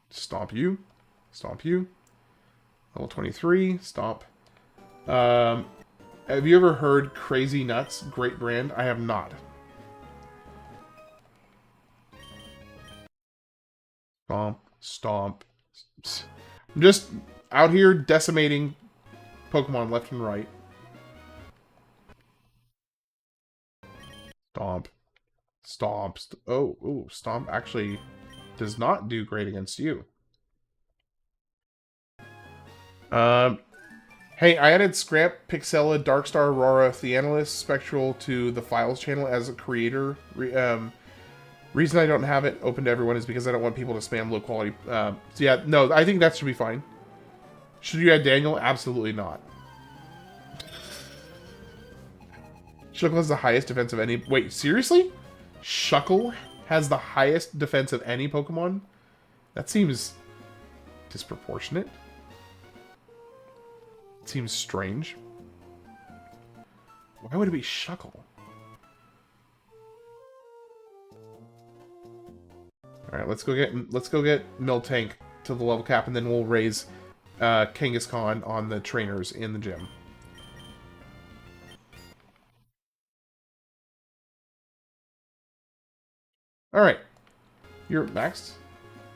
Speaker 2: Stomp you. Stomp you. Level 23. Stomp. Have you ever heard Crazy Nuts? Great brand. I have not. Stomp. Stomp. I'm just out here decimating Pokemon left and right. Stomp. Stomp. Oh, Stomp actually does not do great against you. Hey, I added Scramp, Pixella, Darkstar, Aurora, Theanalis, Spectral to the Files channel as a creator. Reason I don't have it open to everyone is because I don't want people to spam low quality. So yeah, no, I think that should be fine. Should you add Daniel? Absolutely not. Shuckle has the highest defense of any... Wait, seriously? Shuckle has the highest defense of any Pokemon? That seems disproportionate. It seems strange. Why would it be Shuckle? Alright, let's go get Miltank to the level cap, and then we'll raise Kangaskhan on the trainers in the gym. Alright. You're maxed.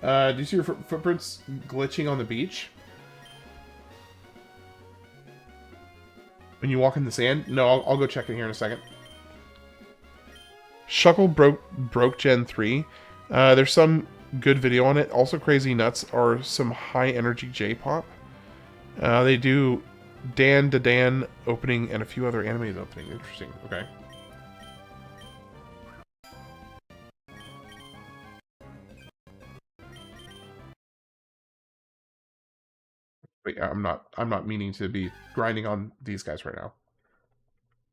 Speaker 2: Do you see your footprints glitching on the beach? When you walk in the sand? No, I'll go check it here in a second. Shuckle broke Gen 3. There's some good video on it. Also crazy nuts are some high energy J-pop. They do Dan to Dan opening and a few other animes opening. Interesting. Okay. Wait, I'm not meaning to be grinding on these guys right now.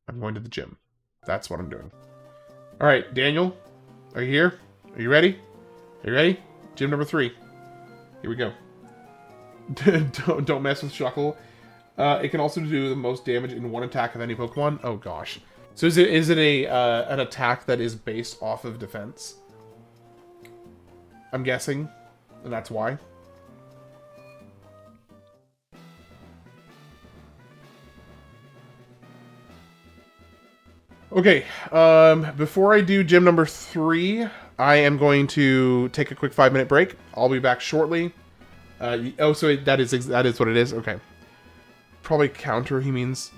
Speaker 2: I'm going to the gym. That's what I'm doing. All right, Daniel, are you here? Are you ready? Are you ready? Gym number 3. Here we go. don't mess with Shuckle. It can also do the most damage in one attack of any Pokemon. Oh gosh. So is it an attack that is based off of defense? I'm guessing, and that's why. Okay, before I do gym number 3, I am going to take a quick 5-minute break. I'll be back shortly. So that is what it is? Okay. Probably counter, he means.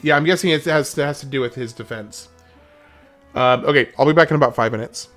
Speaker 2: Yeah, I'm guessing it has to do with his defense. Okay, I'll be back in about 5 minutes.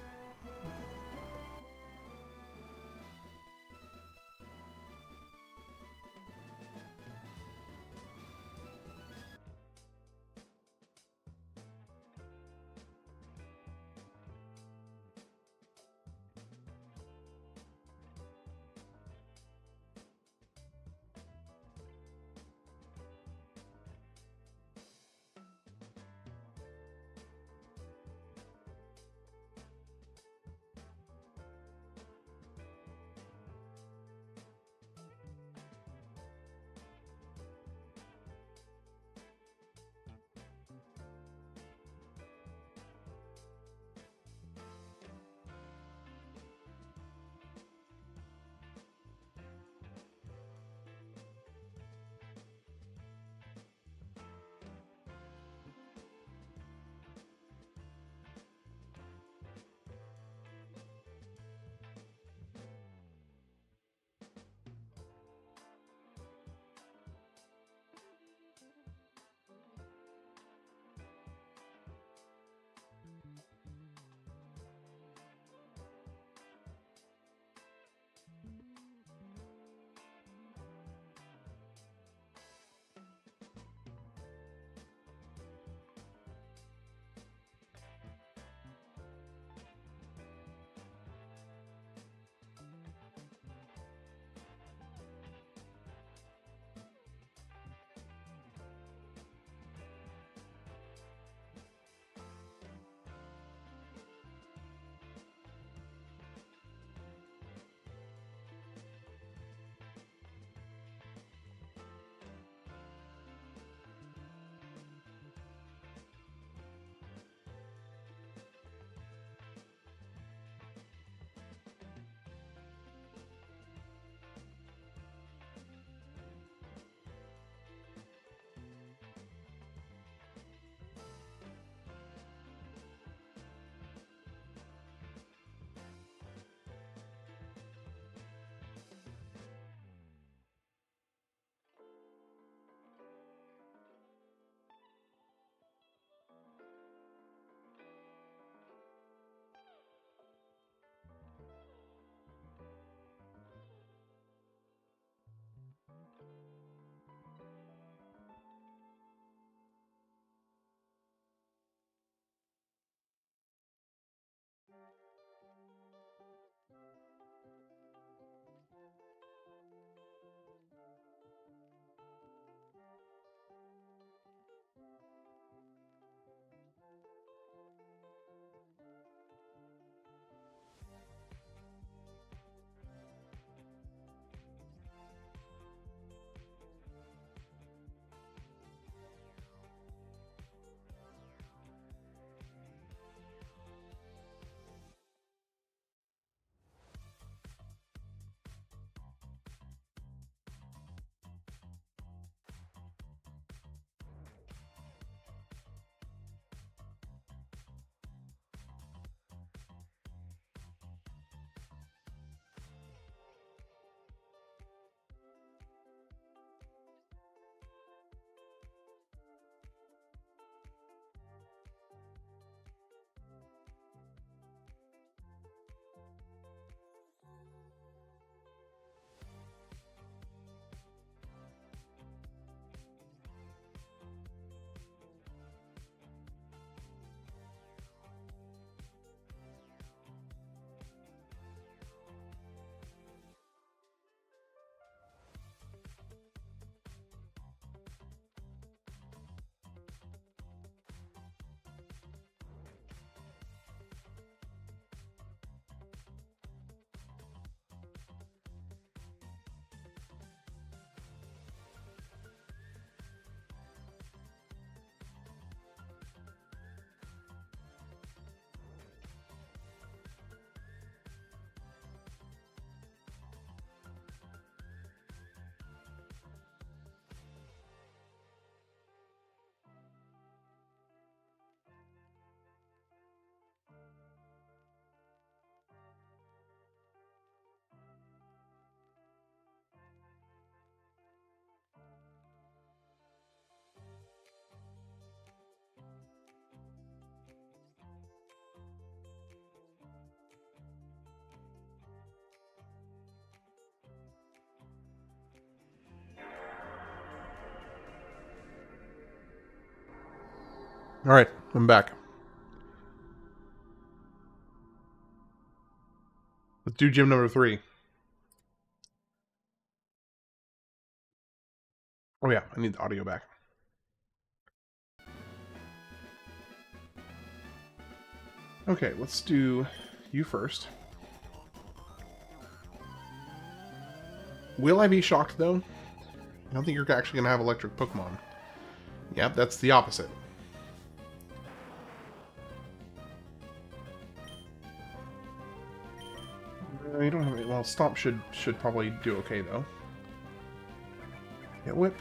Speaker 2: Alright, I'm back. Let's do gym number 3. Oh yeah, I need the audio back. Okay, let's do you first. Will I be shocked, though? I don't think you're actually going to have electric Pokemon. Yep, that's the opposite. You don't have any... Well, Stomp should probably do okay, though. Yeah, Whip.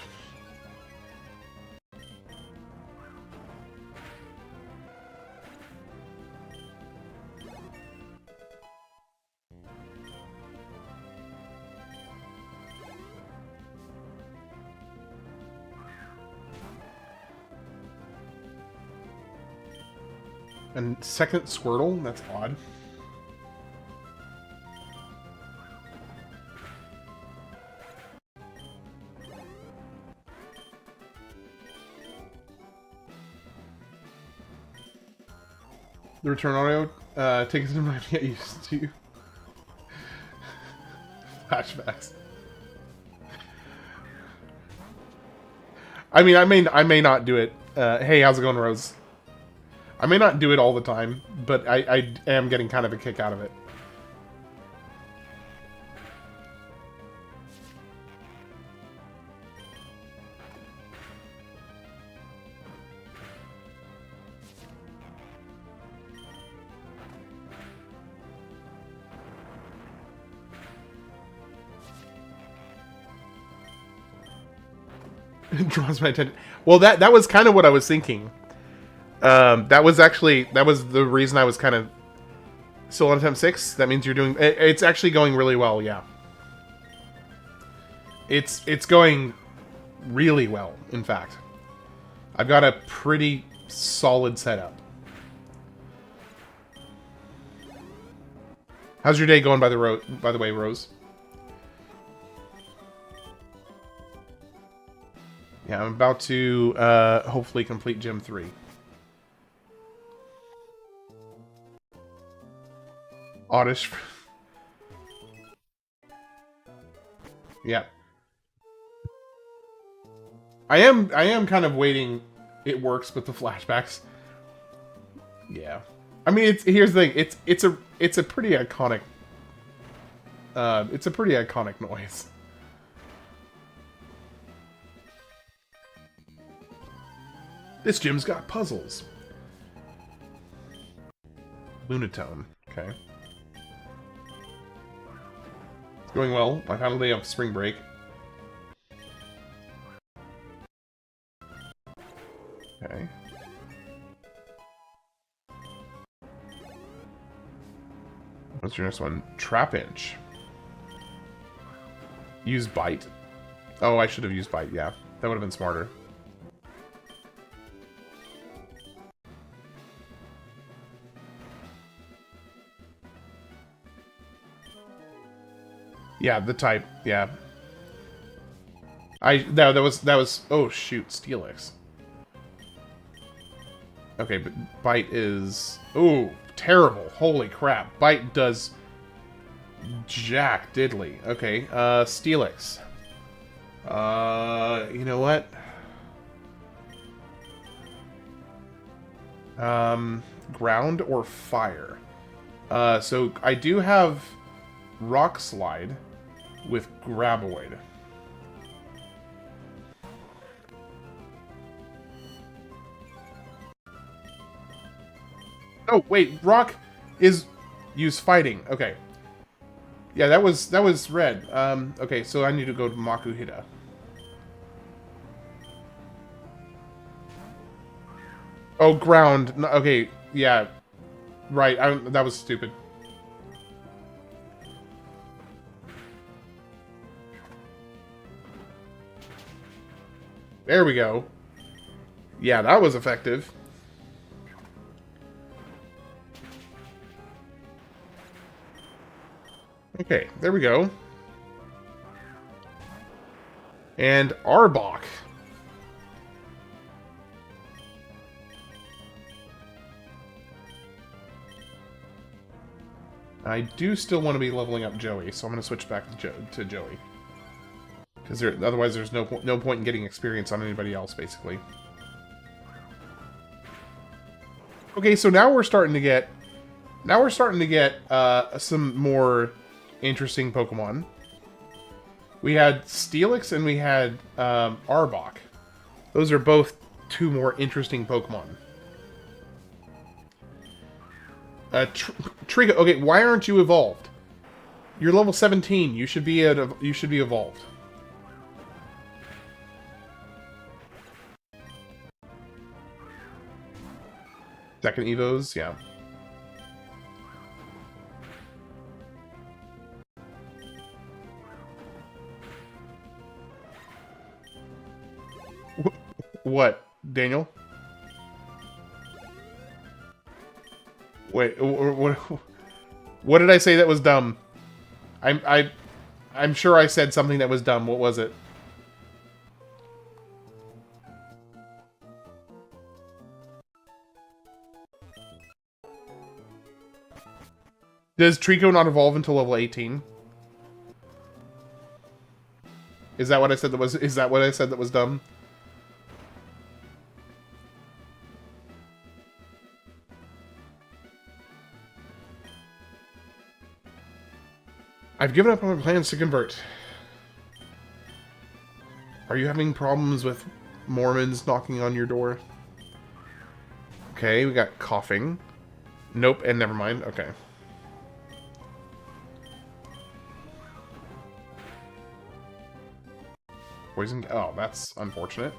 Speaker 2: And second Squirtle? That's odd. The return audio takes some time to get used to. Flashbacks. I mean, I may not do it. Hey, how's it going, Rose? I may not do it all the time, but I am getting kind of a kick out of it. It draws my attention. Well, that was kind of what I was thinking. That was the reason I was kind of still on attempt 6. That means you're doing. It's actually going really well. Yeah. It's going really well. In fact, I've got a pretty solid setup. How's your day going? By the way, Rose. Yeah, I'm about to hopefully complete Gym 3. Oddish. Yeah. I am kind of waiting it works with the flashbacks. Yeah. I mean, here's the thing. It's a pretty iconic noise. This gym's got puzzles. Lunatone. Okay. It's going well. My final day of spring break. Okay. What's your next one? Trapinch. Use Bite. Oh, I should have used Bite, yeah. That would have been smarter. Yeah, the type, yeah. That was oh shoot, Steelix. Okay, but Bite is oh terrible. Holy crap. Bite does jack diddly. Okay, Steelix. You know what? Ground or fire? So I do have Rock Slide with Graboid. Oh, wait, Rock is use fighting. Okay. Yeah, that was red. Okay, so I need to go to Makuhita. Oh, ground. Okay, yeah. Right, that was stupid. There we go. Yeah, that was effective. Okay, there we go. And Arbok. I do still want to be leveling up Joey, so I'm going to switch back to Joey. Because otherwise there's no point in getting experience on anybody else, basically. Okay, so now we're starting to get... some more interesting Pokemon. We had Steelix and we had Arbok. Those are both two more interesting Pokemon. Trico, okay, why aren't you evolved? You're level 17. You should be evolved. Second Evos, yeah. What, Daniel? Wait, what did I say that was dumb? I'm sure I said something that was dumb. What was it? Does Trico not evolve until level 18? Is that what I said that was? Is that what I said that was dumb? I've given up on my plans to convert. Are you having problems with Mormons knocking on your door? Okay, we got coughing. Nope, and never mind. Okay. Poison... Oh, that's unfortunate.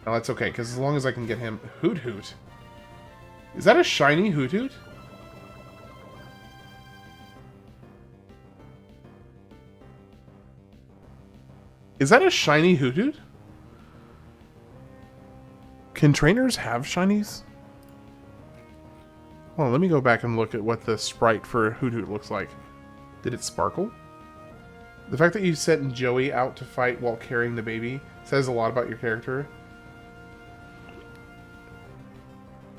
Speaker 2: No, that's okay, because as long as I can get him... Hoot Hoot. Is that a shiny Hoot Hoot? Is that a shiny Hoot Hoot? Can trainers have shinies? Well, let me go back and look at what the sprite for Hoot Hoot looks like. Did it sparkle? The fact that you sent Joey out to fight while carrying the baby says a lot about your character.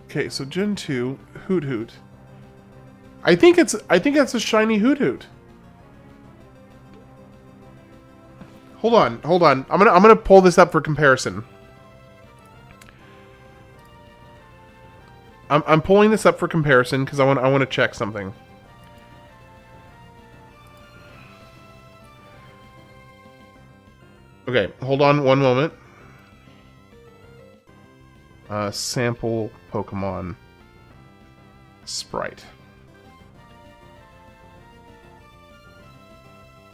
Speaker 2: Okay, so Gen 2, Hoot Hoot. I think that's a shiny Hoot Hoot. Hold on. I'm gonna pull this up for comparison. I'm pulling this up for comparison because I want to check something. Okay, hold on one moment. Sample Pokemon sprite.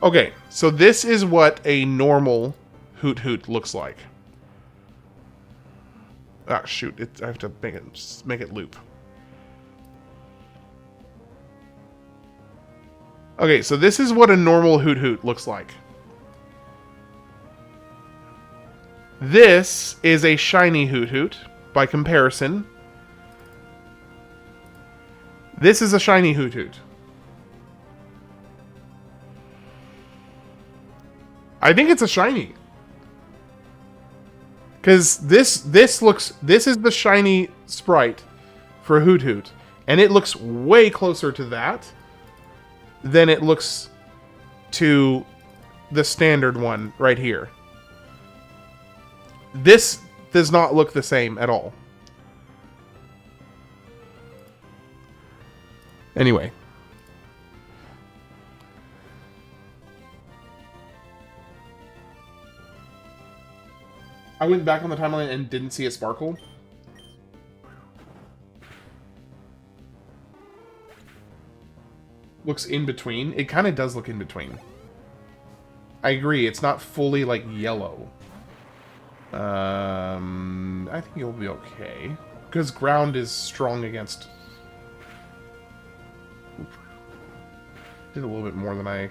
Speaker 2: Okay, so this is what a normal Hoot Hoot looks like. Ah, shoot! I have to make it loop. Okay, so this is what a normal Hoot Hoot looks like. This is a shiny Hoot Hoot, by comparison. This is a shiny Hoot Hoot. I think it's a shiny. Because this is the shiny sprite for Hoot Hoot. And it looks way closer to that than it looks to the standard one right here. This does not look the same at all. Anyway. I went back on the timeline and didn't see a sparkle. Looks in between. It kind of does look in between. I agree. It's not fully like yellow. I think you'll be okay. Because ground is strong against... Oop. Did a little bit more than I...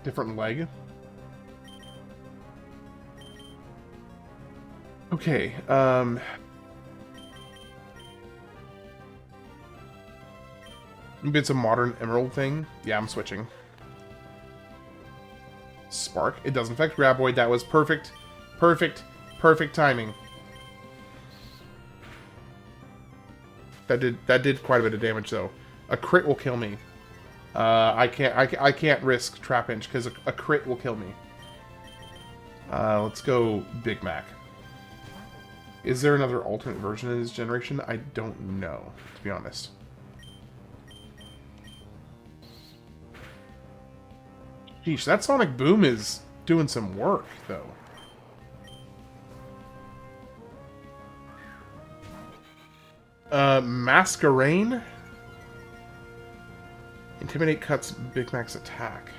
Speaker 2: Different leg. Okay, maybe it's a modern Emerald thing. Yeah, I'm switching. Spark. It doesn't affect Graboid. That was perfect. Perfect timing. That did quite a bit of damage though. A crit will kill me. I can't risk Trapinch because a crit will kill me. Let's go Big Mac. Is there another alternate version in this generation? I don't know, to be honest. Sheesh, that Sonic Boom is doing some work, though. Masquerain? Intimidate cuts Big Mac's attack.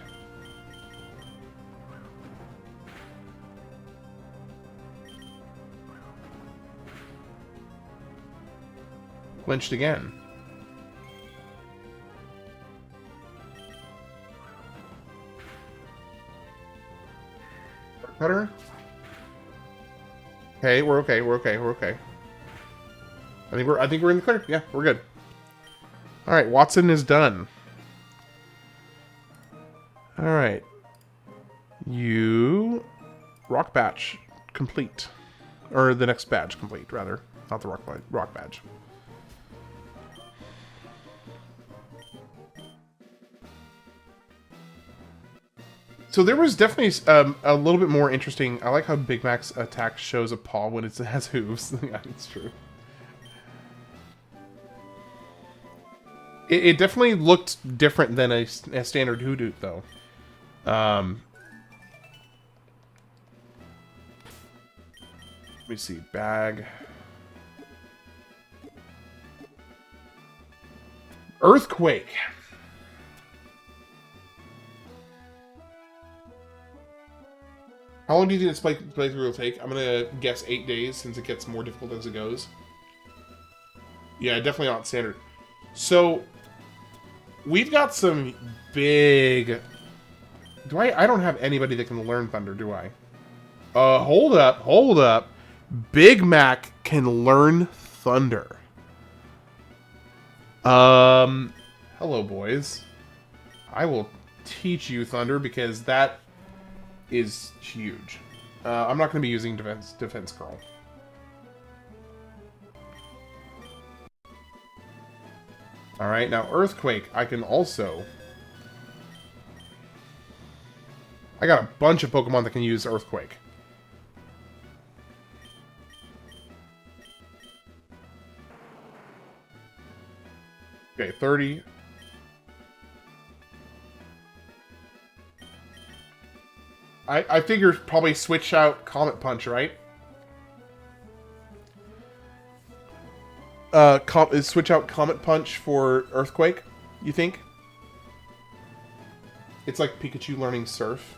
Speaker 2: Flinched again. Cutter? Okay, we're okay, we're okay, we're okay. I think we're in the clear. Yeah, we're good. Alright, Watson is done. Alright. You rock badge complete. Or the next badge complete, rather. Not the rock badge. So there was definitely a little bit more interesting. I like how Big Mac's attack shows a paw when it has hooves. Yeah, it's true. It definitely looked different than a standard Hoodoo, though. Let me see. Bag. Earthquake. How long do you think this playthrough will take? I'm gonna guess 8 days, since it gets more difficult as it goes. Yeah, definitely not standard. So, we've got some big... I don't have anybody that can learn Thunder, do I? Hold up. Big Mac can learn Thunder. Hello, boys. I will teach you Thunder, because that is huge. I'm not going to be using Defense Curl. Alright, now Earthquake, I can also... I got a bunch of Pokemon that can use Earthquake. Okay, 30. I figure probably switch out Comet Punch, right? Switch out Comet Punch for Earthquake, you think? It's like Pikachu learning Surf.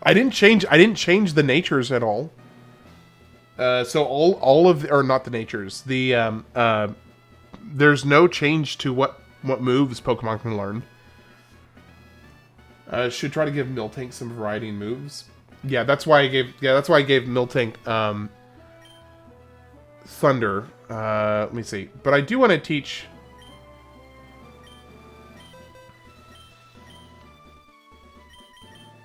Speaker 2: I didn't change the natures at all. So all of or not the natures. The there's no change to what moves Pokemon can learn. Should try to give Miltank some variety in moves. Yeah, that's why I gave Miltank Thunder. Let me see. But I do want to teach.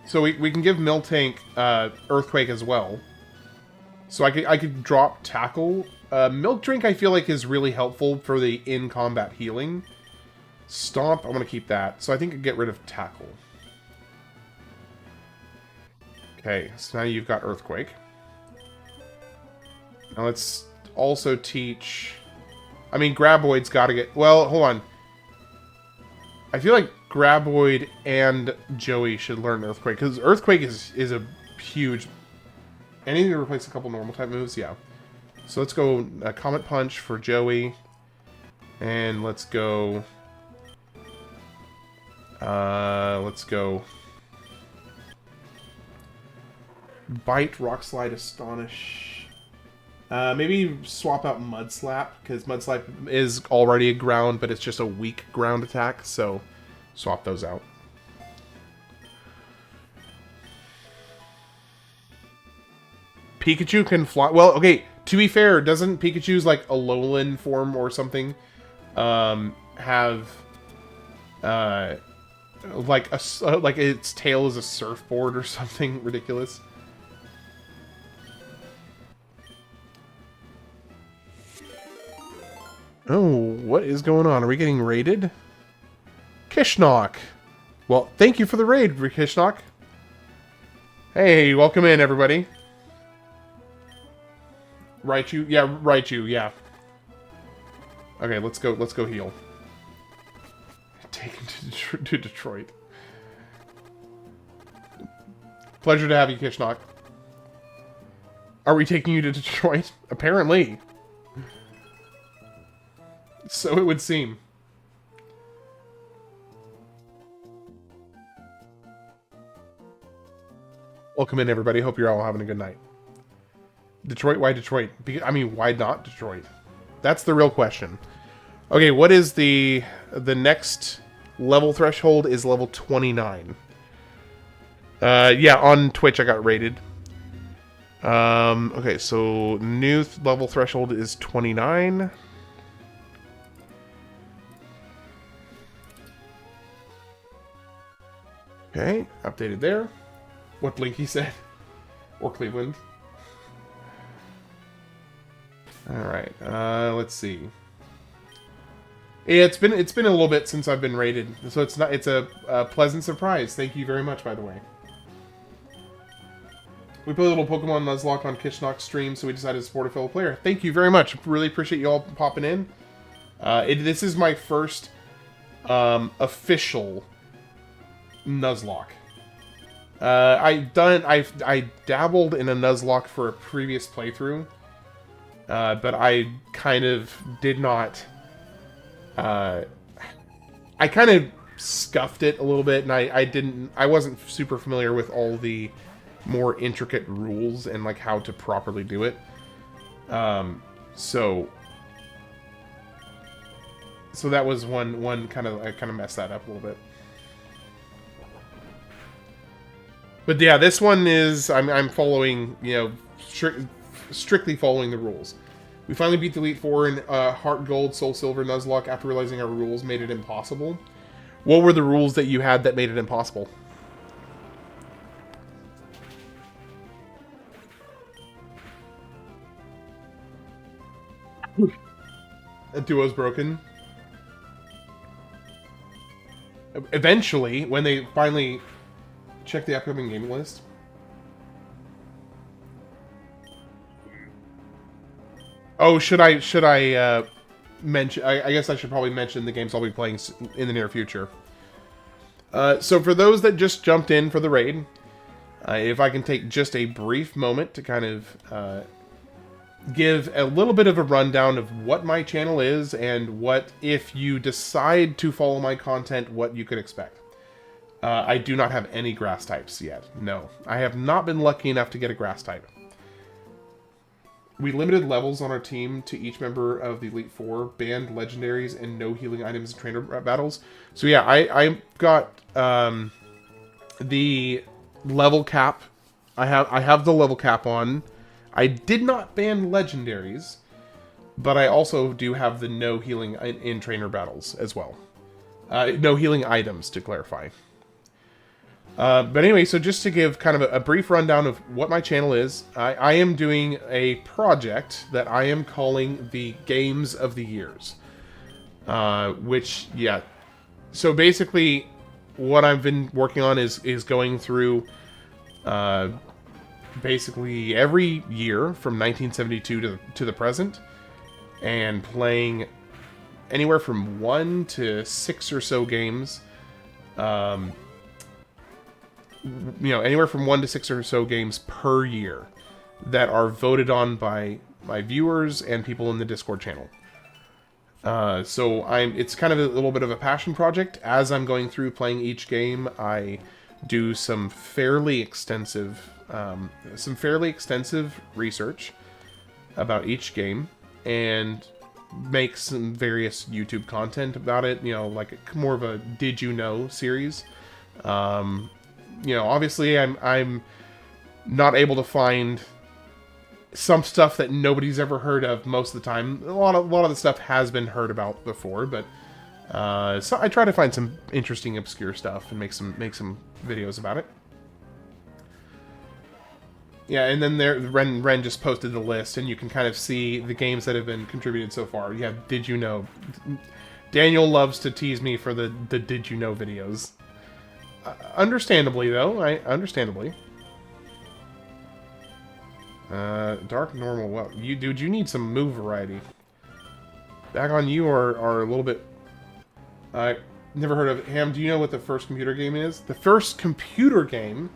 Speaker 2: So we can give Miltank Earthquake as well. So I could drop Tackle. Milk Drink I feel like is really helpful for the in-combat healing. Stomp, I'm going to keep that. So I think I get rid of Tackle. Okay, so now you've got Earthquake. Now let's also teach... I mean, Graboid's got to get... Well, hold on. I feel like Graboid and Joey should learn Earthquake, because Earthquake is a huge... Anything to replace a couple normal type moves? Yeah. So let's go Comet Punch for Joey. And let's go... Bite, Rock Slide, Astonish. Maybe swap out Mud Slap, because Mud Slap is already a ground, but it's just a weak ground attack, so swap those out. Pikachu can fly. Well, okay, to be fair, doesn't Pikachu's like Alolan form or something have like its tail is a surfboard or something ridiculous? Oh, what is going on? Are we getting raided? Kishnock! Well, thank you for the raid, Kishnock. Hey, welcome in, everybody. Raichu? Yeah, Raichu, yeah. Okay, let's go heal. Taken to Detroit. Pleasure to have you, Kishnock. Are we taking you to Detroit? Apparently. So it would seem. Welcome in, everybody. Hope you're all having a good night. Detroit? Why Detroit? I mean, why not Detroit? That's the real question. Okay, what is the next level threshold is level 29. Yeah, on Twitch I got rated. Okay, so new level threshold is 29. Okay, updated there. What Blinky said. Or Cleveland. Alright, let's see. Yeah, it's been a little bit since I've been rated, so it's a pleasant surprise. Thank you very much, by the way. We play a little Pokemon Nuzlocke on Kishnock's stream, so we decided to support a fellow player. Thank you very much. Really appreciate you all popping in. This is my first official Nuzlocke. I dabbled in a Nuzlocke for a previous playthrough, but I kind of did not. I kind of scuffed it a little bit, and I wasn't super familiar with all the more intricate rules and like how to properly do it. So that was one kind of, I kind of messed that up a little bit. But yeah, this one is I'm following, you know, strictly following the rules. We finally beat the Elite Four in Heart Gold, Soul Silver, Nuzlocke after realizing our rules made it impossible. What were the rules that you had that made it impossible? A duo's broken. Eventually, when they finally check the upcoming game list. Oh, should I mention? I guess I should probably mention the games I'll be playing in the near future. So for those that just jumped in for the raid, if I can take just a brief moment to kind of give a little bit of a rundown of what my channel is and what, if you decide to follow my content, what you could expect. I do not have any grass types yet. No, I have not been lucky enough to get a grass type. We limited levels on our team to each member of the Elite Four, banned legendaries, and no healing items in trainer battles. So yeah, I got the level cap. I have the level cap on. I did not ban legendaries, but I also do have the no healing in trainer battles as well. No healing items, to clarify. But anyway, so just to give kind of a brief rundown of what my channel is, I am doing a project that I am calling the Games of the Years. Which, yeah. So basically, what I've been working on is going through basically every year from 1972 to the present, and playing anywhere from 1 to 6 or so games. You know, anywhere from 1 to 6 or so games per year that are voted on by my viewers and people in the Discord channel. So it's kind of a little bit of a passion project. As I'm going through playing each game, I do some fairly extensive research about each game and make some various YouTube content about it. You know, like more of a Did You Know series. You know, obviously I'm not able to find some stuff that nobody's ever heard of most of the time. A lot of the stuff has been heard about before, but so I try to find some interesting, obscure stuff and make some videos about it. Yeah, and then there, Ren just posted the list, and you can kind of see the games that have been contributed so far. Yeah, Did You Know? Daniel loves to tease me for the Did You Know videos. Understandably, though. Understandably. Dark normal. Well, dude, you need some move variety. Back on you are a little bit... I never heard of it. Ham, do you know what the first computer game is? The first computer game...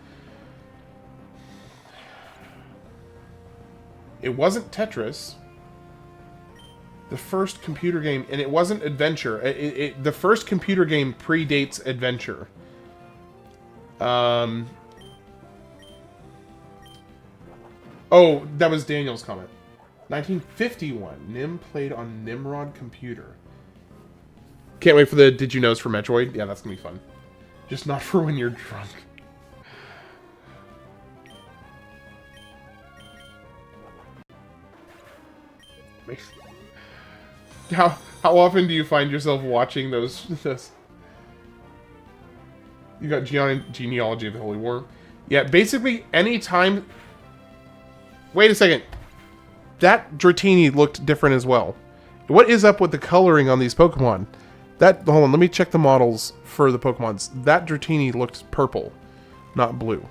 Speaker 2: It wasn't Tetris. The first computer game, and it wasn't Adventure. The first computer game predates Adventure. Oh, that was Daniel's comment. 1951. Nim played on Nimrod computer. Can't wait for the Did You Knows for Metroid. Yeah, that's gonna be fun. Just not for when you're drunk. How often do you find yourself watching those? You got Genealogy of the Holy War. Yeah, basically any time. Wait a second. That Dratini looked different as well. What is up with the coloring on these Pokemon? Hold on, let me check the models for the Pokemons. That Dratini looked purple, not blue.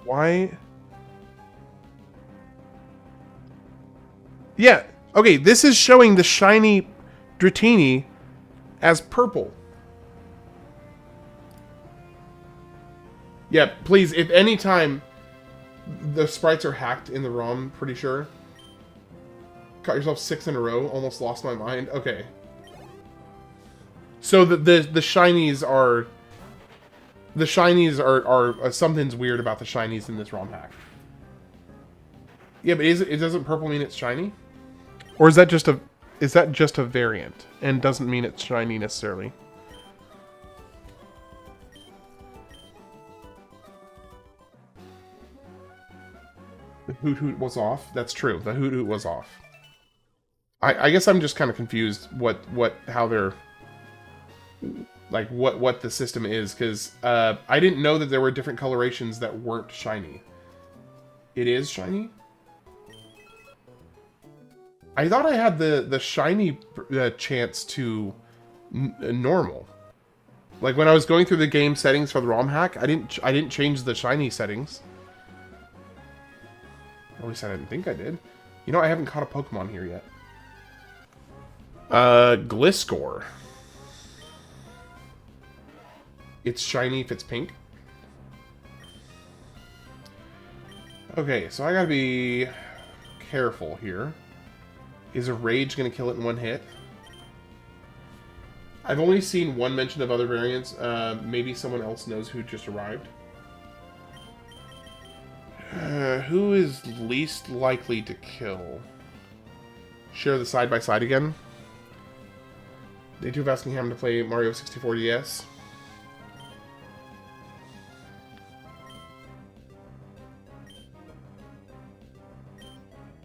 Speaker 2: Why? Yeah, okay, this is showing the shiny Dratini as purple. Yeah, please, if any time the sprites are hacked in the ROM, pretty sure. Caught yourself 6 in a row, almost lost my mind. Okay. So the shinies are... The shinies are something's weird about the shinies in this ROM hack. Yeah, but it doesn't purple mean it's shiny? Or is that just a variant and doesn't mean it's shiny necessarily? The Hoot Hoot was off. That's true. The Hoot Hoot was off. I guess I'm just kind of confused how they're like what the system is, because I didn't know that there were different colorations that weren't shiny. It is shiny? I thought I had the shiny chance to normal. Like when I was going through the game settings for the ROM hack, I didn't change the shiny settings. At least I didn't think I did. You know, I haven't caught a Pokemon here yet. Gliscor. It's shiny if it's pink. Okay, so I gotta be careful here. Is a Rage gonna kill it in one hit? I've only seen one mention of other variants. Maybe someone else knows who just arrived. Who is least likely to kill? Share the side-by-side again. Day 2 of asking him to play Mario 64 DS.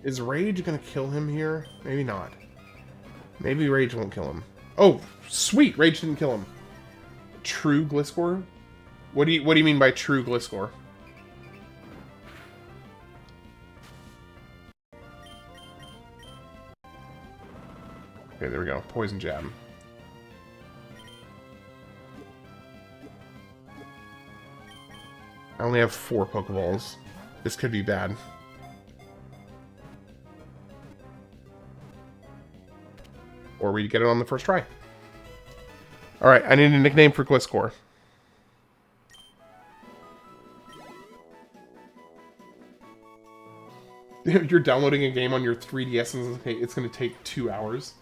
Speaker 2: Is Rage gonna kill him here? Maybe not. Maybe Rage won't kill him. Oh, sweet! Rage didn't kill him. True Gliscor? What do you mean by true Gliscor? Okay, there we go. Poison Jab. I only have 4 Pokeballs. This could be bad. Or we get it on the first try. Alright, I need a nickname for Gliscor. If you're downloading a game on your 3DS and it's going to take 2 hours.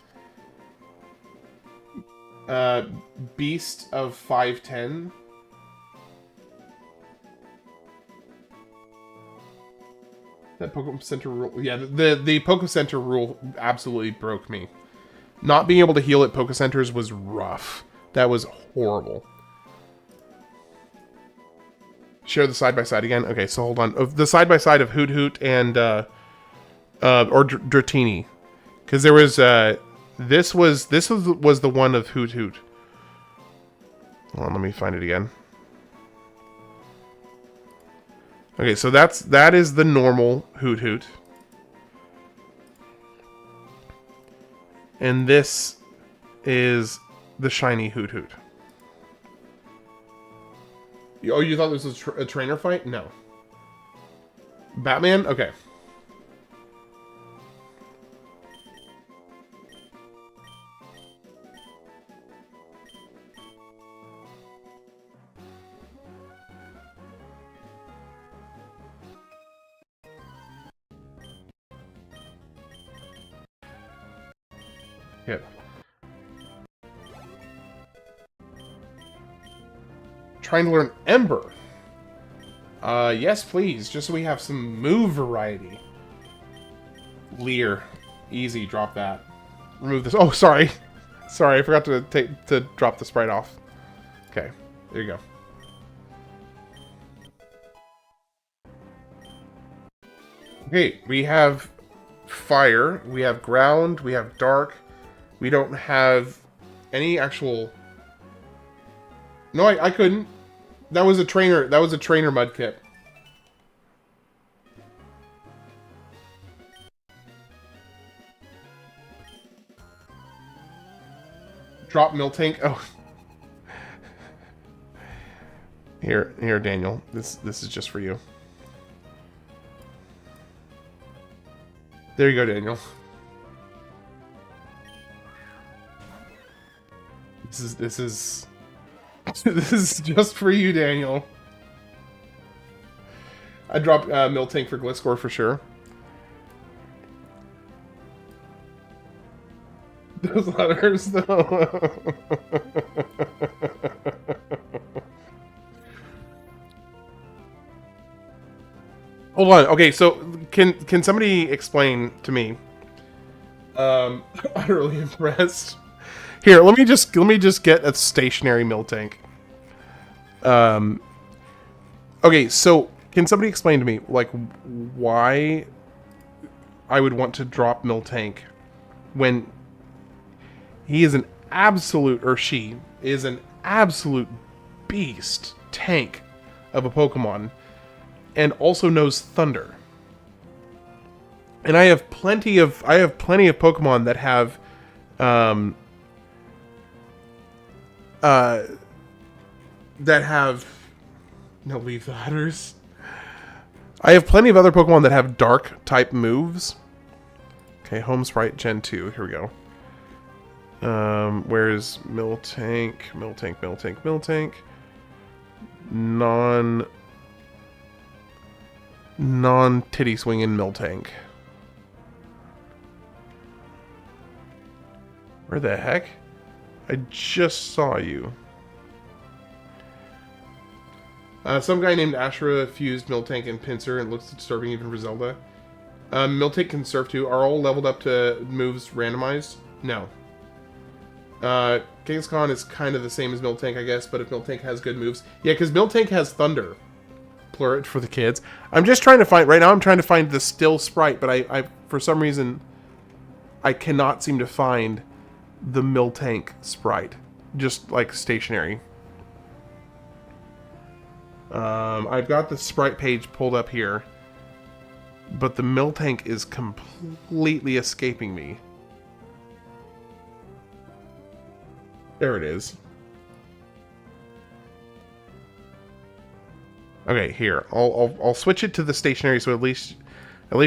Speaker 2: Beast of 510. That Pokemon Center rule... Yeah, the Poke Center rule absolutely broke me. Not being able to heal at Poke Centers was rough. That was horrible. Share the side-by-side again? Okay, so hold on. The side-by-side of Hoot Hoot and... or Dratini. Because there was... This was the one of Hoot Hoot. Hold on, let me find it again. Okay, so that is the normal Hoot Hoot. And this is the shiny Hoot Hoot. Oh, you thought this was a trainer fight? No. Batman? Okay. Hit. Trying to learn Ember. Yes, please. Just so we have some move variety. Leer. Easy. Drop that. Remove this. Oh, sorry. Sorry, I forgot to drop the sprite off. Okay. There you go. Okay, we have fire. We have ground. We have dark. We don't have any actual... No, I couldn't. That was a trainer. That was a trainer mud kit. Drop Miltank. Oh. Here, Daniel. This is just for you. There you go, Daniel. This is this is just for you, Daniel. I dropped Miltank for Gliscor for sure. Those letters, though. Hold on. Okay, so can somebody explain to me? Utterly impressed. Here, let me just get a stationary Miltank. Okay, so can somebody explain to me like why I would want to drop Miltank when he is an absolute, or she is an absolute beast tank of a Pokemon, and also knows Thunder. And I have plenty of Pokemon that have no, leave the letters. I have plenty of other Pokemon that have dark type moves. Okay, Home Sprite Gen 2. Here we go. Where's Miltank? Miltank. Non-titty swinging Miltank. Where the heck? I just saw you. Some guy named Ashura fused Miltank and Pinsir, and it looks disturbing even for Zelda. Miltank can surf too. Are all leveled up to moves randomized? No. Kangaskhan is kind of the same as Miltank, I guess, but if Miltank has good moves... Yeah, because Miltank has Thunder. Plurret for the kids. I'm just trying to find... Right now I'm trying to find the still sprite, but I for some reason, I cannot seem to find the Miltank sprite. Just, like, stationary. I've got the sprite page pulled up here, but the Miltank is completely escaping me. There it is. Okay, here. I'll switch it to the stationary so at least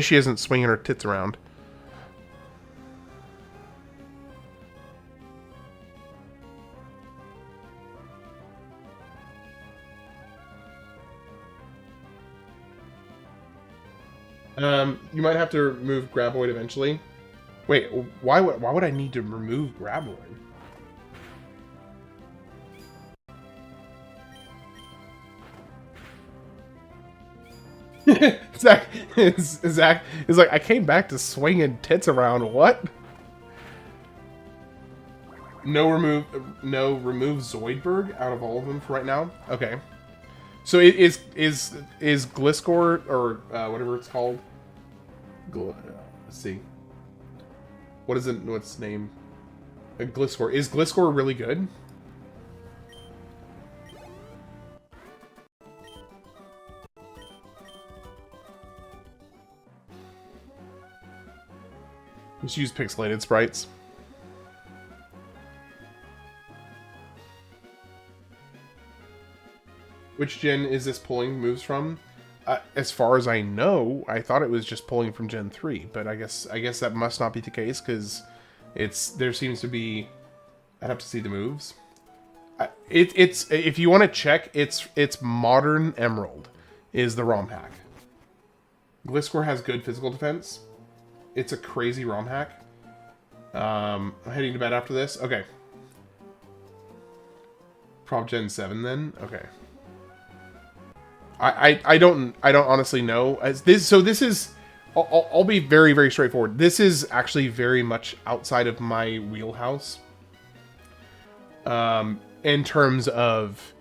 Speaker 2: she isn't swinging her tits around. You might have to remove Graboid eventually. Wait, why would I need to remove Graboid? Zach is like, I came back to swinging tits around. What? No remove Zoidberg out of all of them for right now. Okay. So is Gliscor or whatever it's called? Let's see. What's its name? Gliscor. Is Gliscor really good? Just use pixelated sprites. Which gen is this pulling moves from? As far as I know, I thought it was just pulling from Gen 3, but I guess that must not be the case because there seems to be. I'd have to see the moves. It's if you want to check, it's Modern Emerald is the ROM hack. Gliscor has good physical defense. It's a crazy ROM hack. I'm heading to bed after this. Okay. Prop Gen 7 then. Okay. I don't honestly know. This is. I'll be very, very straightforward. This is actually very much outside of my wheelhouse. In terms of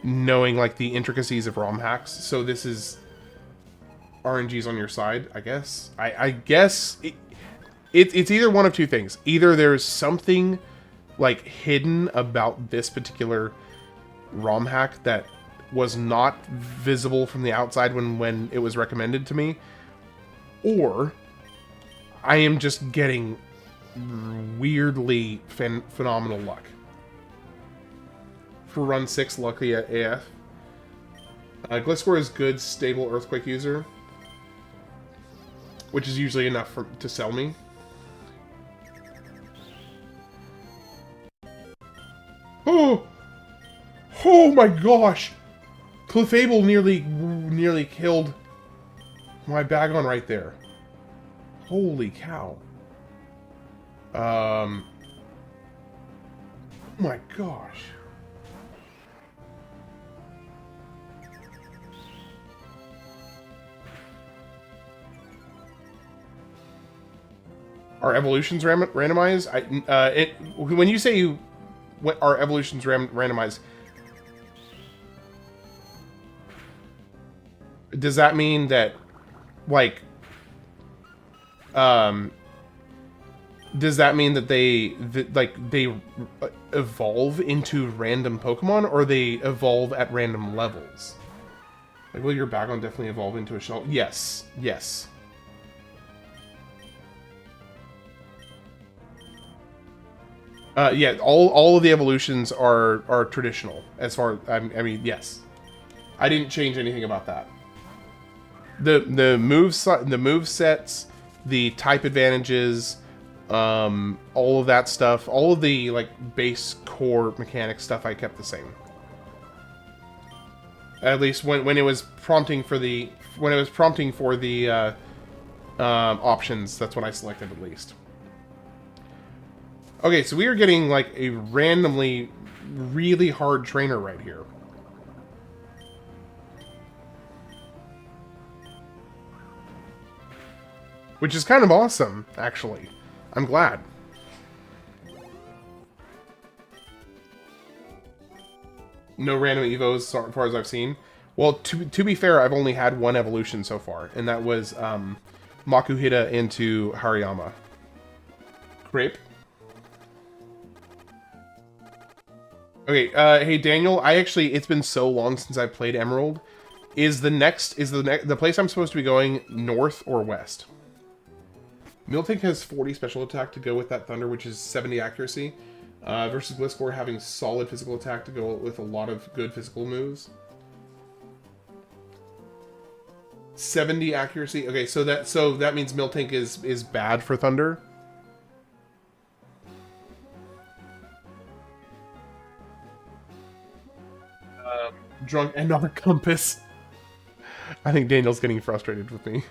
Speaker 2: knowing like the intricacies of ROM hacks. So this is RNG's on your side, I guess. I guess it's either one of two things. Either there's something like hidden about this particular ROM hack that was not visible from the outside when it was recommended to me, or I am just getting weirdly phenomenal luck. For run 6, luckily at AF. Gliscor is good, stable Earthquake user, which is usually enough to sell me. Oh! Oh my gosh! Clefable nearly killed my Bagon right there. Holy cow. Oh my gosh. Are evolutions randomized? When you say are evolutions randomized, does that mean that, like, does that mean that they evolve into random Pokemon, or they evolve at random levels? Like, will your Bagon definitely evolve into a shell? Yes, yes. Yeah, all of the evolutions are traditional. As far, I mean, yes, I didn't change anything about that. The move sets, the type advantages, all of that stuff, all of the like base core mechanic stuff, I kept the same. At least when it was prompting for the options, that's what I selected at least. Okay, so we are getting like a randomly really hard trainer right here. Which is kind of awesome, actually. I'm glad. No random evos as far as I've seen. Well, to be fair, I've only had one evolution so far, and that was Makuhita into Hariyama. Crepe. Okay, hey Daniel, it's been so long since I played Emerald. Is the place I'm supposed to be going north or west? Miltank has 40 special attack to go with that Thunder, which is 70 accuracy, versus Gliscor having solid physical attack to go with a lot of good physical moves. 70 accuracy. Okay, so that means Miltank is bad for Thunder. Drunk and not a compass. I think Daniel's getting frustrated with me.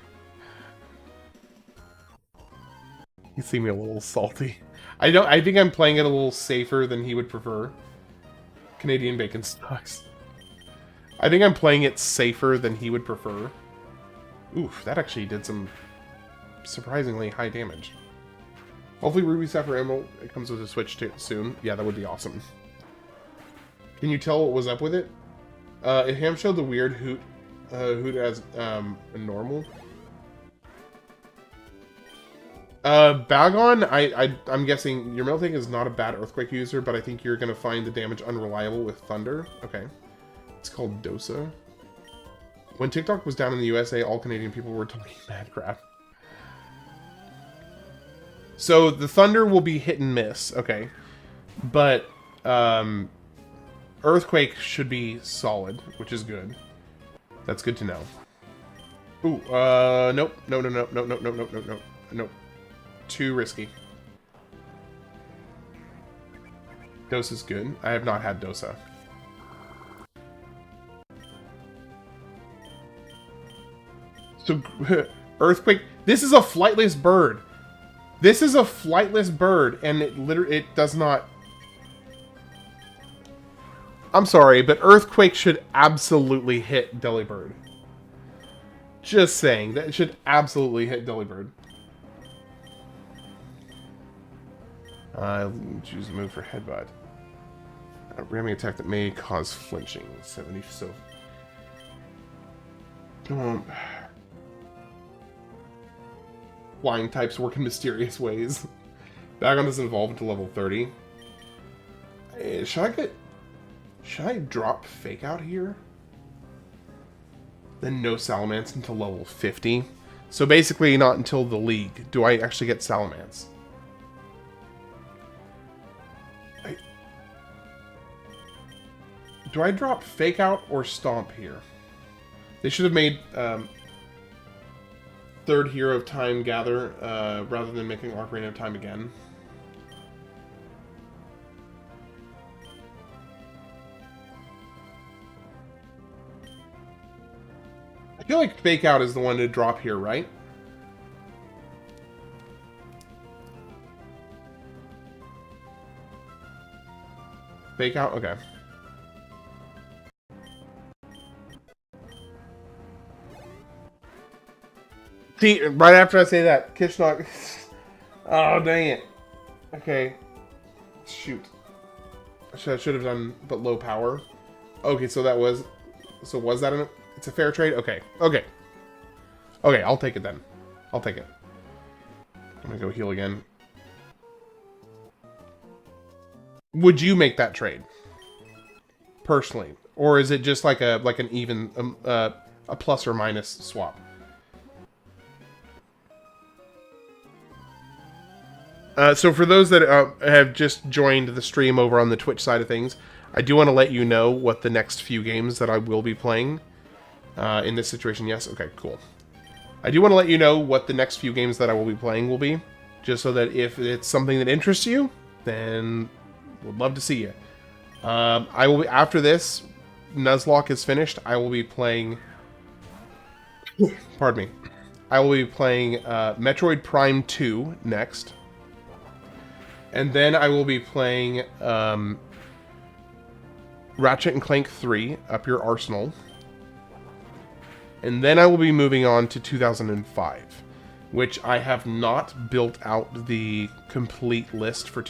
Speaker 2: You see me a little salty. I think I'm playing it a little safer than he would prefer. Canadian bacon sucks. I think I'm playing it safer than he would prefer. Oof, that actually did some surprisingly high damage. Hopefully Ruby Sapphire Emerald it comes with a Switch soon. Yeah, that would be awesome. Can you tell what was up with it? Ham showed the weird hoot as a normal. Bagon, I'm guessing your Miltank is not a bad Earthquake user, but I think you're gonna find the damage unreliable with Thunder. Okay. It's called Dosa. When TikTok was down in the USA, all Canadian people were talking mad crap. So the thunder will be hit and miss, okay. But earthquake should be solid, which is good. That's good to know. Ooh, nope. Nope. Too risky. Dosa's good. I have not had Dosa. So, earthquake. This is a flightless bird. This is a flightless bird, and it does not. I'm sorry, but earthquake should absolutely hit Delibird. Just saying, that should absolutely hit Delibird. Choose a move for headbutt. A ramming attack that may cause flinching. 70. So. Flying types work in mysterious ways. Bagon doesn't evolve until level 30. Should I drop Fake Out here? Then no Salamence until level 50. So basically not until the League do I actually get Salamence. Do I drop Fake Out or Stomp here? They should have made third Hero of Time Gather rather than making Ocarina of Time again. I feel like Fake Out is the one to drop here, right? Fake Out? Okay. See, right after I say that, Kishnok. Oh, dang it. Okay. Shoot. I should have done, but low power. Okay, so that was... So was that an... It's a fair trade? Okay. Okay. Okay, I'll take it then. I'll take it. I'm gonna go heal again. Would you make that trade? Personally. Or is it just like an even... a plus or minus swap? So for those that have just joined the stream over on the Twitch side of things, I do want to let you know what the next few games that I will be playing in this situation. Yes? Okay, cool. I do want to let you know what the next few games that I will be playing will be, just so that if it's something that interests you, then would love to see you. I will be, after this Nuzlocke is finished, I will be playing... Pardon me. I will be playing Metroid Prime 2 next. And then I will be playing Ratchet and Clank 3, Up Your Arsenal. And then I will be moving on to 2005, which I have not built out the complete list for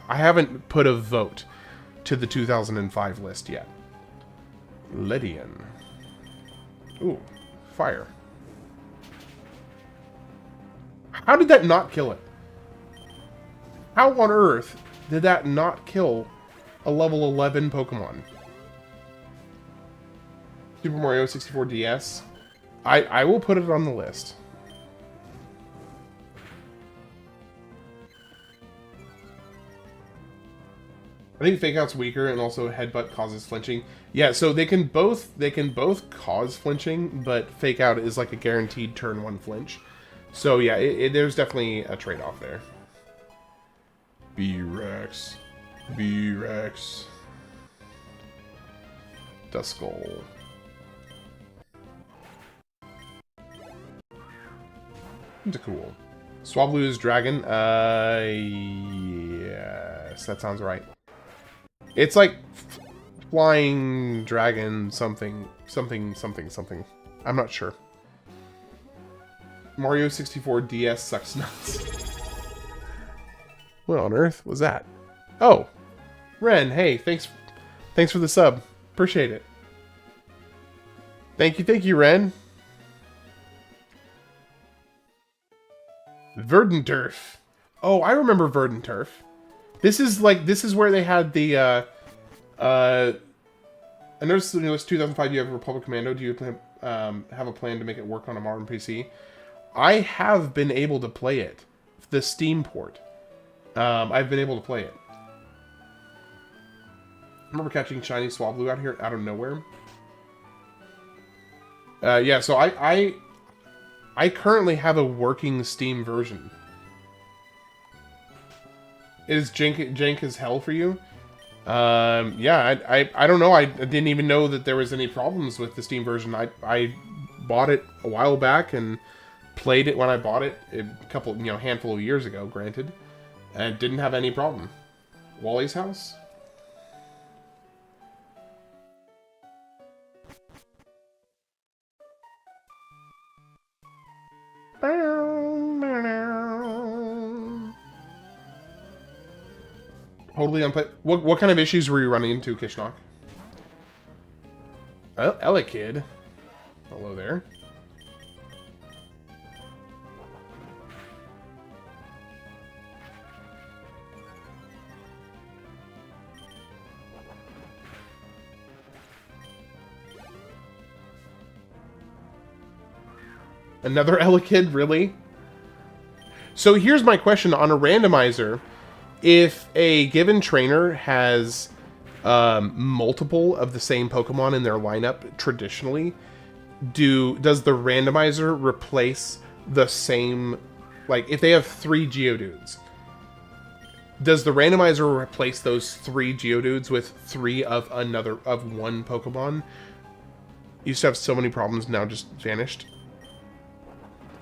Speaker 2: I haven't put a vote to the 2005 list yet. Lydian. Ooh, fire. How did that not kill it? How on earth did that not kill a level 11 Pokemon? Super Mario 64 DS. I will put it on the list. I think Fake Out's weaker, and also Headbutt causes flinching. Yeah, so they can both cause flinching, but Fake Out is like a guaranteed turn 1 flinch. So yeah, there's definitely a trade-off there. B-Rex. B-Rex. Duskull. It's cool. Swablu's Dragon. Yes, that sounds right. It's like flying dragon something. I'm not sure. Mario 64 DS sucks nuts. What on earth was that? Oh, Ren, hey, thanks for the sub. Appreciate it. Thank you, Ren. Verdanturf. Oh, I remember Verdanturf. This is where they had the I noticed it was 2005. You have Republic Commando. Do you have a plan to make it work on a modern PC? I have been able to play it the Steam port, I've been able to play it. I remember catching shiny Swablu out here out of nowhere. Yeah, so I currently have a working Steam version. Is jank as hell for you? Yeah, I don't know. I didn't even know that there was any problems with the Steam version. I bought it a while back and played it when I bought it a couple, handful of years ago, granted, and didn't have any problem. Wally's house? Totally unplay. What kind of issues were you running into, Kishnock? Ella Kid. Hello there. Another Ella Kid, really? So here's my question on a randomizer. If a given trainer has multiple of the same Pokemon in their lineup traditionally, does the randomizer replace the same, like if they have 3 Geodudes, does the randomizer replace those 3 Geodudes with 3 of one Pokemon? Used to have so many problems, now just vanished.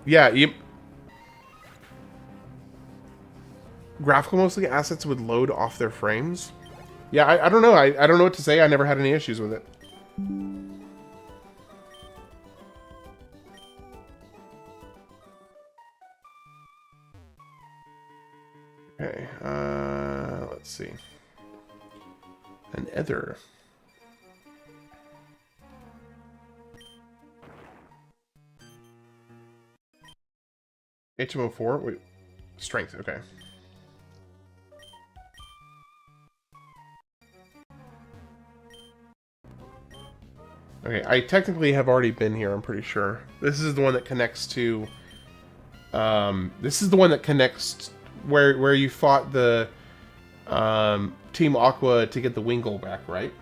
Speaker 2: Yeah, graphical mostly assets would load off their frames. Yeah, I don't know. I don't know what to say. I never had any issues with it. Okay, let's see. An ether. HM04? Wait, strength, okay. Okay, I technically have already been here, I'm pretty sure. This is the one that connects to... this is the one that connects where you fought the Team Aqua to get the Wingull back, right?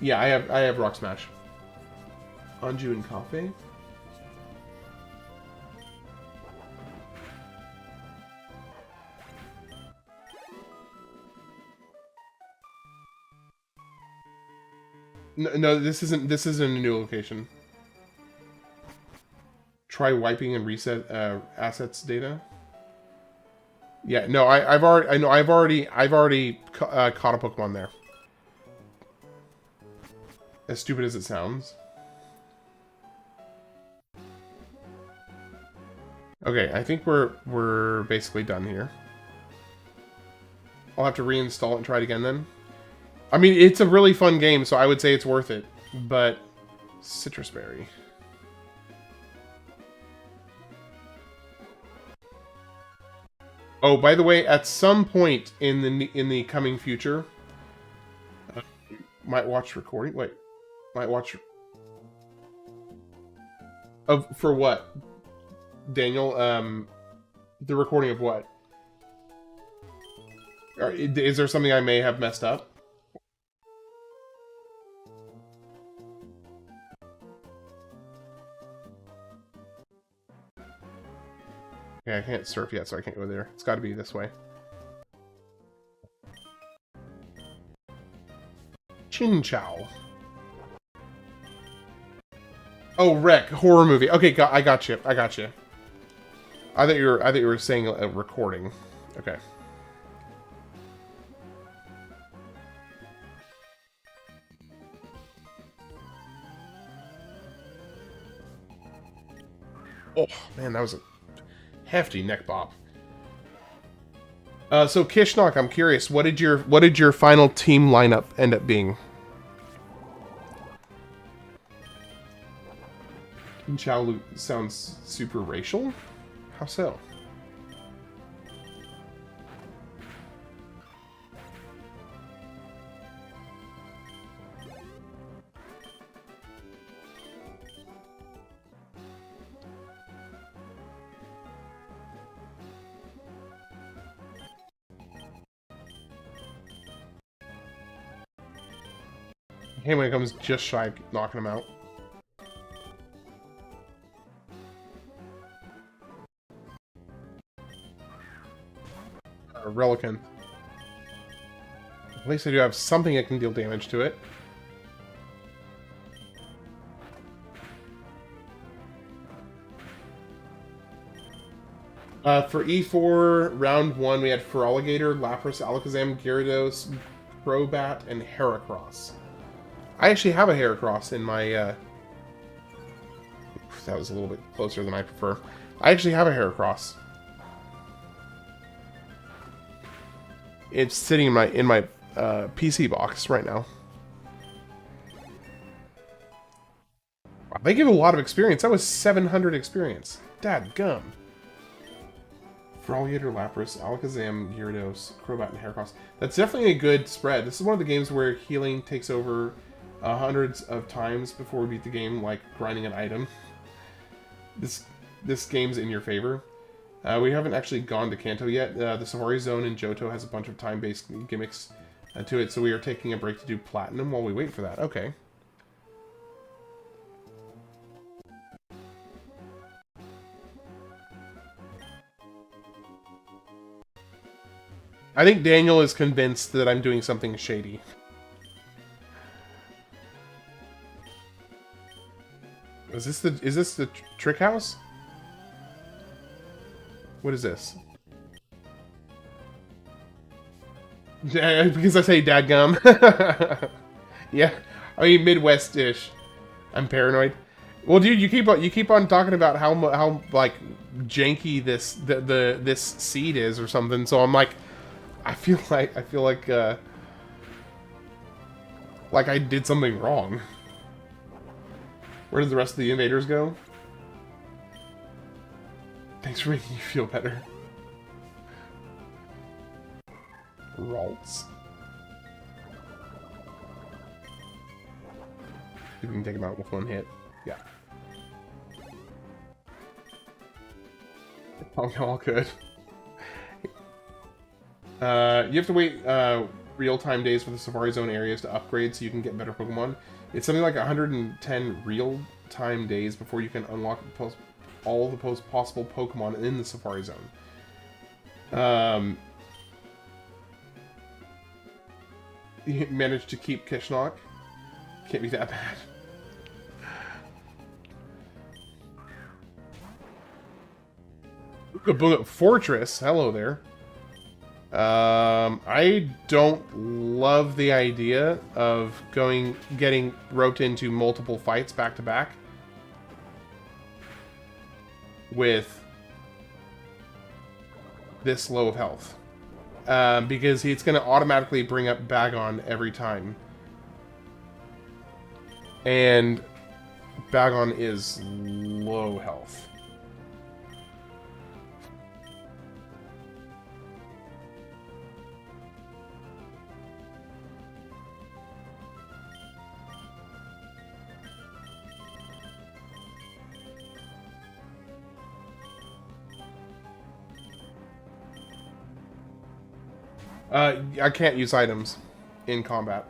Speaker 2: Yeah, I have Rock Smash. Anju and Kafe? No, this isn't a new location. Try wiping and reset assets data. Yeah, no, I've already caught a Pokemon there. As stupid as it sounds. Okay, I think we're basically done here. I'll have to reinstall it and try it again then. I mean, it's a really fun game, so I would say it's worth it. But Citrus Berry. Oh, by the way, at some point in the coming future, might watch recording. Wait, might watch. For what, Daniel? The recording of what? Is there something I may have messed up? Okay, I can't surf yet, so I can't go there. It's got to be this way. Chinchou. Oh, Wreck, horror movie. Okay, I got you. I got you. I thought you were saying a recording. Okay. Oh man, that was a hefty neck bop. So Kishnock, I'm curious, what did your final team lineup end up being? Chinchou sounds super racial? How so? Hey, when it comes just shy of knocking him out. Relican. At least I do have something that can deal damage to it. For E4, round 1, we had Feraligatr, Lapras, Alakazam, Gyarados, Crobat, and Heracross. I actually have a Heracross in my... that was a little bit closer than I prefer. I actually have a Heracross. It's sitting in my PC box right now. Wow, they give a lot of experience. That was 700 experience. Dadgum. Feraligatr, Lapras, Alakazam, Gyarados, Crobat, and Heracross. That's definitely a good spread. This is one of the games where healing takes over hundreds of times before we beat the game, like grinding an item. This game's in your favor. We haven't actually gone to Kanto yet. The Safari Zone in Johto has a bunch of time-based gimmicks to it, so we are taking a break to do Platinum while we wait for that. Okay. I think Daniel is convinced that I'm doing something shady. Is this the trick house? What is this? Because I say dadgum. Yeah, I mean Midwest-ish. I'm paranoid. Well, dude, you keep on talking about how like janky this seed is or something. So I'm like, I feel like I did something wrong. Where did the rest of the invaders go? Thanks for making you feel better. Ralts. You can take him out with one hit. Yeah. All good. You have to wait real-time days for the Safari Zone areas to upgrade so you can get better Pokemon. It's something like 110 real-time days before you can unlock all the possible Pokemon in the Safari Zone. You managed to keep Kishnok. Can't be that bad. Fortress. Hello there. I don't love the idea of getting roped into multiple fights back to back with this low of health. Because it's going to automatically bring up Bagon every time. And Bagon is low health. I can't use items in combat.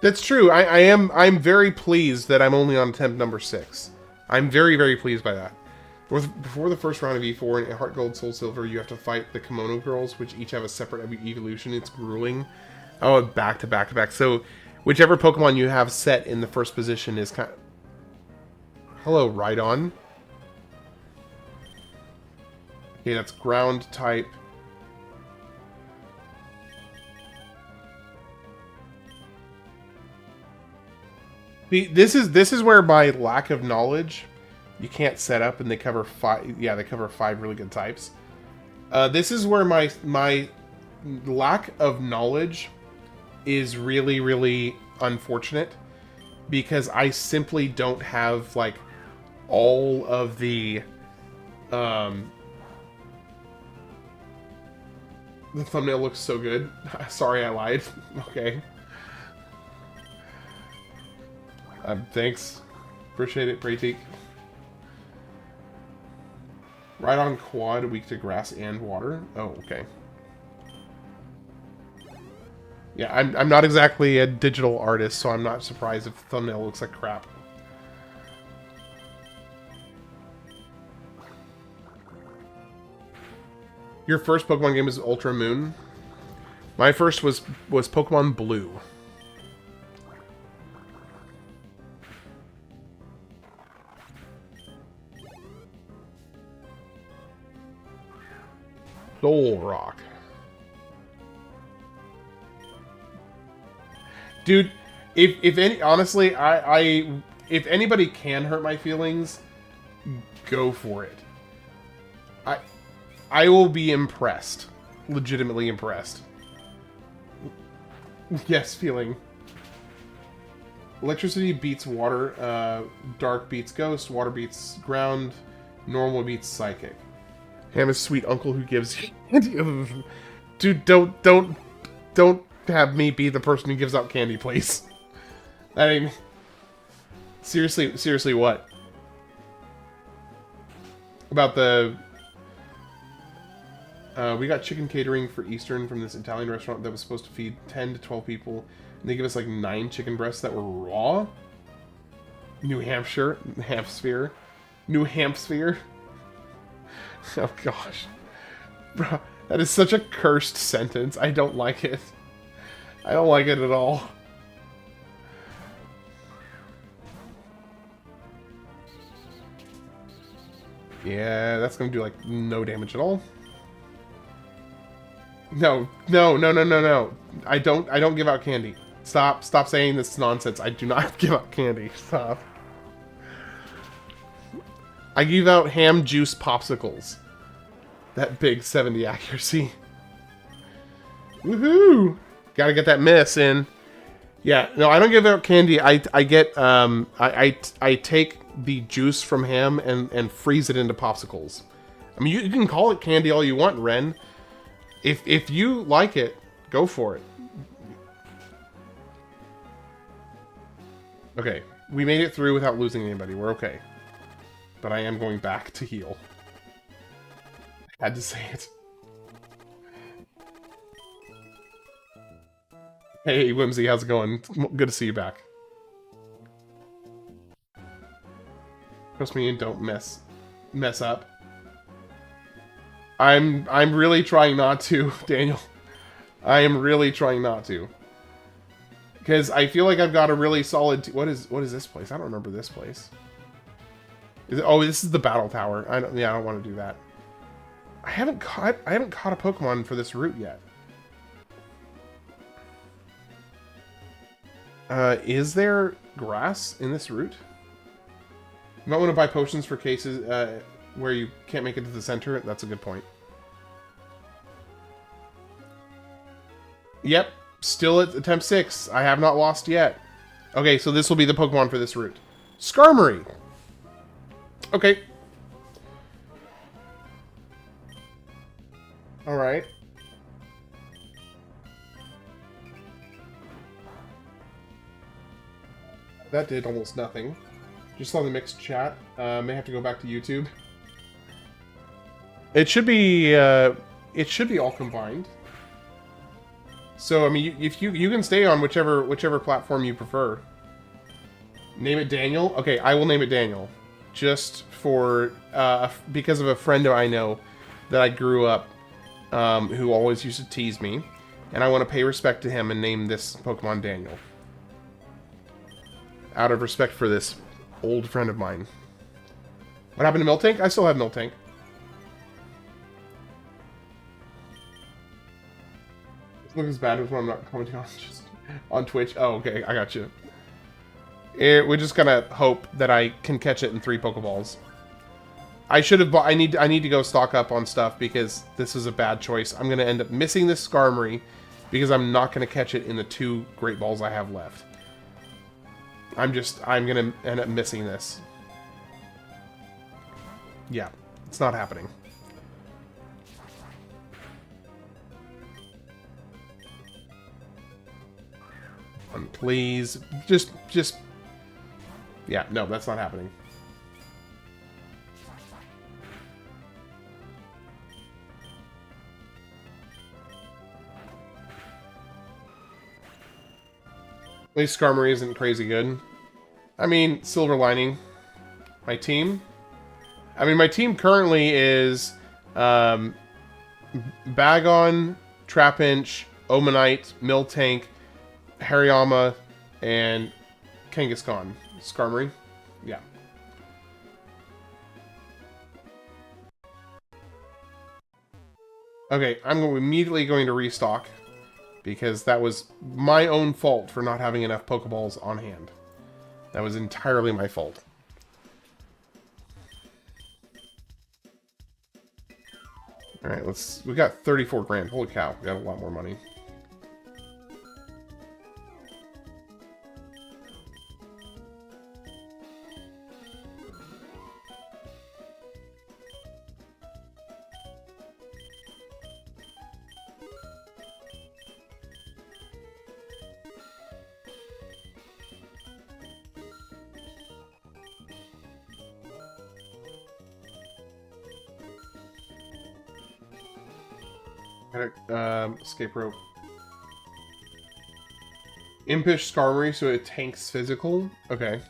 Speaker 2: That's true. I'm very pleased that I'm only on attempt number 6. I'm very, very pleased by that. Before the first round of E4 in Heart Gold, Soul Silver, you have to fight the Kimono Girls, which each have a separate evolution. It's grueling. Oh, back to back to back. So, whichever Pokemon you have set in the first position is kind of... Hello, Rhydon. Okay, that's ground type. This is where my lack of knowledge... You can't set up, and they cover 5. Yeah, they cover 5 really good types. This is where my lack of knowledge is really, really unfortunate, because I simply don't have like all of the The thumbnail looks so good. Sorry, I lied. Okay. Thanks. Appreciate it, Pratik. Ride on quad, weak to grass and water. Oh, okay. Yeah, I'm not exactly a digital artist, so I'm not surprised if the thumbnail looks like crap. Your first Pokemon game was Ultra Moon? My first was Pokemon Blue. Soul Rock. Dude, if any, honestly, if anybody can hurt my feelings, go for it. I will be impressed. Legitimately impressed. Yes, feeling. Electricity beats water, dark beats ghost, water beats ground, normal beats psychic. Ham is sweet uncle who gives you... Dude, don't have me be the person who gives out candy, please. I mean... Seriously, what? About the... we got chicken catering for Eastern from this Italian restaurant that was supposed to feed 10 to 12 people. And they give us like 9 chicken breasts that were raw. New Hampshire. New Hampshire. Oh gosh. Bro, that is such a cursed sentence. I don't like it. I don't like it at all. Yeah, that's gonna do like no damage at all. No. I don't give out candy. Stop saying this nonsense. I do not give out candy. Stop. I give out ham juice popsicles. That big 70 accuracy. Woohoo! Gotta get that miss in. Yeah, no, I don't give out candy. I get I take the juice from ham and freeze it into popsicles. I mean, you can call it candy all you want, Ren. If you like it, go for it. Okay, we made it through without losing anybody. We're okay. But I am going back to heal. Had to say it. Hey, Whimsy, how's it going? Good to see you back. Trust me and don't mess up. I'm really trying not to, Daniel. I am really trying not to. Because I feel like I've got a really solid... What is this place? I don't remember this place. Oh, this is the battle tower. I don't want to do that. I haven't caught a Pokemon for this route yet. Is there grass in this route? You might want to buy potions for cases where you can't make it to the center. That's a good point. Yep, still at attempt 6. I have not lost yet. Okay, so this will be the Pokemon for this route. Skarmory! Okay. Alright. That did almost nothing. Just saw the mixed chat. May have to go back to YouTube. It should be all combined. So I mean, if you can stay on whichever platform you prefer. Name it Daniel. Okay, I will name it Daniel, just for because of a friend I know that I grew up who always used to tease me, and I want to pay respect to him and name this Pokemon Daniel. Out of respect for this old friend of mine. What happened to Miltank? I still have Miltank. This looks bad when I'm not commenting on just on Twitch. Oh, okay, I got you. We're just gonna hope that I can catch it in 3 Pokeballs. I should have bought. I need to go stock up on stuff because this is a bad choice. I'm gonna end up missing this Skarmory because I'm not gonna catch it in the 2 Great Balls I have left. I'm gonna end up missing this. Yeah, it's not happening. Please. Just... Yeah, no, that's not happening. At least Skarmory isn't crazy good. I mean, silver lining. My team? I mean, my team currently is Bagon, Trapinch, Omanite, Miltank, Hariyama, and Kangaskhan. Skarmory. Yeah. Okay, I'm immediately going to restock, because that was my own fault for not having enough Pokeballs on hand. That was entirely my fault. Alright, we got 34 grand. Holy cow, we got a lot more money. Escape rope. Impish Skarmory, so it tanks physical. Okay.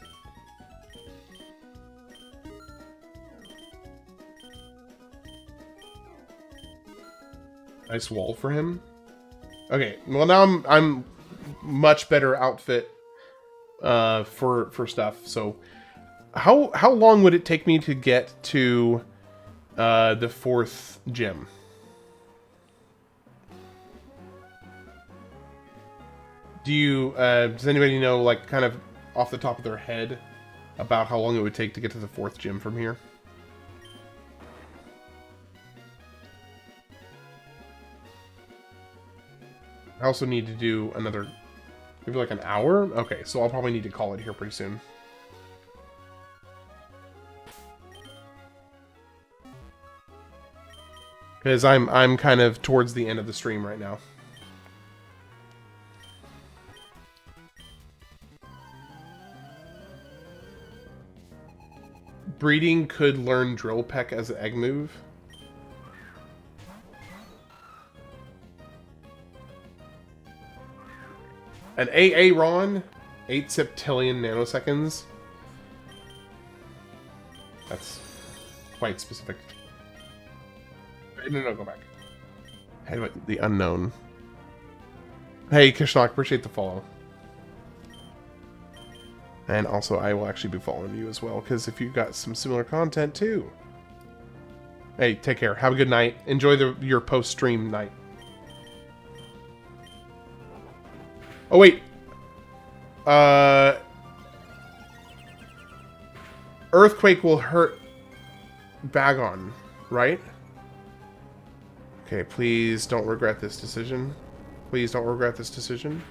Speaker 2: Nice wall for him. Okay, well now I'm much better outfit for stuff. So how long would it take me to get to the 4th gym? Do you, does anybody know, like, kind of off the top of their head about how long it would take to get to the 4th gym from here? I also need to do another, maybe like an hour? Okay, so I'll probably need to call it here pretty soon. Because I'm kind of towards the end of the stream right now. Breeding could learn Drill Peck as an egg move. An AA Ron, 8 septillion nanoseconds. That's quite specific. No, go back. How do the unknown? Hey, Kishnock, appreciate the follow. And also, I will actually be following you as well, because if you've got some similar content, too. Hey, take care. Have a good night. Enjoy your post-stream night. Oh, wait. Earthquake will hurt Bagon, right? Okay, please don't regret this decision. Please don't regret this decision.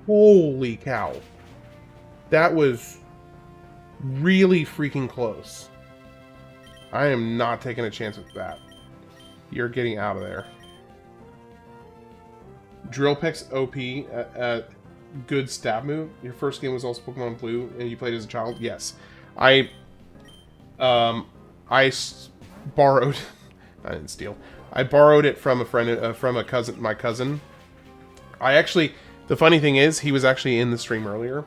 Speaker 2: Holy cow. That was really freaking close. I am not taking a chance with that. You're getting out of there. Drill Peck's OP, good stab move. Your first game was also Pokemon Blue, and you played as a child? Yes. I borrowed... I didn't steal. I borrowed it from a friend, from a cousin, my cousin. I actually... The funny thing is, he was actually in the stream earlier,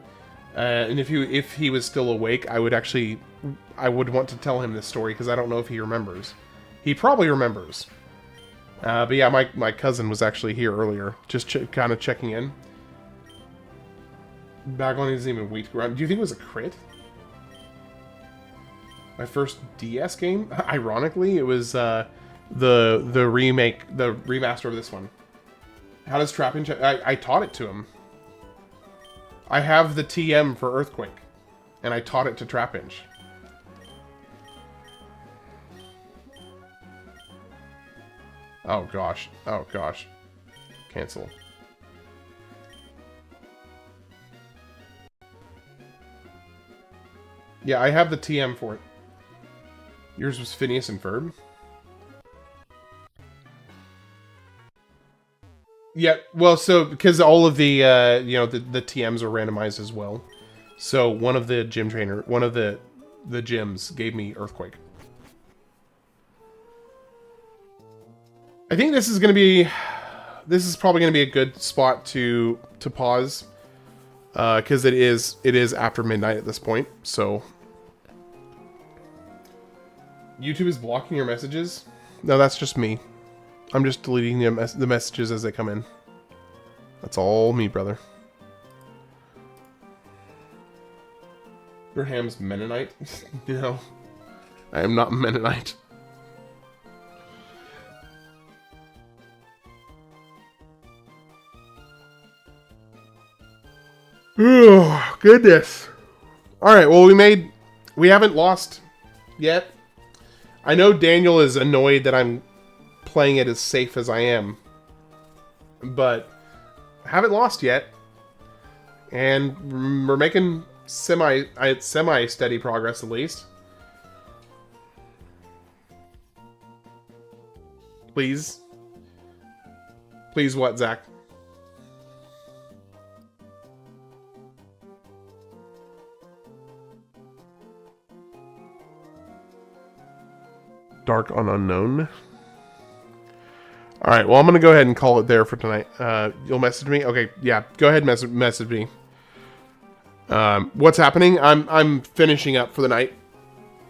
Speaker 2: and if he was still awake, I would want to tell him this story, because I don't know if he remembers. He probably remembers. But yeah, my cousin was actually here earlier, just kind of checking in. Bagon isn't even weak ground. Do you think it was a crit? My first DS game? Ironically, it was the remake, the remaster of this one. How does Trapinch... I taught it to him. I have the TM for Earthquake, and I taught it to Trapinch. Oh gosh. Oh gosh. Cancel. Yeah, I have the TM for it. Yours was Phineas and Ferb? Yeah, well, so because all of the the TMs are randomized as well, so one of the gyms gave me Earthquake. I think this is probably gonna be a good spot to pause, because it is after midnight at this point. So YouTube is blocking your messages. No, that's just me. I'm just deleting the messages as they come in. That's all me, brother. Abraham's Mennonite? No. I am not Mennonite. Oh, goodness. Alright, well, we haven't lost yet. I know Daniel is annoyed that I'm playing it as safe as I am, but I haven't lost yet, and we're making semi steady progress at least. Please, what, Zach? Dark on Unknown. All right, well, I'm going to go ahead and call it there for tonight. You'll message me? Okay, yeah, go ahead and message me. What's happening? I'm finishing up for the night.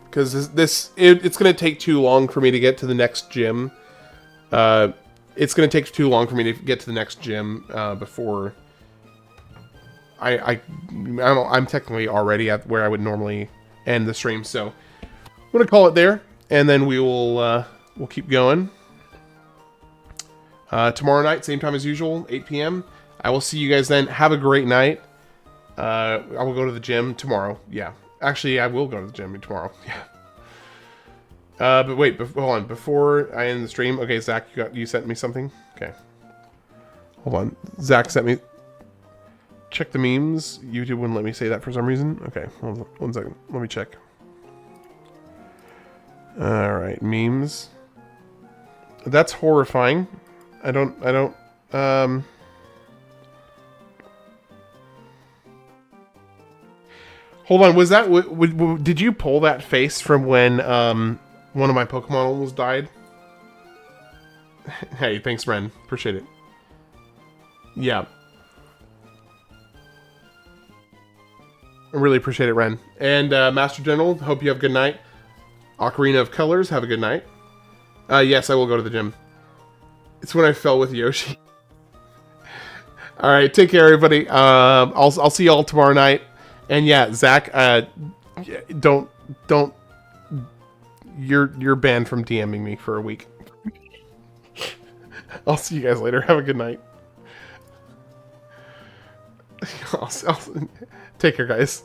Speaker 2: Because it's going to take too long for me to get to the next gym. It's going to take too long for me to get to the next gym before... I'm technically already at where I would normally end the stream, so... I'm going to call it there, and then we'll keep going. Tomorrow night, same time as usual, 8 p.m. I will see you guys then. Have a great night. I will go to the gym tomorrow. Yeah. Actually, I will go to the gym tomorrow. Yeah. But wait, hold on. Before I end the stream, okay, Zach, you sent me something? Okay. Hold on. Zach sent me... Check the memes. YouTube wouldn't let me say that for some reason. Okay, hold on 1 second. Let me check. Alright, memes. That's horrifying. I don't, hold on, was that, did you pull that face from when, one of my Pokemon almost died? Hey, thanks, Ren. Appreciate it. Yeah. I really appreciate it, Ren. And, Master General, hope you have a good night. Ocarina of Colors, have a good night. Yes, I will go to the gym. It's when I fell with Yoshi. All right, take care, everybody. I'll see y'all tomorrow night. And yeah, Zach, don't. You're banned from DMing me for a week. I'll see you guys later. Have a good night. Take care, guys.